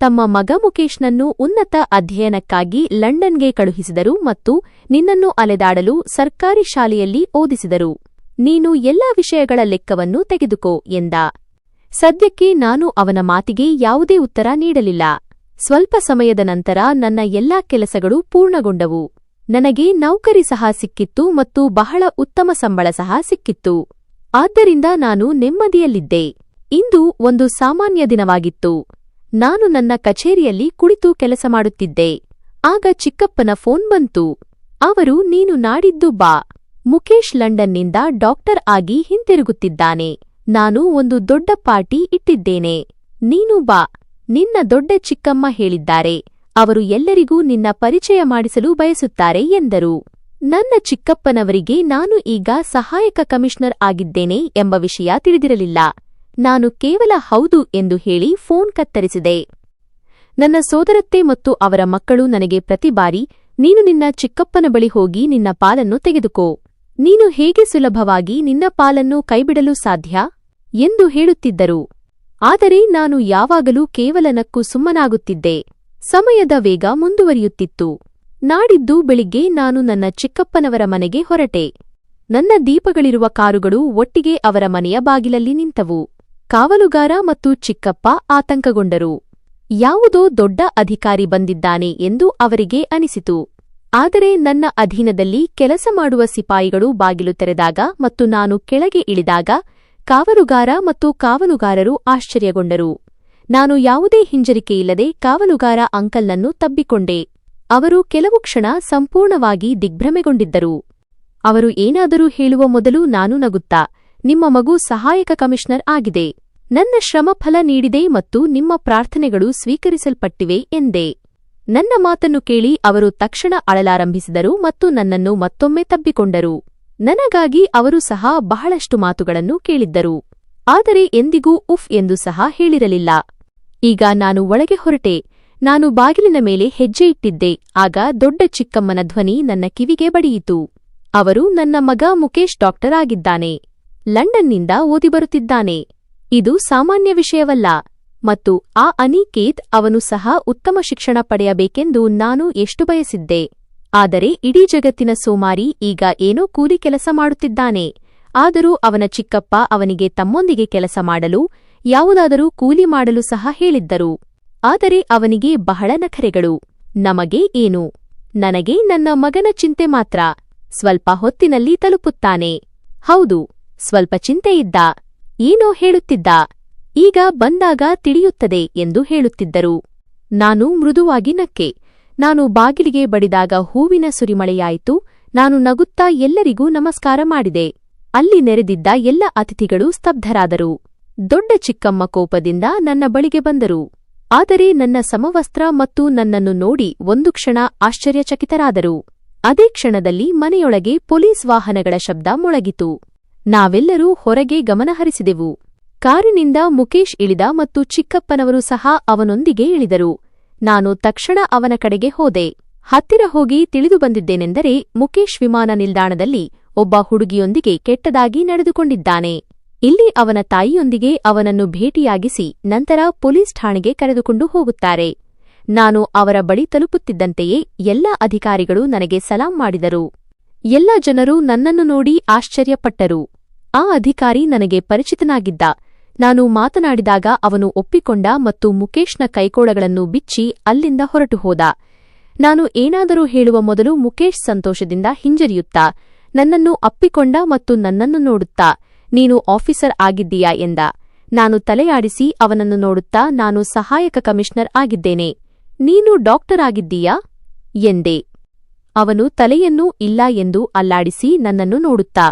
ತಮ್ಮ ಮಗ ಮುಕೇಶ್ನನ್ನು ಉನ್ನತ ಅಧ್ಯಯನಕ್ಕಾಗಿ ಲಂಡನ್ಗೆ ಕಳುಹಿಸಿದರು ಮತ್ತು ನಿನ್ನನ್ನು ಅಲೆದಾಡಲು ಸರ್ಕಾರಿ ಶಾಲೆಯಲ್ಲಿ ಓದಿಸಿದರು. ನೀನು ಎಲ್ಲಾ ವಿಷಯಗಳ ಲೆಕ್ಕವನ್ನು ತೆಗೆದುಕೋ ಎಂದ. ಸದ್ಯಕ್ಕೆ ನಾನು ಅವನ ಮಾತಿಗೆ ಯಾವುದೇ ಉತ್ತರ ನೀಡಲಿಲ್ಲ. ಸ್ವಲ್ಪ ಸಮಯದ ನಂತರ ನನ್ನ ಎಲ್ಲಾ ಕೆಲಸಗಳು ಪೂರ್ಣಗೊಂಡವು. ನನಗೆ ನೌಕರಿ ಸಹ ಸಿಕ್ಕಿತ್ತು ಮತ್ತು ಬಹಳ ಉತ್ತಮ ಸಂಬಳ ಸಹ ಸಿಕ್ಕಿತ್ತು. ಆದ್ದರಿಂದ ನಾನು ನೆಮ್ಮದಿಯಲ್ಲಿದ್ದೆ. ಇಂದು ಒಂದು ಸಾಮಾನ್ಯ ದಿನವಾಗಿತ್ತು. ನಾನು ನನ್ನ ಕಚೇರಿಯಲ್ಲಿ ಕುಳಿತು ಕೆಲಸ ಮಾಡುತ್ತಿದ್ದೆ. ಆಗ ಚಿಕ್ಕಪ್ಪನ ಫೋನ್ ಬಂತು. ಅವರು, ನೀನು ನಾಡಿದ್ದು ಬಾ. ಮುಕೇಶ್ ಲಂಡನ್ನಿಂದ ಡಾಕ್ಟರ್ ಆಗಿ ಹಿಂತಿರುಗುತ್ತಿದ್ದಾನೆ. ನಾನು ಒಂದು ದೊಡ್ಡ ಪಾರ್ಟಿ ಇಟ್ಟಿದ್ದೇನೆ. ನೀನು ಬಾ. ನಿನ್ನ ದೊಡ್ಡ ಚಿಕ್ಕಮ್ಮ ಹೇಳಿದ್ದಾರೆ. ಅವರು ಎಲ್ಲರಿಗೂ ನಿನ್ನ ಪರಿಚಯ ಮಾಡಿಸಲು ಬಯಸುತ್ತಾರೆ ಎಂದರು. ನನ್ನ ಚಿಕ್ಕಪ್ಪನವರಿಗೆ ನಾನು ಈಗ ಸಹಾಯಕ ಕಮಿಷನರ್ ಆಗಿದ್ದೇನೆ ಎಂಬ ವಿಷಯ ತಿಳಿದಿರಲಿಲ್ಲ. ನಾನು ಕೇವಲ ಹೌದು ಎಂದು ಹೇಳಿ ಫೋನ್ ಕತ್ತರಿಸಿದೆ. ನನ್ನ ಸೋದರತ್ತೆ ಮತ್ತು ಅವರ ಮಕ್ಕಳು ನನಗೆ ಪ್ರತಿ ಬಾರಿ, ನೀನು ನಿನ್ನ ಚಿಕ್ಕಪ್ಪನ ಬಳಿ ಹೋಗಿ ನಿನ್ನ ಪಾಲನ್ನು ತೆಗೆದುಕೋ. ನೀನು ಹೇಗೆ ಸುಲಭವಾಗಿ ನಿನ್ನ ಪಾಲನ್ನು ಕೈಬಿಡಲು ಸಾಧ್ಯ ಎಂದು ಹೇಳುತ್ತಿದ್ದರು. ಆದರೆ ನಾನು ಯಾವಾಗಲೂ ಕೇವಲ ನಕ್ಕು ಸುಮ್ಮನಾಗುತ್ತಿದ್ದೆ. ಸಮಯದ ವೇಗ ಮುಂದುವರಿಯುತ್ತಿತ್ತು. ನಾಡಿದ್ದು ಬೆಳಿಗ್ಗೆ ನಾನು ನನ್ನ ಚಿಕ್ಕಪ್ಪನವರ ಮನೆಗೆ ಹೊರಟೆ. ನನ್ನ ದೀಪಗಳಿರುವ ಕಾರುಗಳು ಒಟ್ಟಿಗೆ ಅವರ ಮನೆಯ ಬಾಗಿಲಲ್ಲಿ ನಿಂತವು. ಕಾವಲುಗಾರ ಮತ್ತು ಚಿಕ್ಕಪ್ಪ ಆತಂಕಗೊಂಡರು. ಯಾವುದೋ ದೊಡ್ಡ ಅಧಿಕಾರಿ ಬಂದಿದ್ದಾನೆ ಎಂದು ಅವರಿಗೆ ಅನಿಸಿತು. ಆದರೆ ನನ್ನ ಅಧೀನದಲ್ಲಿ ಕೆಲಸ ಮಾಡುವ ಸಿಪಾಯಿಗಳು ಬಾಗಿಲು ತೆರೆದಾಗ ಮತ್ತು ನಾನು ಕೆಳಗೆ ಇಳಿದಾಗ ಕಾವಲುಗಾರ ಮತ್ತು ಕಾವಲುಗಾರರು ಆಶ್ಚರ್ಯಗೊಂಡರು. ನಾನು ಯಾವುದೇ ಹಿಂಜರಿಕೆಯಿಲ್ಲದೆ ಕಾವಲುಗಾರ ಅಂಕಲ್ನನ್ನು ತಬ್ಬಿಕೊಂಡೆ. ಅವರು ಕೆಲವು ಕ್ಷಣ ಸಂಪೂರ್ಣವಾಗಿ ದಿಗ್ಭ್ರಮೆಗೊಂಡಿದ್ದರು. ಅವರು ಏನಾದರೂ ಹೇಳುವ ಮೊದಲು ನಾನು ನಗುತ್ತಾ, ನಿಮ್ಮ ಮಗು ಸಹಾಯಕ ಕಮಿಷನರ್ ಆಗಿದೆ. ನನ್ನ ಶ್ರಮಫಲ ನೀಡಿದೆ ಮತ್ತು ನಿಮ್ಮ ಪ್ರಾರ್ಥನೆಗಳು ಸ್ವೀಕರಿಸಲ್ಪಟ್ಟಿವೆ ಎಂದೆ. ನನ್ನ ಮಾತನ್ನು ಕೇಳಿ ಅವರು ತಕ್ಷಣ ಅಳಲಾರಂಭಿಸಿದರು ಮತ್ತು ನನ್ನನ್ನು ಮತ್ತೊಮ್ಮೆ ತಬ್ಬಿಕೊಂಡರು. ನನಗಾಗಿ ಅವರು ಸಹ ಬಹಳಷ್ಟು ಮಾತುಗಳನ್ನು ಕೇಳಿದ್ದರು. ಆದರೆ ಎಂದಿಗೂ ಉಫ್ ಎಂದು ಸಹ ಹೇಳಿರಲಿಲ್ಲ. ಈಗ ನಾನು ಒಳಗೆ ಹೊರಟೆ. ನಾನು ಬಾಗಿಲಿನ ಮೇಲೆ ಹೆಜ್ಜೆ ಇಟ್ಟಿದ್ದೆ. ಆಗ ದೊಡ್ಡ ಚಿಕ್ಕಮ್ಮನ ಧ್ವನಿ ನನ್ನ ಕಿವಿಗೆ ಬಡಿಯಿತು. ಅವರು ನನ್ನ ಮಗ ಮುಕೇಶ್ ಡಾಕ್ಟರ್ ಆಗಿದ್ದಾನೆ. ಲಂಡನ್ನಿಂದ ಓದಿಬರುತ್ತಿದ್ದಾನೆ. ಇದು ಸಾಮಾನ್ಯ ವಿಷಯವಲ್ಲ. ಮತ್ತು ಆ ಅನಿಕೇತ್ ಅವನು ಸಹ ಉತ್ತಮ ಶಿಕ್ಷಣ ಪಡೆಯಬೇಕೆಂದು ನಾನು ಎಷ್ಟು ಬಯಸಿದ್ದೆ. ಆದರೆ ಇಡೀ ಜಗತ್ತಿನ ಸೋಮಾರಿ ಈಗ ಏನೋ ಕೂಲಿ ಕೆಲಸ ಮಾಡುತ್ತಿದ್ದಾನೆ. ಆದರೂ ಅವನ ಚಿಕ್ಕಪ್ಪ ಅವನಿಗೆ ತಮ್ಮೊಂದಿಗೆ ಕೆಲಸ ಮಾಡಲು, ಯಾವುದಾದರೂ ಕೂಲಿ ಮಾಡಲು ಸಹ ಹೇಳಿದ್ದರು. ಆದರೆ ಅವನಿಗೆ ಬಹಳ ನಖರೆಗಳು. ನಮಗೆ ಏನು? ನನಗೆ ನನ್ನ ಮಗನ ಚಿಂತೆ ಮಾತ್ರ. ಸ್ವಲ್ಪ ಹೊತ್ತಿನಲ್ಲಿ ತಲುಪುತ್ತಾನೆ. ಹೌದು, ಸ್ವಲ್ಪ ಚಿಂತೆಯಿದ್ದ. ಏನೋ ಹೇಳುತ್ತಿದ್ದ. ಈಗ ಬಂದಾಗ ತಿಳಿಯುತ್ತದೆ ಎಂದು ಹೇಳುತ್ತಿದ್ದರು. ನಾನು ಮೃದುವಾಗಿ ನಕ್ಕೆ. ನಾನು ಬಾಗಿಲಿಗೆ ಬಡಿದಾಗ ಹೂವಿನ ಸುರಿಮಳೆಯಾಯಿತು. ನಾನು ನಗುತ್ತಾ ಎಲ್ಲರಿಗೂ ನಮಸ್ಕಾರ ಮಾಡಿದೆ. ಅಲ್ಲಿ ನೆರೆದಿದ್ದ ಎಲ್ಲ ಅತಿಥಿಗಳು ಸ್ತಬ್ಧರಾದರು. ದೊಡ್ಡ ಚಿಕ್ಕಮ್ಮ ಕೋಪದಿಂದ ನನ್ನ ಬಳಿಗೆ ಬಂದರು. ಆದರೆ ನನ್ನ ಸಮವಸ್ತ್ರ ಮತ್ತು ನನ್ನನ್ನು ನೋಡಿ ಒಂದು ಕ್ಷಣ ಆಶ್ಚರ್ಯಚಕಿತರಾದರು. ಅದೇ ಕ್ಷಣದಲ್ಲಿ ಮನೆಯೊಳಗೆ ಪೊಲೀಸ್ ವಾಹನಗಳ ಶಬ್ದ ಮೊಳಗಿತು. ನಾವೆಲ್ಲರೂ ಹೊರಗೆ ಗಮನಹರಿಸಿದೆವು. ಕಾರಿನಿಂದ ಮುಕೇಶ್ ಇಳಿದ ಮತ್ತು ಚಿಕ್ಕಪ್ಪನವರು ಸಹ ಅವನೊಂದಿಗೆ ಇಳಿದರು. ನಾನು ತಕ್ಷಣ ಅವನ ಕಡೆಗೆ ಹೋದೆ. ಹತ್ತಿರ ಹೋಗಿ ತಿಳಿದು ಬಂದಿದ್ದೇನೆಂದರೆ ಮುಕೇಶ್ ವಿಮಾನ ನಿಲ್ದಾಣದಲ್ಲಿ ಒಬ್ಬ ಹುಡುಗಿಯೊಂದಿಗೆ ಕೆಟ್ಟದಾಗಿ ನಡೆದುಕೊಂಡಿದ್ದಾನೆ. ಇಲ್ಲಿ ಅವನ ತಾಯಿಯೊಂದಿಗೆ ಅವನನ್ನು ಭೇಟಿಯಾಗಿಸಿ ನಂತರ ಪೊಲೀಸ್ ಠಾಣೆಗೆ ಕರೆದುಕೊಂಡು ಹೋಗುತ್ತಾರೆ. ನಾನು ಅವರ ಬಳಿ ತಲುಪುತ್ತಿದ್ದಂತೆಯೇ ಎಲ್ಲ ಅಧಿಕಾರಿಗಳು ನನಗೆ ಸಲಾಂ ಮಾಡಿದರು. ಎಲ್ಲ ಜನರು ನನ್ನನ್ನು ನೋಡಿ ಆಶ್ಚರ್ಯಪಟ್ಟರು. ಆ ಅಧಿಕಾರಿ ನನಗೆ ಪರಿಚಿತನಾಗಿದ್ದ. ನಾನು ಮಾತನಾಡಿದಾಗ ಅವನು ಒಪ್ಪಿಕೊಂಡ ಮತ್ತು ಮುಕೇಶ್ನ ಕೈಕೋಳಗಳನ್ನು ಬಿಚ್ಚಿ ಅಲ್ಲಿಂದ ಹೊರಟು ಹೋದ. ನಾನು ಏನಾದರೂ ಹೇಳುವ ಮೊದಲು ಮುಕೇಶ್ ಸಂತೋಷದಿಂದ ಹಿಂಜರಿಯುತ್ತಾ ನನ್ನನ್ನು ಅಪ್ಪಿಕೊಂಡ ಮತ್ತು ನನ್ನನ್ನು ನೋಡುತ್ತಾ, ನೀನು ಆಫೀಸರ್ ಆಗಿದ್ದೀಯಾ ಎಂದ. ನಾನು ತಲೆಯಾಡಿಸಿ ಅವನನ್ನು ನೋಡುತ್ತಾ, ನಾನು ಸಹಾಯಕ ಕಮಿಷನರ್ ಆಗಿದ್ದೇನೆ. ನೀನು ಡಾಕ್ಟರ್ ಆಗಿದ್ದೀಯಾ ಎಂದೆ. ಅವನು ತಲೆಯನ್ನೂ ಇಲ್ಲ ಎಂದು ಅಲ್ಲಾಡಿಸಿ ನನ್ನನ್ನು ನೋಡುತ್ತಾ,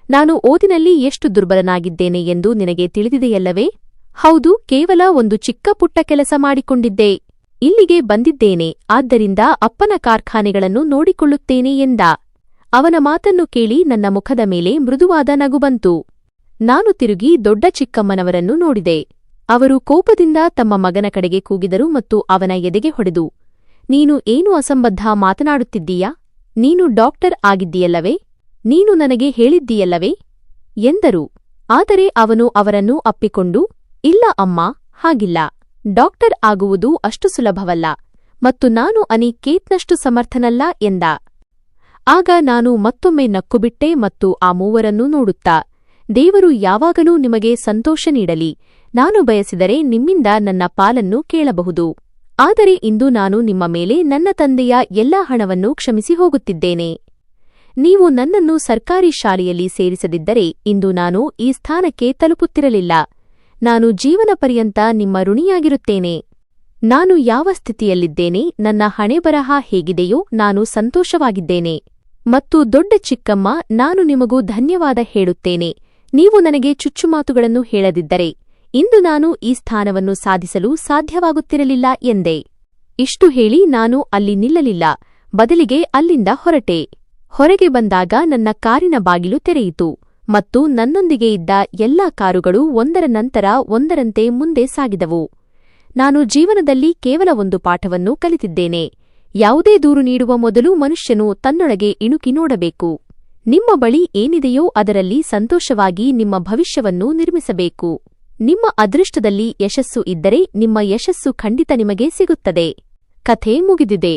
ನಾನು ಓದಿನಲ್ಲಿ ಎಷ್ಟು ದುರ್ಬಲನಾಗಿದ್ದೇನೆ ಎಂದು ನಿನಗೆ ತಿಳಿದಿದೆಯಲ್ಲವೇ? ಹೌದು, ಕೇವಲ ಒಂದು ಚಿಕ್ಕ ಪುಟ್ಟ ಕೆಲಸ ಮಾಡಿಕೊಂಡಿದ್ದೆ. ಇಲ್ಲಿಗೆ ಬಂದಿದ್ದೇನೆ, ಆದ್ದರಿಂದ ಅಪ್ಪನ ಕಾರ್ಖಾನೆಗಳನ್ನು ನೋಡಿಕೊಳ್ಳುತ್ತೇನೆ ಎಂದ. ಅವನ ಮಾತನ್ನು ಕೇಳಿ ನನ್ನ ಮುಖದ ಮೇಲೆ ಮೃದುವಾದ ನಗು ಬಂತು. ನಾನು ತಿರುಗಿ ದೊಡ್ಡ ಚಿಕ್ಕಮ್ಮನವರನ್ನು ನೋಡಿದೆ. ಅವರು ಕೋಪದಿಂದ ತಮ್ಮ ಮಗನ ಕಡೆಗೆ ಕೂಗಿದರು ಮತ್ತು ಅವನ ಎದೆಗೆ ಹೊಡೆದು, ನೀನು ಏನು ಅಸಂಬದ್ಧ ಮಾತನಾಡುತ್ತಿದ್ದೀಯಾ? ನೀನು ಡಾಕ್ಟರ್ ಆಗಿದ್ದೀಯಲ್ಲವೇ? ನೀನು ನನಗೆ ಹೇಳಿದ್ದೀಯಲ್ಲವೇ ಎಂದರು. ಆದರೆ ಅವನು ಅವರನ್ನು ಅಪ್ಪಿಕೊಂಡು, ಇಲ್ಲ ಅಮ್ಮ, ಹಾಗಿಲ್ಲ. ಡಾಕ್ಟರ್ ಆಗುವುದು ಅಷ್ಟು ಸುಲಭವಲ್ಲ ಮತ್ತು ನಾನು ಅನಿಕೇತ್ನಷ್ಟು ಸಮರ್ಥನಲ್ಲ ಎಂದ. ಆಗ ನಾನು ಮತ್ತೊಮ್ಮೆ ನಕ್ಕುಬಿಟ್ಟೆ ಮತ್ತು ಆ ಮೂವರನ್ನೂ ನೋಡುತ್ತಾ, ದೇವರು ಯಾವಾಗಲೂ ನಿಮಗೆ ಸಂತೋಷ ನೀಡಲಿ. ನಾನು ಬಯಸಿದರೆ ನಿಮ್ಮಿಂದ ನನ್ನ ಪಾಲನ್ನು ಕೇಳಬಹುದು. ಆದರೆ ಇಂದು ನಾನು ನಿಮ್ಮ ಮೇಲೆ ನನ್ನ ತಂದೆಯ ಎಲ್ಲಾ ಹಣವನ್ನು ಕ್ಷಮಿಸಿ ಹೋಗುತ್ತಿದ್ದೇನೆ. ನೀವು ನನ್ನನ್ನು ಸರ್ಕಾರಿ ಶಾಲೆಯಲ್ಲಿ ಸೇರಿಸದಿದ್ದರೆ ಇಂದು ನಾನು ಈ ಸ್ಥಾನಕ್ಕೆ ತಲುಪುತ್ತಿರಲಿಲ್ಲ. ನಾನು ಜೀವನ ಪರ್ಯಂತ ನಿಮ್ಮ ಋಣಿಯಾಗಿರುತ್ತೇನೆ. ನಾನು ಯಾವ ಸ್ಥಿತಿಯಲ್ಲಿದ್ದೇನೆ, ನನ್ನ ಹಣೆಬರಹ ಹೇಗಿದೆಯೋ ನಾನು ಸಂತೋಷವಾಗಿದ್ದೇನೆ. ಮತ್ತು ದೊಡ್ಡ ಚಿಕ್ಕಮ್ಮ, ನಾನು ನಿಮಗೂ ಧನ್ಯವಾದ ಹೇಳುತ್ತೇನೆ. ನೀವು ನನಗೆ ಚುಚ್ಚುಮಾತುಗಳನ್ನು ಹೇಳದಿದ್ದರೆ ಇಂದು ನಾನು ಈ ಸ್ಥಾನವನ್ನು ಸಾಧಿಸಲು ಸಾಧ್ಯವಾಗುತ್ತಿರಲಿಲ್ಲ ಎಂದೆ. ಇಷ್ಟು ಹೇಳಿ ನಾನು ಅಲ್ಲಿ ನಿಲ್ಲಲಿಲ್ಲ, ಬದಲಿಗೆ ಅಲ್ಲಿಂದ ಹೊರಟೆ. ಹೊರಗೆ ಬಂದಾಗ ನನ್ನ ಕಾರಿನ ಬಾಗಿಲು ತೆರೆಯಿತು ಮತ್ತು ನನ್ನೊಂದಿಗೆ ಇದ್ದ ಎಲ್ಲಾ ಕಾರುಗಳು ಒಂದರ ನಂತರ ಒಂದರಂತೆ ಮುಂದೆ ಸಾಗಿದವು. ನಾನು ಜೀವನದಲ್ಲಿ ಕೇವಲ ಒಂದು ಪಾಠವನ್ನು ಕಲಿತಿದ್ದೇನೆ. ಯಾವುದೇ ದೂರು ನೀಡುವ ಮೊದಲು ಮನುಷ್ಯನು ತನ್ನೊಳಗೆ ಇಣುಕಿ ನೋಡಬೇಕು. ನಿಮ್ಮ ಬಳಿ ಏನಿದೆಯೋ ಅದರಲ್ಲಿ ಸಂತೋಷವಾಗಿ ನಿಮ್ಮ ಭವಿಷ್ಯವನ್ನು ನಿರ್ಮಿಸಬೇಕು. ನಿಮ್ಮ ಅದೃಷ್ಟದಲ್ಲಿ ಯಶಸ್ಸು ಇದ್ದರೆ ನಿಮ್ಮ ಯಶಸ್ಸು ಖಂಡಿತ ನಿಮಗೆ ಸಿಗುತ್ತದೆ. ಕಥೆ ಮುಗಿದಿದೆ.